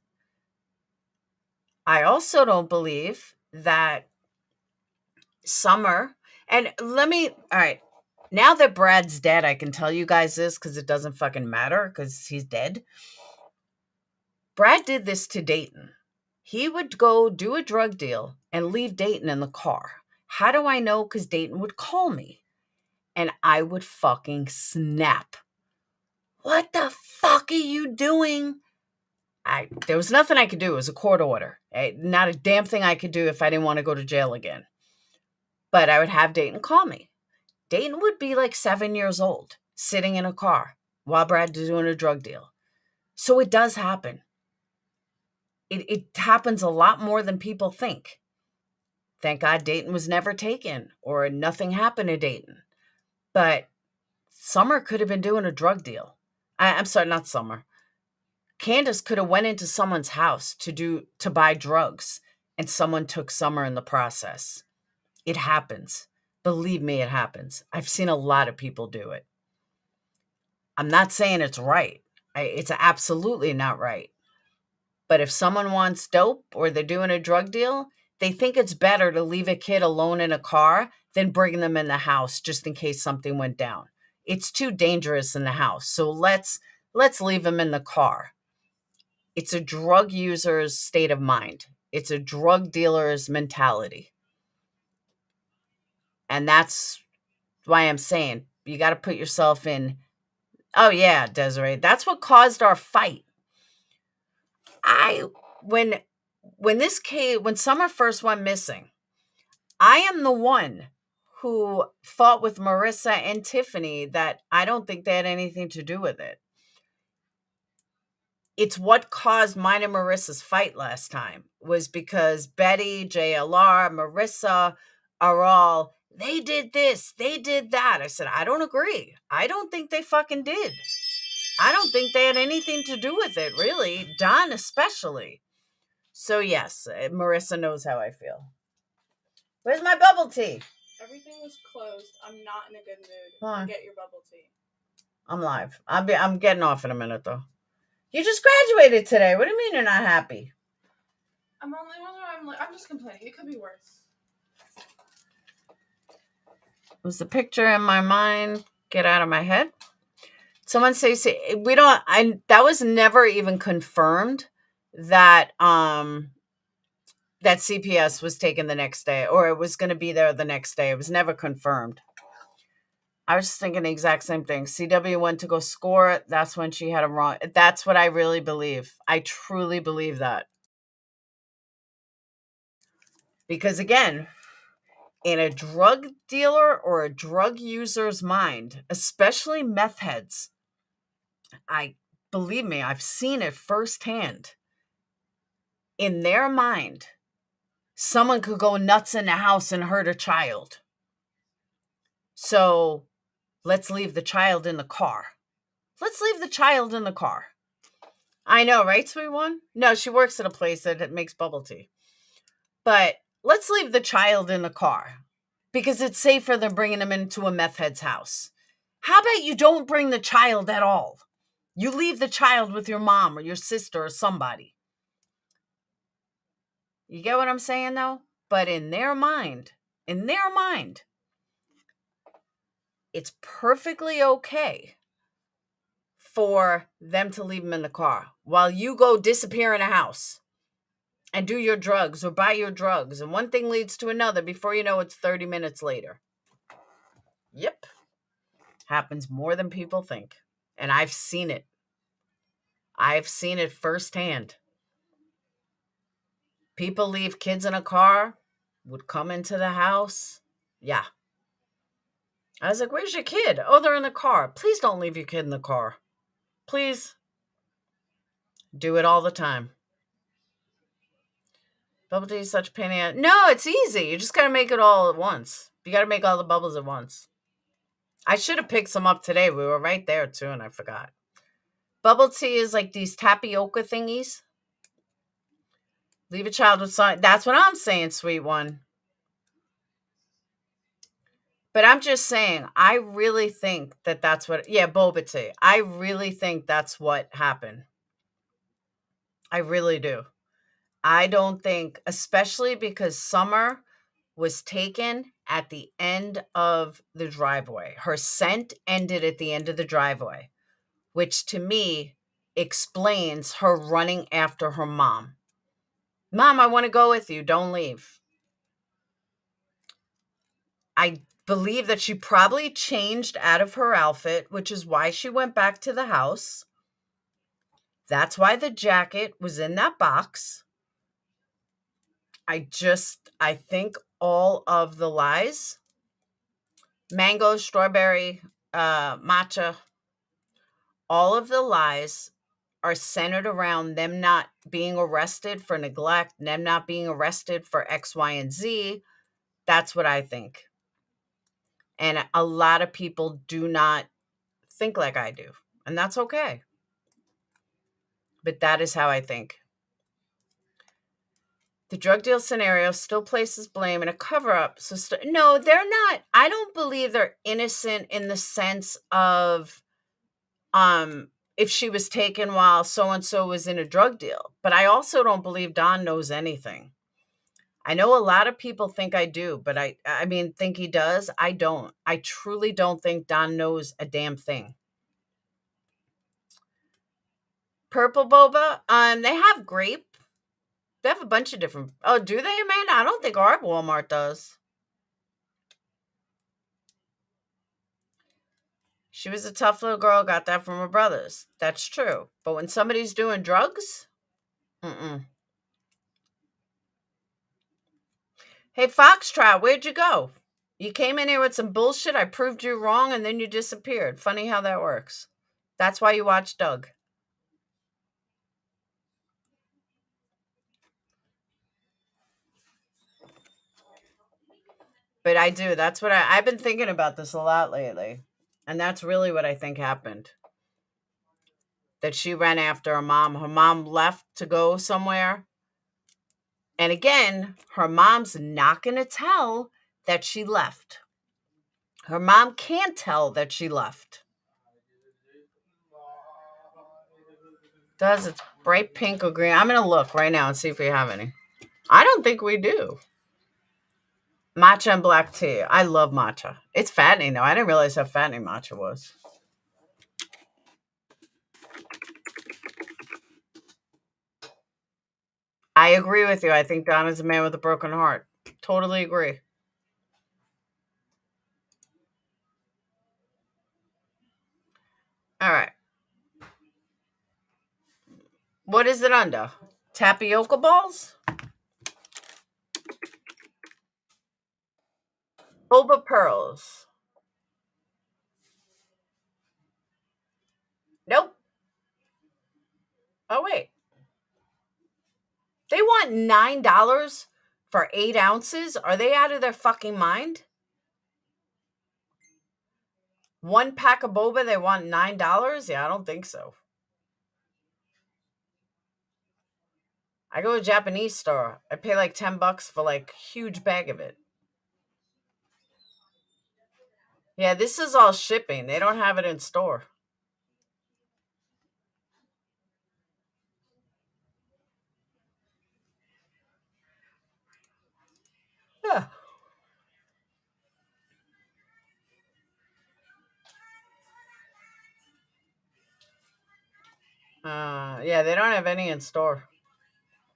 I also don't believe that Summer, and all right, now that Brad's dead, I can tell you guys this because it doesn't fucking matter because he's dead. Brad did this to Dayton. He would go do a drug deal and leave Dayton in the car. How do I know? Because Dayton would call me and I would fucking snap. What the fuck are you doing? There was nothing I could do. It was a court order. Not a damn thing I could do if I didn't want to go to jail again. But I would have Dayton call me. Dayton would be like 7 years old, sitting in a car while Brad was doing a drug deal. So it does happen. It happens a lot more than people think. Thank God Dayton was never taken or nothing happened to Dayton. But Summer could have been doing a drug deal. I'm sorry, not Summer. Candace could have went into someone's house to buy drugs, and someone took Summer in the process. It happens. Believe me, it happens. I've seen a lot of people do it. I'm not saying it's right. It's absolutely not right. But if someone wants dope or they're doing a drug deal, they think it's better to leave a kid alone in a car than bring them in the house just in case something went down. It's too dangerous in the house. So let's leave them in the car. It's a drug user's state of mind. It's a drug dealer's mentality. And that's why I'm saying you got to put yourself in. Oh yeah, Desiree, that's what caused our fight. When Summer first went missing, I am the one who fought with Marissa and Tiffany that I don't think they had anything to do with it. It's what caused mine and Marissa's fight last time was because Betty, JLR, Marissa are all, they did this, they did that. I said, I don't agree. I don't think they fucking did. I don't think they had anything to do with it, really. Don especially. So yes, Marissa knows how I feel. Where's my bubble tea? Everything was closed. I'm not in a good mood. Why? Get your bubble tea. I'm live. I'm getting off in a minute though. You just graduated today. What do you mean you're not happy? I'm just complaining. It could be worse. Was the picture in my mind get out of my head? Someone say we don't. That was never even confirmed that that CPS was taken the next day or it was going to be there the next day. It was never confirmed. I was just thinking the exact same thing. CW went to go score it. That's when she had a wrong. That's what I really believe. I truly believe that. Because again, in a drug dealer or a drug user's mind, especially meth heads, believe me, I've seen it firsthand. In their mind, someone could go nuts in the house and hurt a child. So let's leave the child in the car. Let's leave the child in the car. I know, right, sweet one? No, she works at a place that makes bubble tea. But let's leave the child in the car because it's safer than bringing them into a meth head's house. How about you don't bring the child at all? You leave the child with your mom or your sister or somebody. You get what I'm saying, though? But in their mind, it's perfectly okay for them to leave them in the car while you go disappear in a house and do your drugs or buy your drugs. And one thing leads to another. Before you know, it's 30 minutes later. Yep. Happens more than people think. And I've seen it. I've seen it firsthand. People leave kids in a car, would come into the house. Yeah. I was like, where's your kid? Oh, they're in the car. Please don't leave your kid in the car. Please. Do it all the time. Bubble tea is such a pain in the ass. No, it's easy. You just got to make it all at once. You got to make all the bubbles at once. I should have picked some up today. We were right there, too, and I forgot. Bubble tea is like these tapioca thingies. Leave a child with something. That's what I'm saying, sweet one. But I'm just saying, I really think that's what... Yeah, boba tea. I really think that's what happened. I really do. I don't think, especially because Summer was taken at the end of the driveway. Her scent ended at the end of the driveway, which to me explains her running after her mom. Mom, I want to go with you. Don't leave. I believe that she probably changed out of her outfit, which is why she went back to the house. That's why the jacket was in that box. I think all of the lies, mango, strawberry, matcha, all of the lies are centered around them not being arrested for neglect, them not being arrested for X, Y, and Z. That's what I think. And a lot of people do not think like I do. And that's okay. But that is how I think. The drug deal scenario still places blame in a cover-up. So no, they're not. I don't believe they're innocent in the sense of if she was taken while so-and-so was in a drug deal. But I also don't believe Don knows anything. I know a lot of people think I do, but I mean, think he does. I don't. I truly don't think Don knows a damn thing. Purple boba, they have grape. They have a bunch of different... Oh, do they, Amanda? I don't think our Walmart does. She was a tough little girl, got that from her brothers. That's true. But when somebody's doing drugs, Hey, Foxtrot, where'd you go? You came in here with some bullshit, I proved you wrong, and then you disappeared. Funny how that works. That's why you watch Doug. But I do. That's what I've been thinking about this a lot lately. And that's really what I think happened. That she ran after her mom. Her mom left to go somewhere. And again, her mom's not going to tell that she left. Her mom can't tell that she left. Does it's bright pink or green? I'm going to look right now and see if we have any. I don't think we do. Matcha and black tea. I love matcha. It's fattening though. I didn't realize how fattening matcha was. I agree with you. I think Donna's a man with a broken heart. Totally agree. All right. What is it under? Tapioca balls? Boba pearls. Nope. Oh, wait. They want $9 for 8 ounces? Are they out of their fucking mind? 1 pack of boba, they want $9? Yeah, I don't think so. I go to a Japanese store. I pay like $10 for like huge bag of it. Yeah, this is all shipping. They don't have it in store. Yeah. Yeah, they don't have any in store.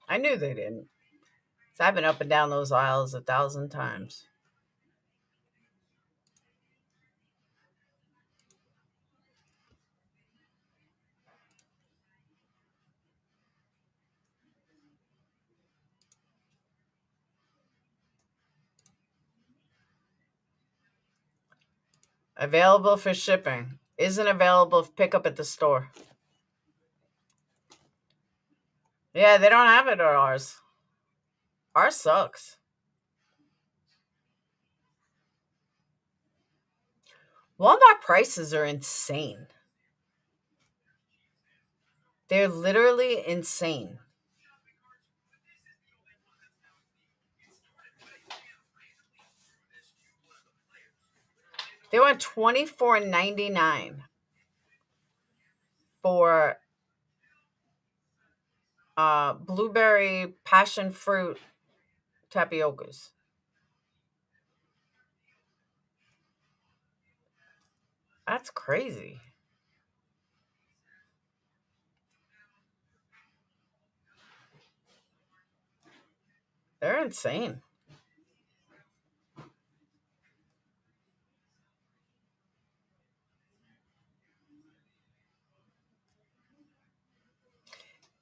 I knew they didn't. So I've been up and down those aisles 1,000 times. Available for shipping. Isn't available for pickup at the store. Yeah, they don't have it at ours. Ours sucks. Walmart prices are insane. They're literally insane. They want $24.99 for blueberry passion fruit tapiocas. That's crazy. They're insane.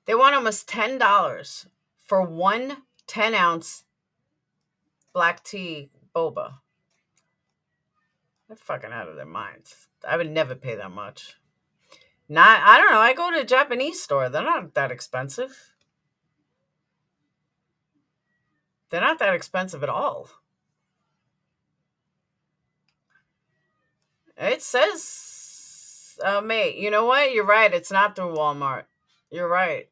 They want almost $10 for one 10-ounce black tea boba. They're fucking out of their minds. I would never pay that much. I don't know. I go to a Japanese store. They're not that expensive. They're not that expensive at all. It says, mate, you know what? You're right. It's not through Walmart. You're right.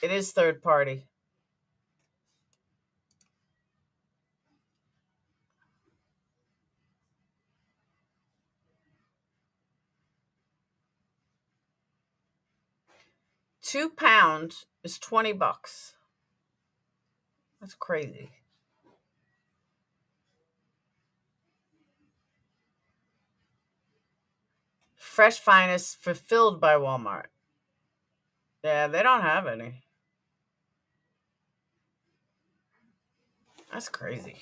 It is third party. £2 is $20. That's crazy. Fresh Finest fulfilled by Walmart. Yeah, they don't have any. That's crazy.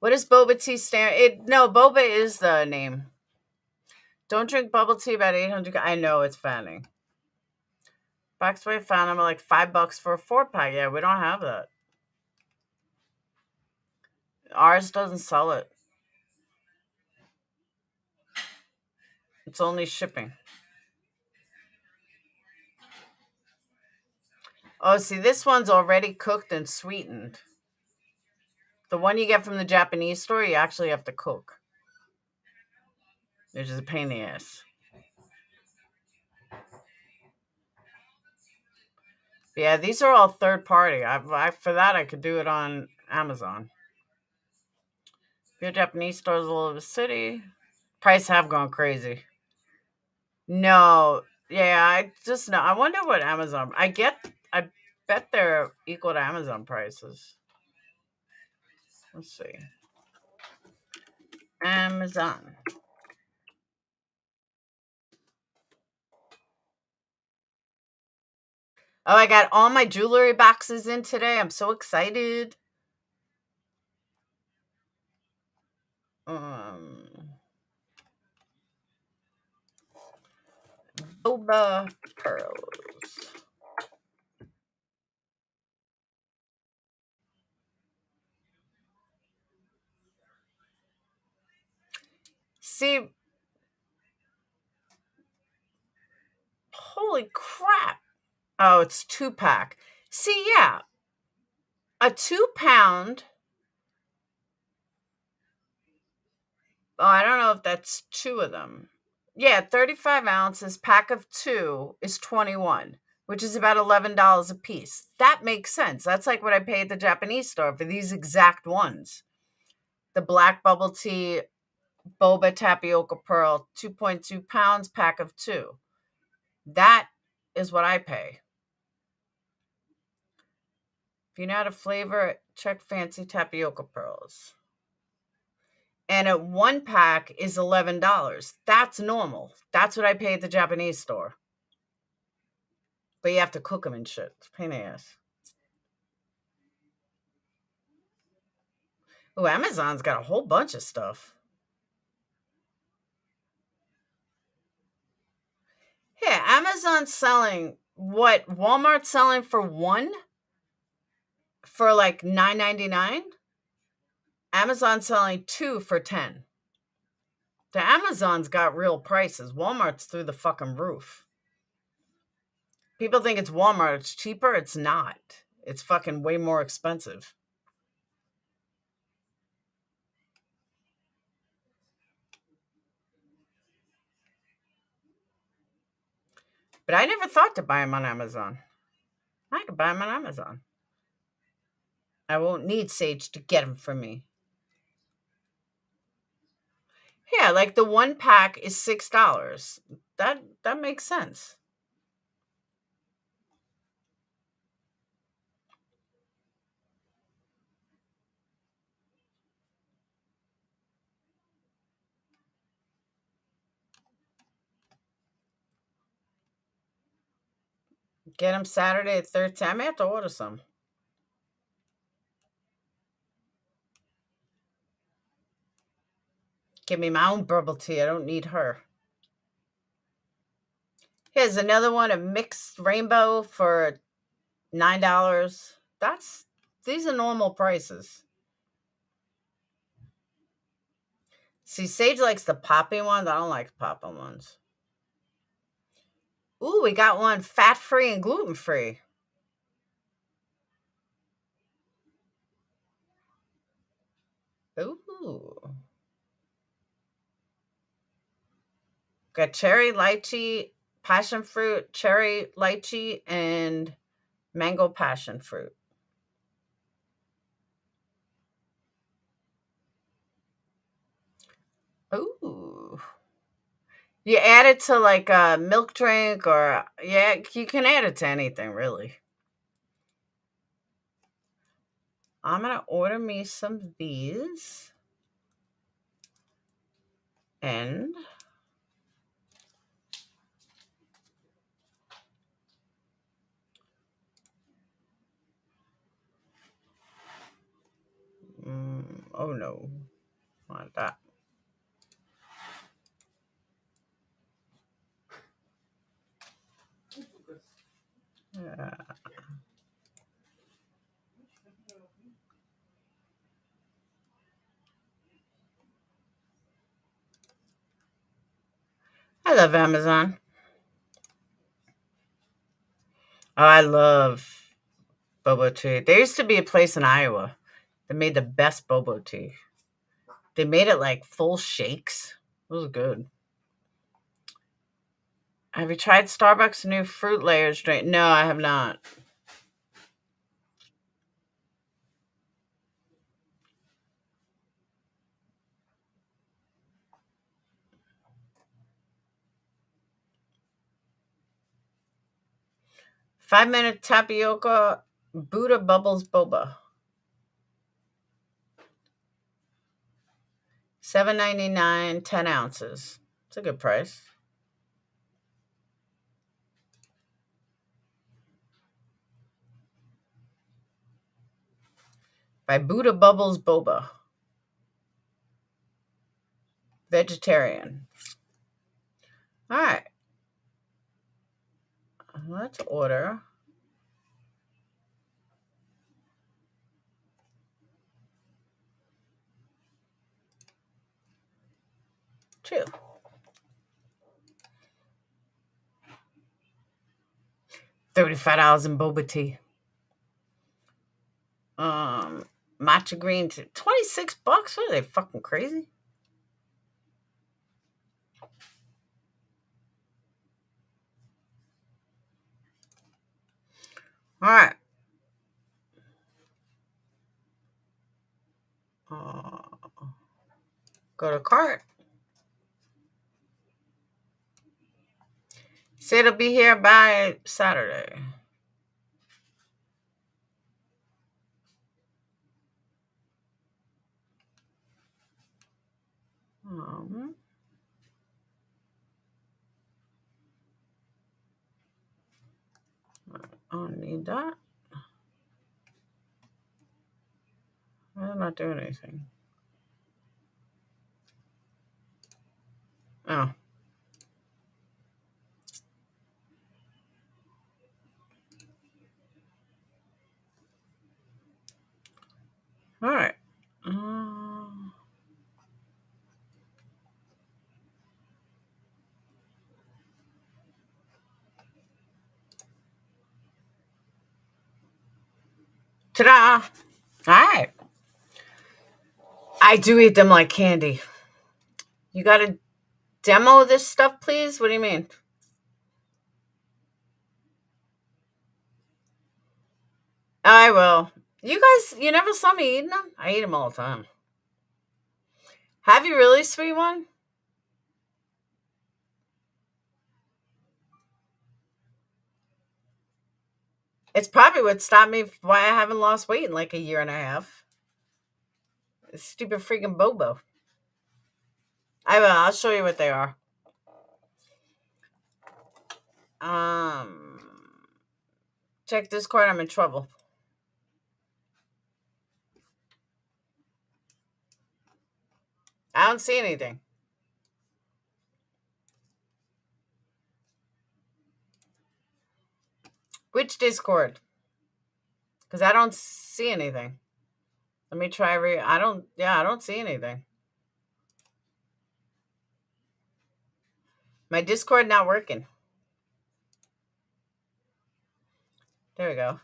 What is boba tea stand? No, boba is the name. Don't drink bubble tea about 800. I know it's fattening. Boxway found them like $5 for a 4-pack. Yeah, we don't have that. Ours doesn't sell it. It's only shipping. Oh, see, this one's already cooked and sweetened. The one you get from the Japanese store, you actually have to cook, which is a pain in the ass. Yeah, these are all third party. For that, I could do it on Amazon. Your Japanese stores all over the city. Price have gone crazy. No, yeah, I just know. I wonder what Amazon. I bet they're equal to Amazon prices. Let's see. Amazon. Oh, I got all my jewelry boxes in today. I'm so excited. Boba pearls. See, holy crap. Oh, it's 2-pack. See, yeah. A 2-pound. Oh, I don't know if that's 2 of them. Yeah, 35 ounces, pack of 2 is 21, which is about $11 a piece. That makes sense. That's like what I pay at the Japanese store for these exact ones. The black bubble tea boba tapioca pearl, 2.2 pounds, pack of 2. That is what I pay. If you know how to flavor it, check fancy tapioca pearls. And a 1-pack is $11. That's normal. That's what I pay at the Japanese store. But you have to cook them and shit. It's a pain in the ass. Oh, Amazon's got a whole bunch of stuff. Yeah, Amazon's selling what Walmart's selling for one for like $9.99. Amazon's selling 2 for $10. The Amazon's got real prices. Walmart's through the fucking roof. People think it's Walmart. It's cheaper. It's not. It's fucking way more expensive. But I never thought to buy them on Amazon. I could buy them on Amazon. I won't need Sage to get them for me. Yeah, like the 1-pack is $6. That makes sense. Get them Saturday at 13. I may have to order some. Give me my own bubble tea. I don't need her. Here's another one, a mixed rainbow for $9. These are normal prices. See, Sage likes the popping ones. I don't like the popping ones. Ooh, we got one fat-free and gluten-free. Ooh. Got cherry, lychee, passion fruit, cherry, lychee, and mango passion fruit. Ooh. You add it to like a milk drink or, yeah, you can add it to anything, really. I'm going to order me some of these. And oh no, not that. Yeah. I love Amazon. Oh, I love boba tea. There used to be a place in Iowa that made the best boba tea. They made it like full shakes. It was good. Have you tried Starbucks' new fruit layers drink? No, I have not. Five-minute tapioca Buddha Bubbles Boba. $7.99, 10 ounces. It's a good price. By Buddha Bubbles Boba. Vegetarian. All right. Let's order. Two. $35 in boba tea. Matcha green tea. $26? What are they, fucking crazy? All right. Go to cart. Say it'll be here by Saturday. I don't need that. I'm not doing anything. Oh. All right. Ta-da! All right. I do eat them like candy. You got to demo this stuff, please? What do you mean? I will. You guys, you never saw me eating them? I eat them all the time. Have you really, sweet one? It's probably what stopped me why I haven't lost weight in like a year and a half. It's stupid freaking bobo. I will. I'll show you what they are. Check Discord. I'm in trouble. I don't see anything. Which Discord? Because I don't see anything. Let me try. I don't see anything. My Discord not working. There we go.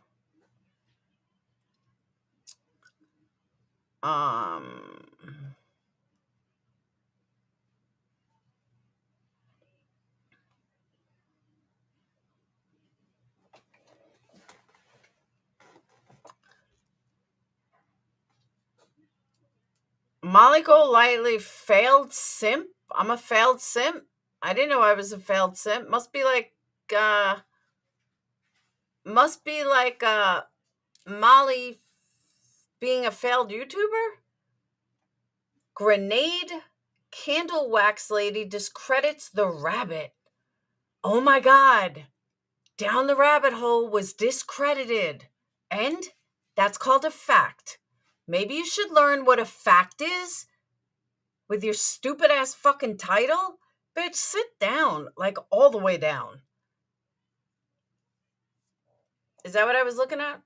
Molly Golightly failed simp. I'm a failed simp. I didn't know I was a failed simp. Must be like Molly being a failed YouTuber. Grenade candle wax lady discredits the rabbit. Oh my God. Down the rabbit hole was discredited. And that's called a fact. Maybe you should learn what a fact is with your stupid ass fucking title. Bitch, sit down, like all the way down. Is that what I was looking at?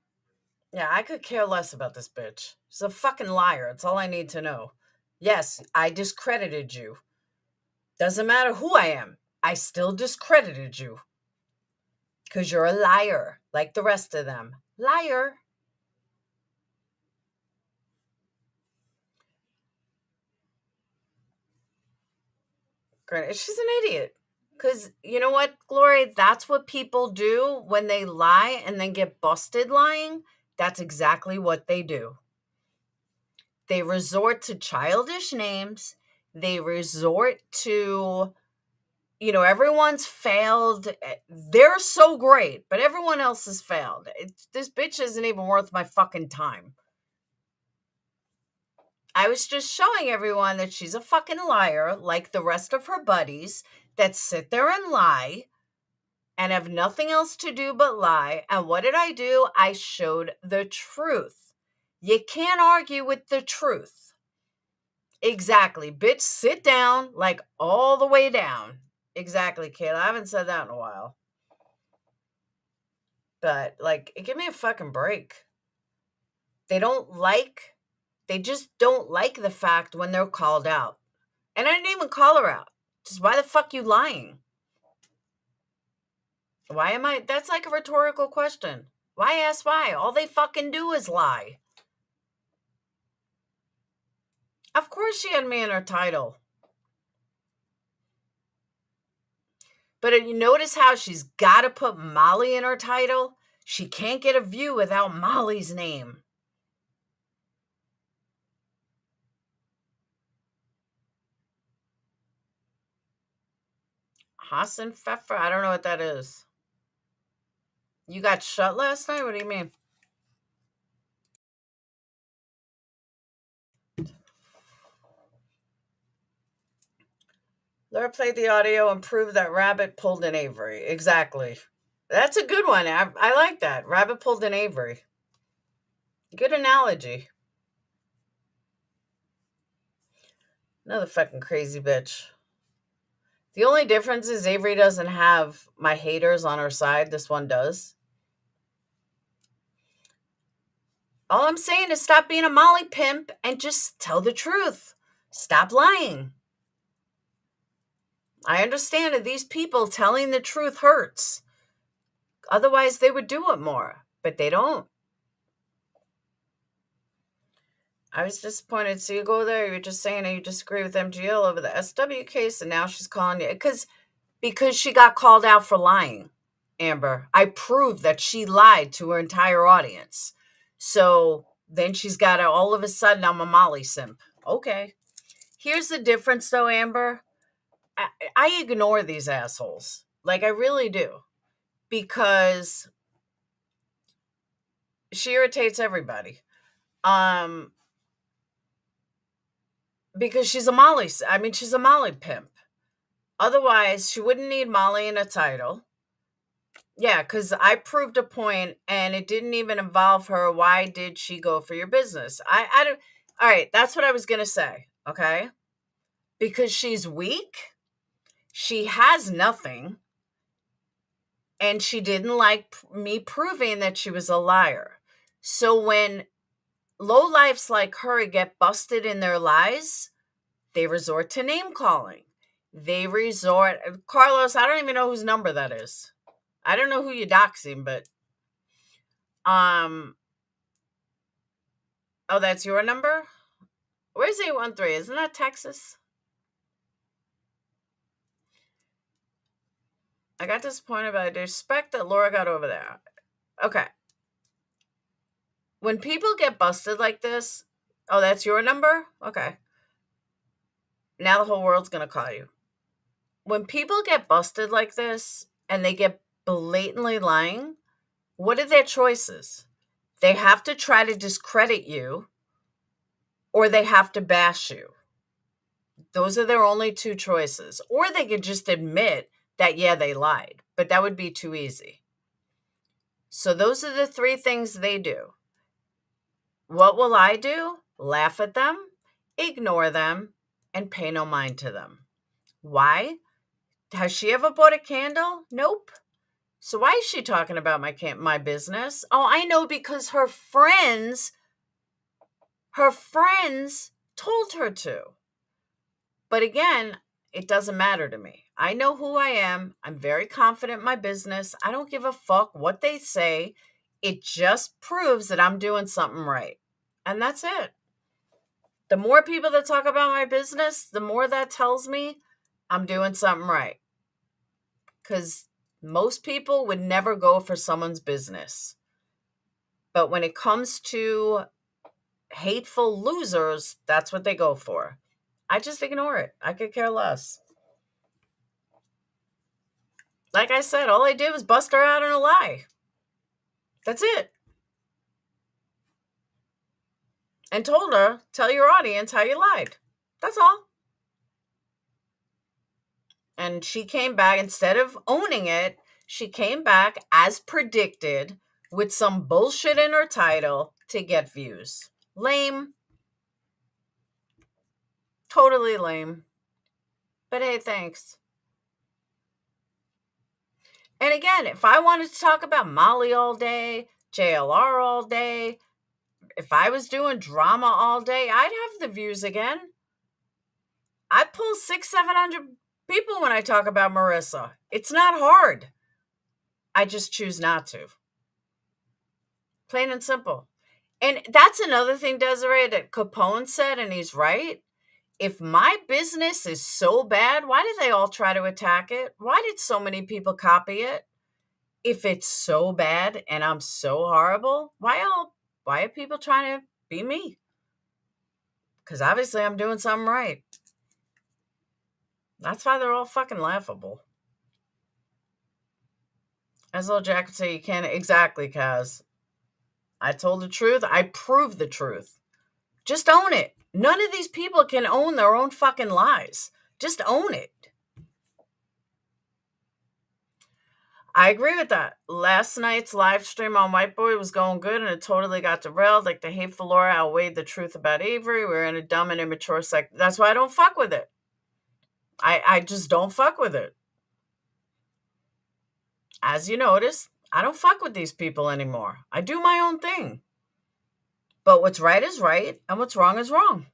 Yeah, I could care less about this bitch. She's a fucking liar. That's all I need to know. Yes, I discredited you. Doesn't matter who I am. I still discredited you. Because you're a liar, like the rest of them. Liar. She's an idiot. Because you know what, Glory? That's what people do when they lie and then get busted lying. That's exactly what they do. They resort to childish names. They resort to, everyone's failed. They're so great, but everyone else has failed. This bitch isn't even worth my fucking time. I was just showing everyone that she's a fucking liar, like the rest of her buddies that sit there and lie and have nothing else to do but lie. And what did I do? I showed the truth. You can't argue with the truth. Exactly. Bitch, sit down, like all the way down. Exactly, Kayla. I haven't said that in a while. But, give me a fucking break. They just don't like the fact when they're called out. And I didn't even call her out. Just why the fuck you lying? That's like a rhetorical question. Why ask why? All they fucking do is lie. Of course she had me in her title. But you notice how she's got to put Molly in her title? She can't get a view without Molly's name. Hassan Pfeffer? I don't know what that is. You got shut last night? What do you mean? Laura played the audio and proved that Rabbit pulled an Avery. Exactly. That's a good one. I like that. Rabbit pulled an Avery. Good analogy. Another fucking crazy bitch. The only difference is Avery doesn't have my haters on her side. This one does. All I'm saying is stop being a Molly pimp and just tell the truth. Stop lying. I understand that these people telling the truth hurts. Otherwise, they would do it more, but they don't. I was disappointed. So you go there, you're just saying that you disagree with MGL over the SW case, and now she's calling you. Because she got called out for lying, Amber. I proved that she lied to her entire audience. So then she's got to, all of a sudden, I'm a Molly simp. Okay. Here's the difference, though, Amber. I ignore these assholes. I really do. Because she irritates everybody. Because she's a Molly pimp. Otherwise, she wouldn't need Molly in a title. Yeah, because I proved a point, and it didn't even involve her. Why did she go for your business? I don't. All right, that's what I was gonna say. Okay, because she's weak. She has nothing, and she didn't like me proving that she was a liar. So when lowlifes like her get busted in their lies, they resort to name calling. Carlos, I don't even know whose number that is. I don't know who you're doxing, but oh, that's your number? Where's 813? Isn't that Texas? I got disappointed, but I respect that Laura got over there. Okay. When people get busted like this, oh, that's your number? Okay. Now the whole world's going to call you. When people get busted like this and they get blatantly lying, what are their choices? They have to try to discredit you, or they have to bash you. Those are their only two choices. Or they could just admit that, yeah, they lied, but that would be too easy. So those are the three things they do. What will I do? Laugh at them, ignore them, and pay no mind to them. Why? Has she ever bought a candle? Nope. So why is she talking about my business? Oh, I know, because her friends told her to. But again, it doesn't matter to me. I know who I am. I'm very confident in my business. I don't give a fuck what they say. It just proves that I'm doing something right. And that's it. The more people that talk about my business, the more that tells me I'm doing something right. Because most people would never go for someone's business. But when it comes to hateful losers, that's what they go for. I just ignore it. I could care less. Like I said, all I did was bust her out in a lie. That's it. And told her, tell your audience how you lied. That's all. And she came back, instead of owning it, she came back as predicted with some bullshit in her title to get views. Lame. Totally lame. But hey, thanks. And again, if I wanted to talk about Molly all day, JLR all day, if I was doing drama all day, I'd have the views again. I pull 600-700 people when I talk about Marissa. It's not hard. I just choose not to. Plain and simple. And that's another thing, Desiree, that Capone said, and he's right. If my business is so bad, why did they all try to attack it? Why did so many people copy it? If it's so bad and I'm so horrible, why are people trying to be me? Because obviously I'm doing something right. That's why they're all fucking laughable. As old Jack would say, you can't. Exactly, Kaz. I told the truth. I proved the truth. Just own it. None of these people can own their own fucking lies. Just own it. I agree with that. Last night's live stream on White Boy was going good, and it totally got derailed. Like the hateful Laura outweighed the truth about Avery. We're in a dumb and immature sect. That's why I don't fuck with it. I just don't fuck with it. As you notice, I don't fuck with these people anymore. I do my own thing. But what's right is right, and what's wrong is wrong.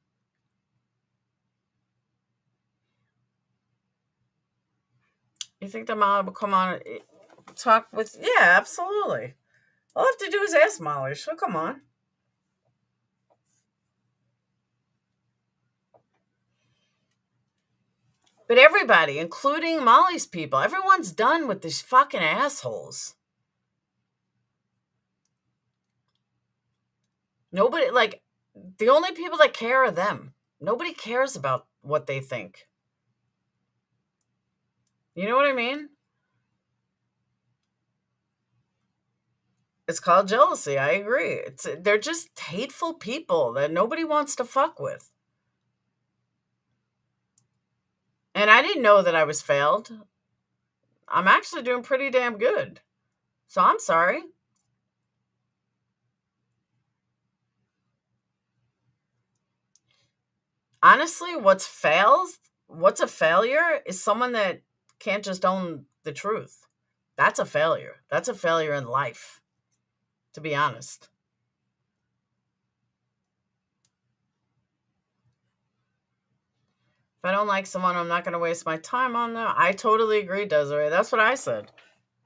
You think that Molly will come on and talk with... Yeah, absolutely. All I have to do is ask Molly. She'll come on. But everybody, including Molly's people, everyone's done with these fucking assholes. Nobody, like, the only people that care are them. Nobody cares about what they think. You know what I mean? It's called jealousy. I agree. They're just hateful people that nobody wants to fuck with. And I didn't know that I was failed. I'm actually doing pretty damn good. So I'm sorry. Honestly, what's a failure is someone that can't just own the truth. That's a failure. That's a failure in life, to be honest. If I don't like someone, I'm not going to waste my time on them. I totally agree, Desiree. That's what I said.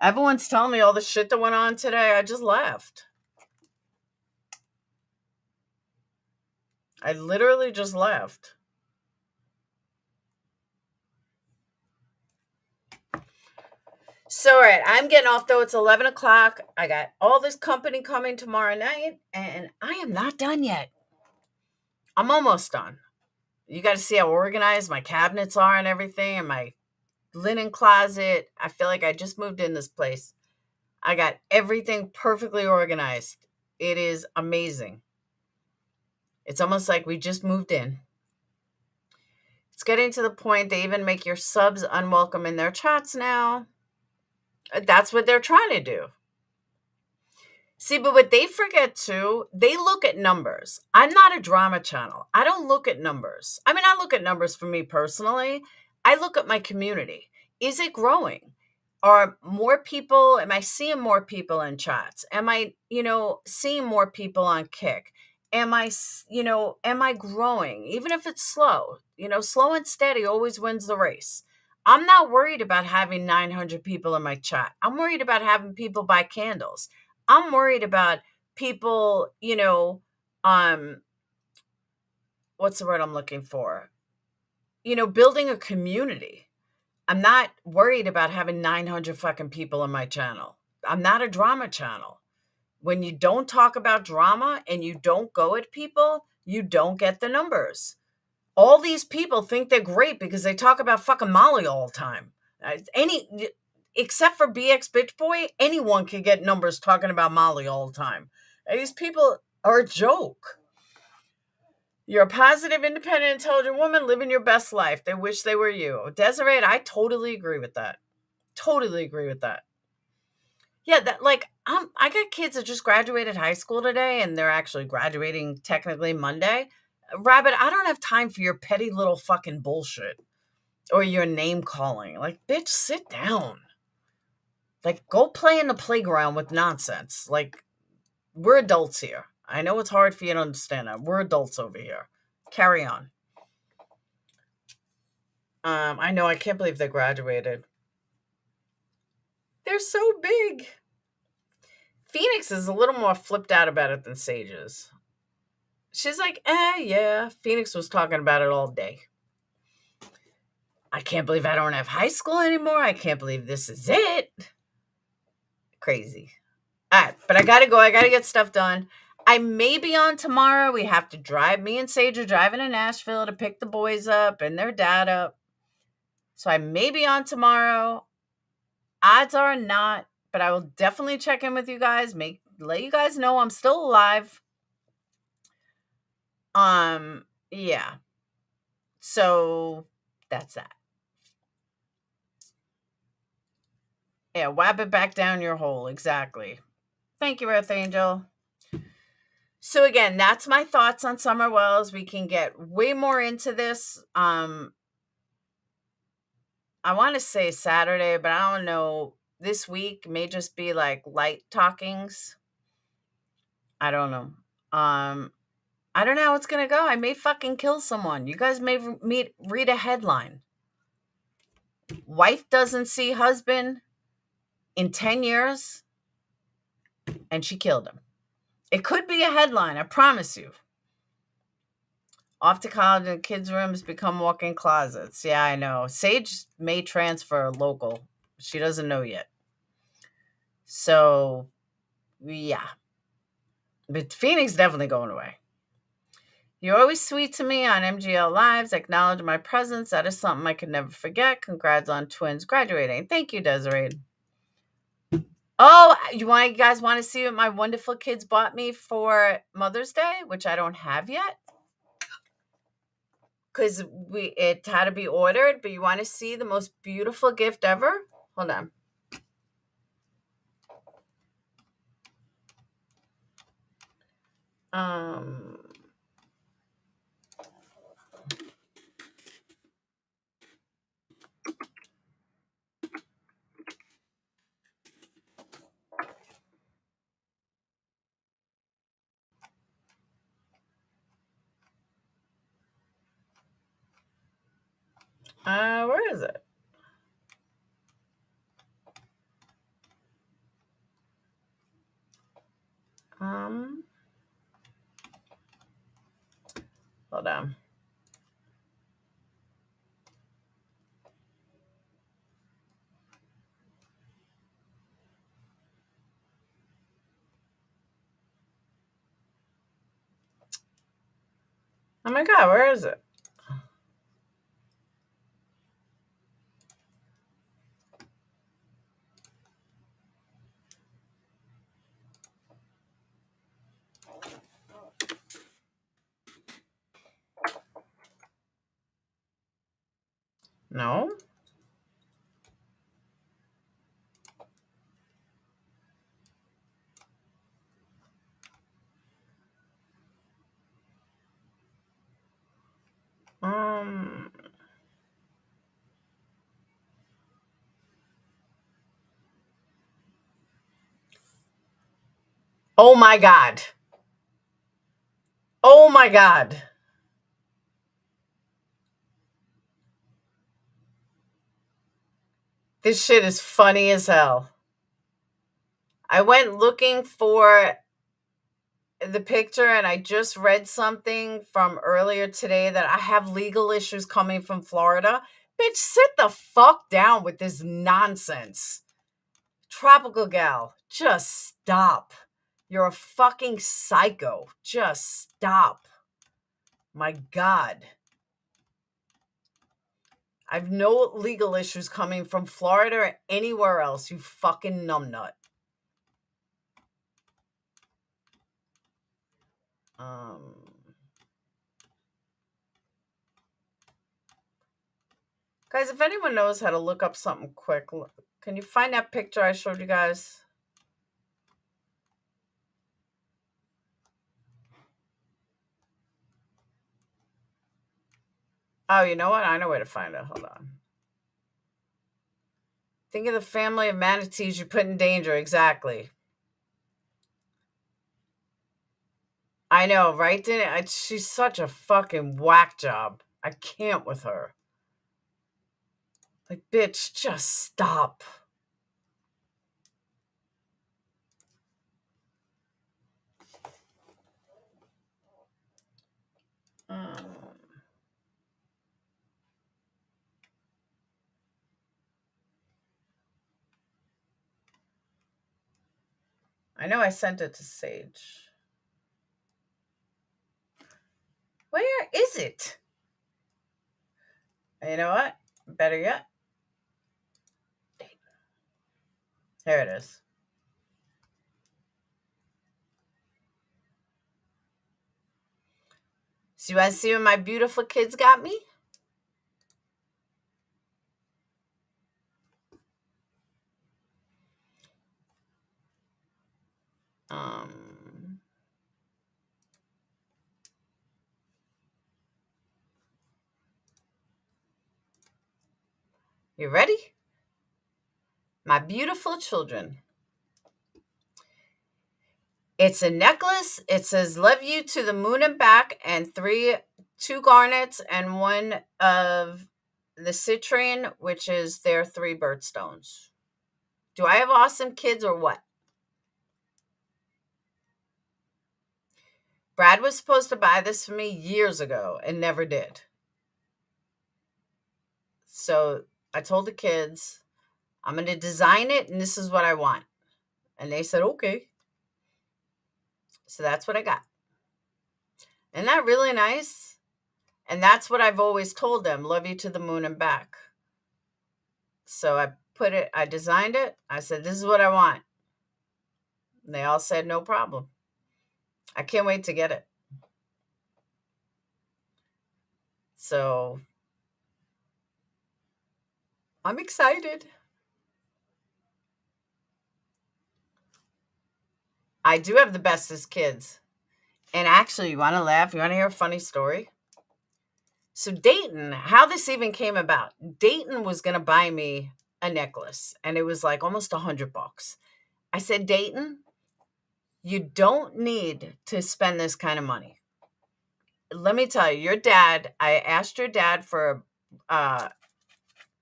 Everyone's telling me all the shit that went on today. I just laughed. I literally just laughed. So, all right, I'm getting off, though. It's 11 o'clock. I got all this company coming tomorrow night, and I am not done yet. I'm almost done. You got to see how organized my cabinets are and everything, and my linen closet. I feel like I just moved in this place. I got everything perfectly organized. It is amazing. It's almost like we just moved in. It's getting to the point they even make your subs unwelcome in their chats now. That's what they're trying to do. See, but what they forget too, they look at numbers. I'm not a drama channel. I don't look at numbers. I mean, I look at numbers for me personally. I look at my community. Is it growing? Are more people, am I seeing more people in chats? Am I, seeing more people on Kick? am I growing? Even if it's slow, slow and steady always wins the race. I'm not worried about having 900 people in my chat. I'm worried about having people buy candles. I'm worried about people, what's the word I'm looking for? Building a community. I'm not worried about having 900 fucking people in my channel. I'm not a drama channel. When you don't talk about drama and you don't go at people, you don't get the numbers. All these people think they're great because they talk about fucking Molly all the time. Except for BX Bitch Boy, anyone can get numbers talking about Molly all the time. These people are a joke. You're a positive, independent, intelligent woman living your best life. They wish they were you. Desiree, I totally agree with that. Totally agree with that. Yeah, I got kids that just graduated high school today, and they're actually graduating technically Monday. Rabbit, I don't have time for your petty little fucking bullshit or your name calling. Like, bitch, sit down. Like, go play in the playground with nonsense. Like, we're adults here. I know it's hard for you to understand that. We're adults over here. Carry on. I know, I can't believe they graduated. They're so big. Phoenix is a little more flipped out about it than Sage is. She's like, yeah. Phoenix was talking about it all day. I can't believe I don't have high school anymore. I can't believe this is it. Crazy. All right, but I gotta go. I gotta get stuff done. I may be on tomorrow. We have to drive. Me and Sage are driving to Nashville to pick the boys up and their dad up. So I may be on tomorrow. Odds are not, but I will definitely check in with you guys. Let you guys know I'm still alive. Yeah. So that's that. Yeah, whap it back down your hole. Exactly. Thank you, Earth Angel. So again, that's my thoughts on Summerwells. We can get way more into this. I want to say Saturday, but I don't know. This week may just be like light talkings. I don't know. I don't know how it's gonna go. I may fucking kill someone. You guys may read a headline. Wife doesn't see husband in 10 years, and she killed him. It could be a headline, I promise you. Off to college and kids' rooms become walk-in closets. Yeah, I know. Sage may transfer local. She doesn't know yet. So, yeah. But Phoenix definitely going away. You're always sweet to me on MGL Lives. Acknowledge my presence. That is something I could never forget. Congrats on twins graduating. Thank you, Desiree. Oh, you guys want to see what my wonderful kids bought me for Mother's Day, which I don't have yet? Because it had to be ordered, but you want to see the most beautiful gift ever? Hold on. Where is it? Hold on. Oh my God, where is it? No? Oh my God. Oh my God. This shit is funny as hell. I went looking for the picture and I just read something from earlier today that I have legal issues coming from Florida. Bitch, sit the fuck down with this nonsense. Tropical gal, just stop. You're a fucking psycho. Just stop. My God. I've no legal issues coming from Florida or anywhere else, you fucking numbnut. Guys, if anyone knows how to look up something quick, can you find that picture I showed you guys? Oh, you know what? I know where to find it. Hold on. Think of the family of manatees you put in danger. Exactly. I know, right? Didn't she's such a fucking whack job. I can't with her. Like, bitch, just stop. I know I sent it to Sage. Where is it? You know what? Better yet. Here it is. So you want to see what my beautiful kids got me? You ready? My beautiful children. It's a necklace. It says love you to the moon and back, and two garnets and one of the citrine, which is their 3 birthstones. Do I have awesome kids or what? Brad was supposed to buy this for me years ago and never did. So I told the kids, I'm going to design it and this is what I want. And they said, okay. So that's what I got. Isn't that really nice? And that's what I've always told them, love you to the moon and back. So I designed it. I said, this is what I want. And they all said, no problem. I can't wait to get it. So I'm excited. I do have the bestest kids. And actually, you want to laugh? You want to hear a funny story? So Dayton, how this even came about, Dayton was going to buy me a necklace. And it was like almost $100. I said, Dayton, you don't need to spend this kind of money. Let me tell you, your dad, I asked your dad for a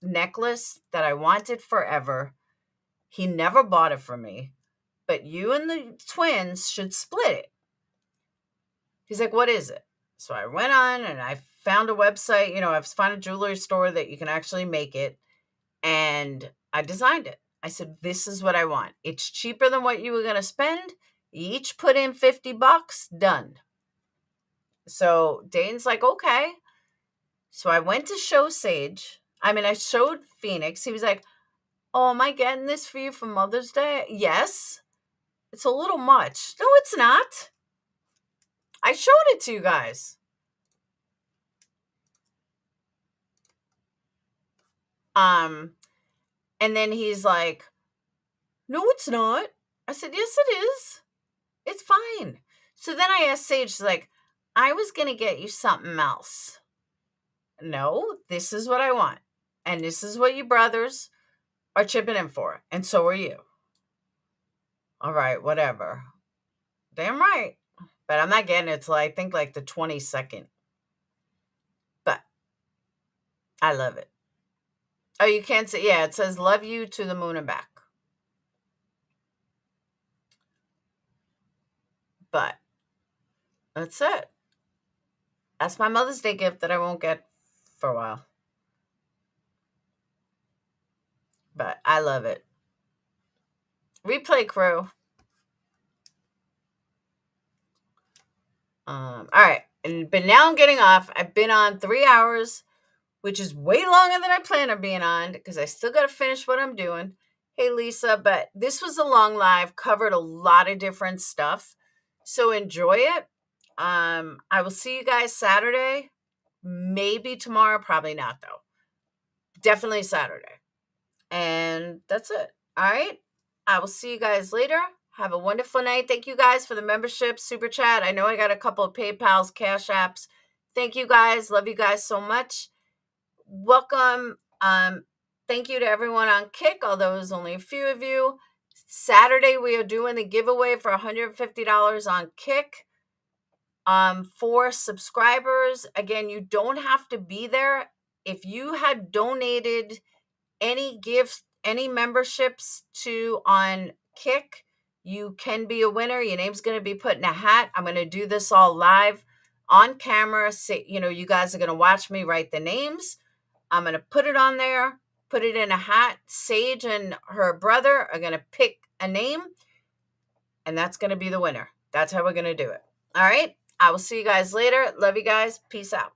necklace that I wanted forever. He never bought it for me, but you and the twins should split it. He's like, what is it? So I went on and I found a website, I found a jewelry store that you can actually make it. And I designed it. I said, this is what I want. It's cheaper than what you were going to spend. You each put in $50, done. So Dane's like, okay. So I went to show Sage. I showed Phoenix. He was like, oh, am I getting this for you for Mother's Day? Yes. It's a little much. No, it's not. I showed it to you guys. And then he's like, no, it's not. I said, yes, it is. It's fine. So then I asked Sage, she's like, I was going to get you something else. No, this is what I want. And this is what you brothers are chipping in for. And so are you. All right, whatever. Damn right. But I'm not getting it till I think like the 22nd. But I love it. Oh, you can't say, yeah, it says love you to the moon and back. But that's it. That's my Mother's Day gift that I won't get for a while. But I love it. Replay crew. All right. But now I'm getting off. I've been on 3 hours, which is way longer than I planned on being on because I still got to finish what I'm doing. Hey, Lisa, but this was a long live, covered a lot of different stuff. So enjoy it. I will see you guys Saturday. Maybe tomorrow. Probably not, though. Definitely Saturday. And that's it. All right. I will see you guys later. Have a wonderful night. Thank you guys for the membership, super chat. I know I got a couple of PayPals, Cash Apps. Thank you guys. Love you guys so much. Welcome. Thank you to everyone on Kick, although there's only a few of you. Saturday, we are doing the giveaway for $150 on Kick. For subscribers, again, you don't have to be there. If you had donated any gifts, any memberships to on Kick, you can be a winner. Your name's going to be put in a hat. I'm going to do this all live on camera. Say, you guys are going to watch me write the names. I'm going to put it on there, put it in a hat. Sage and her brother are going to pick a name, and that's going to be the winner. That's how we're going to do it. All right. I will see you guys later. Love you guys. Peace out.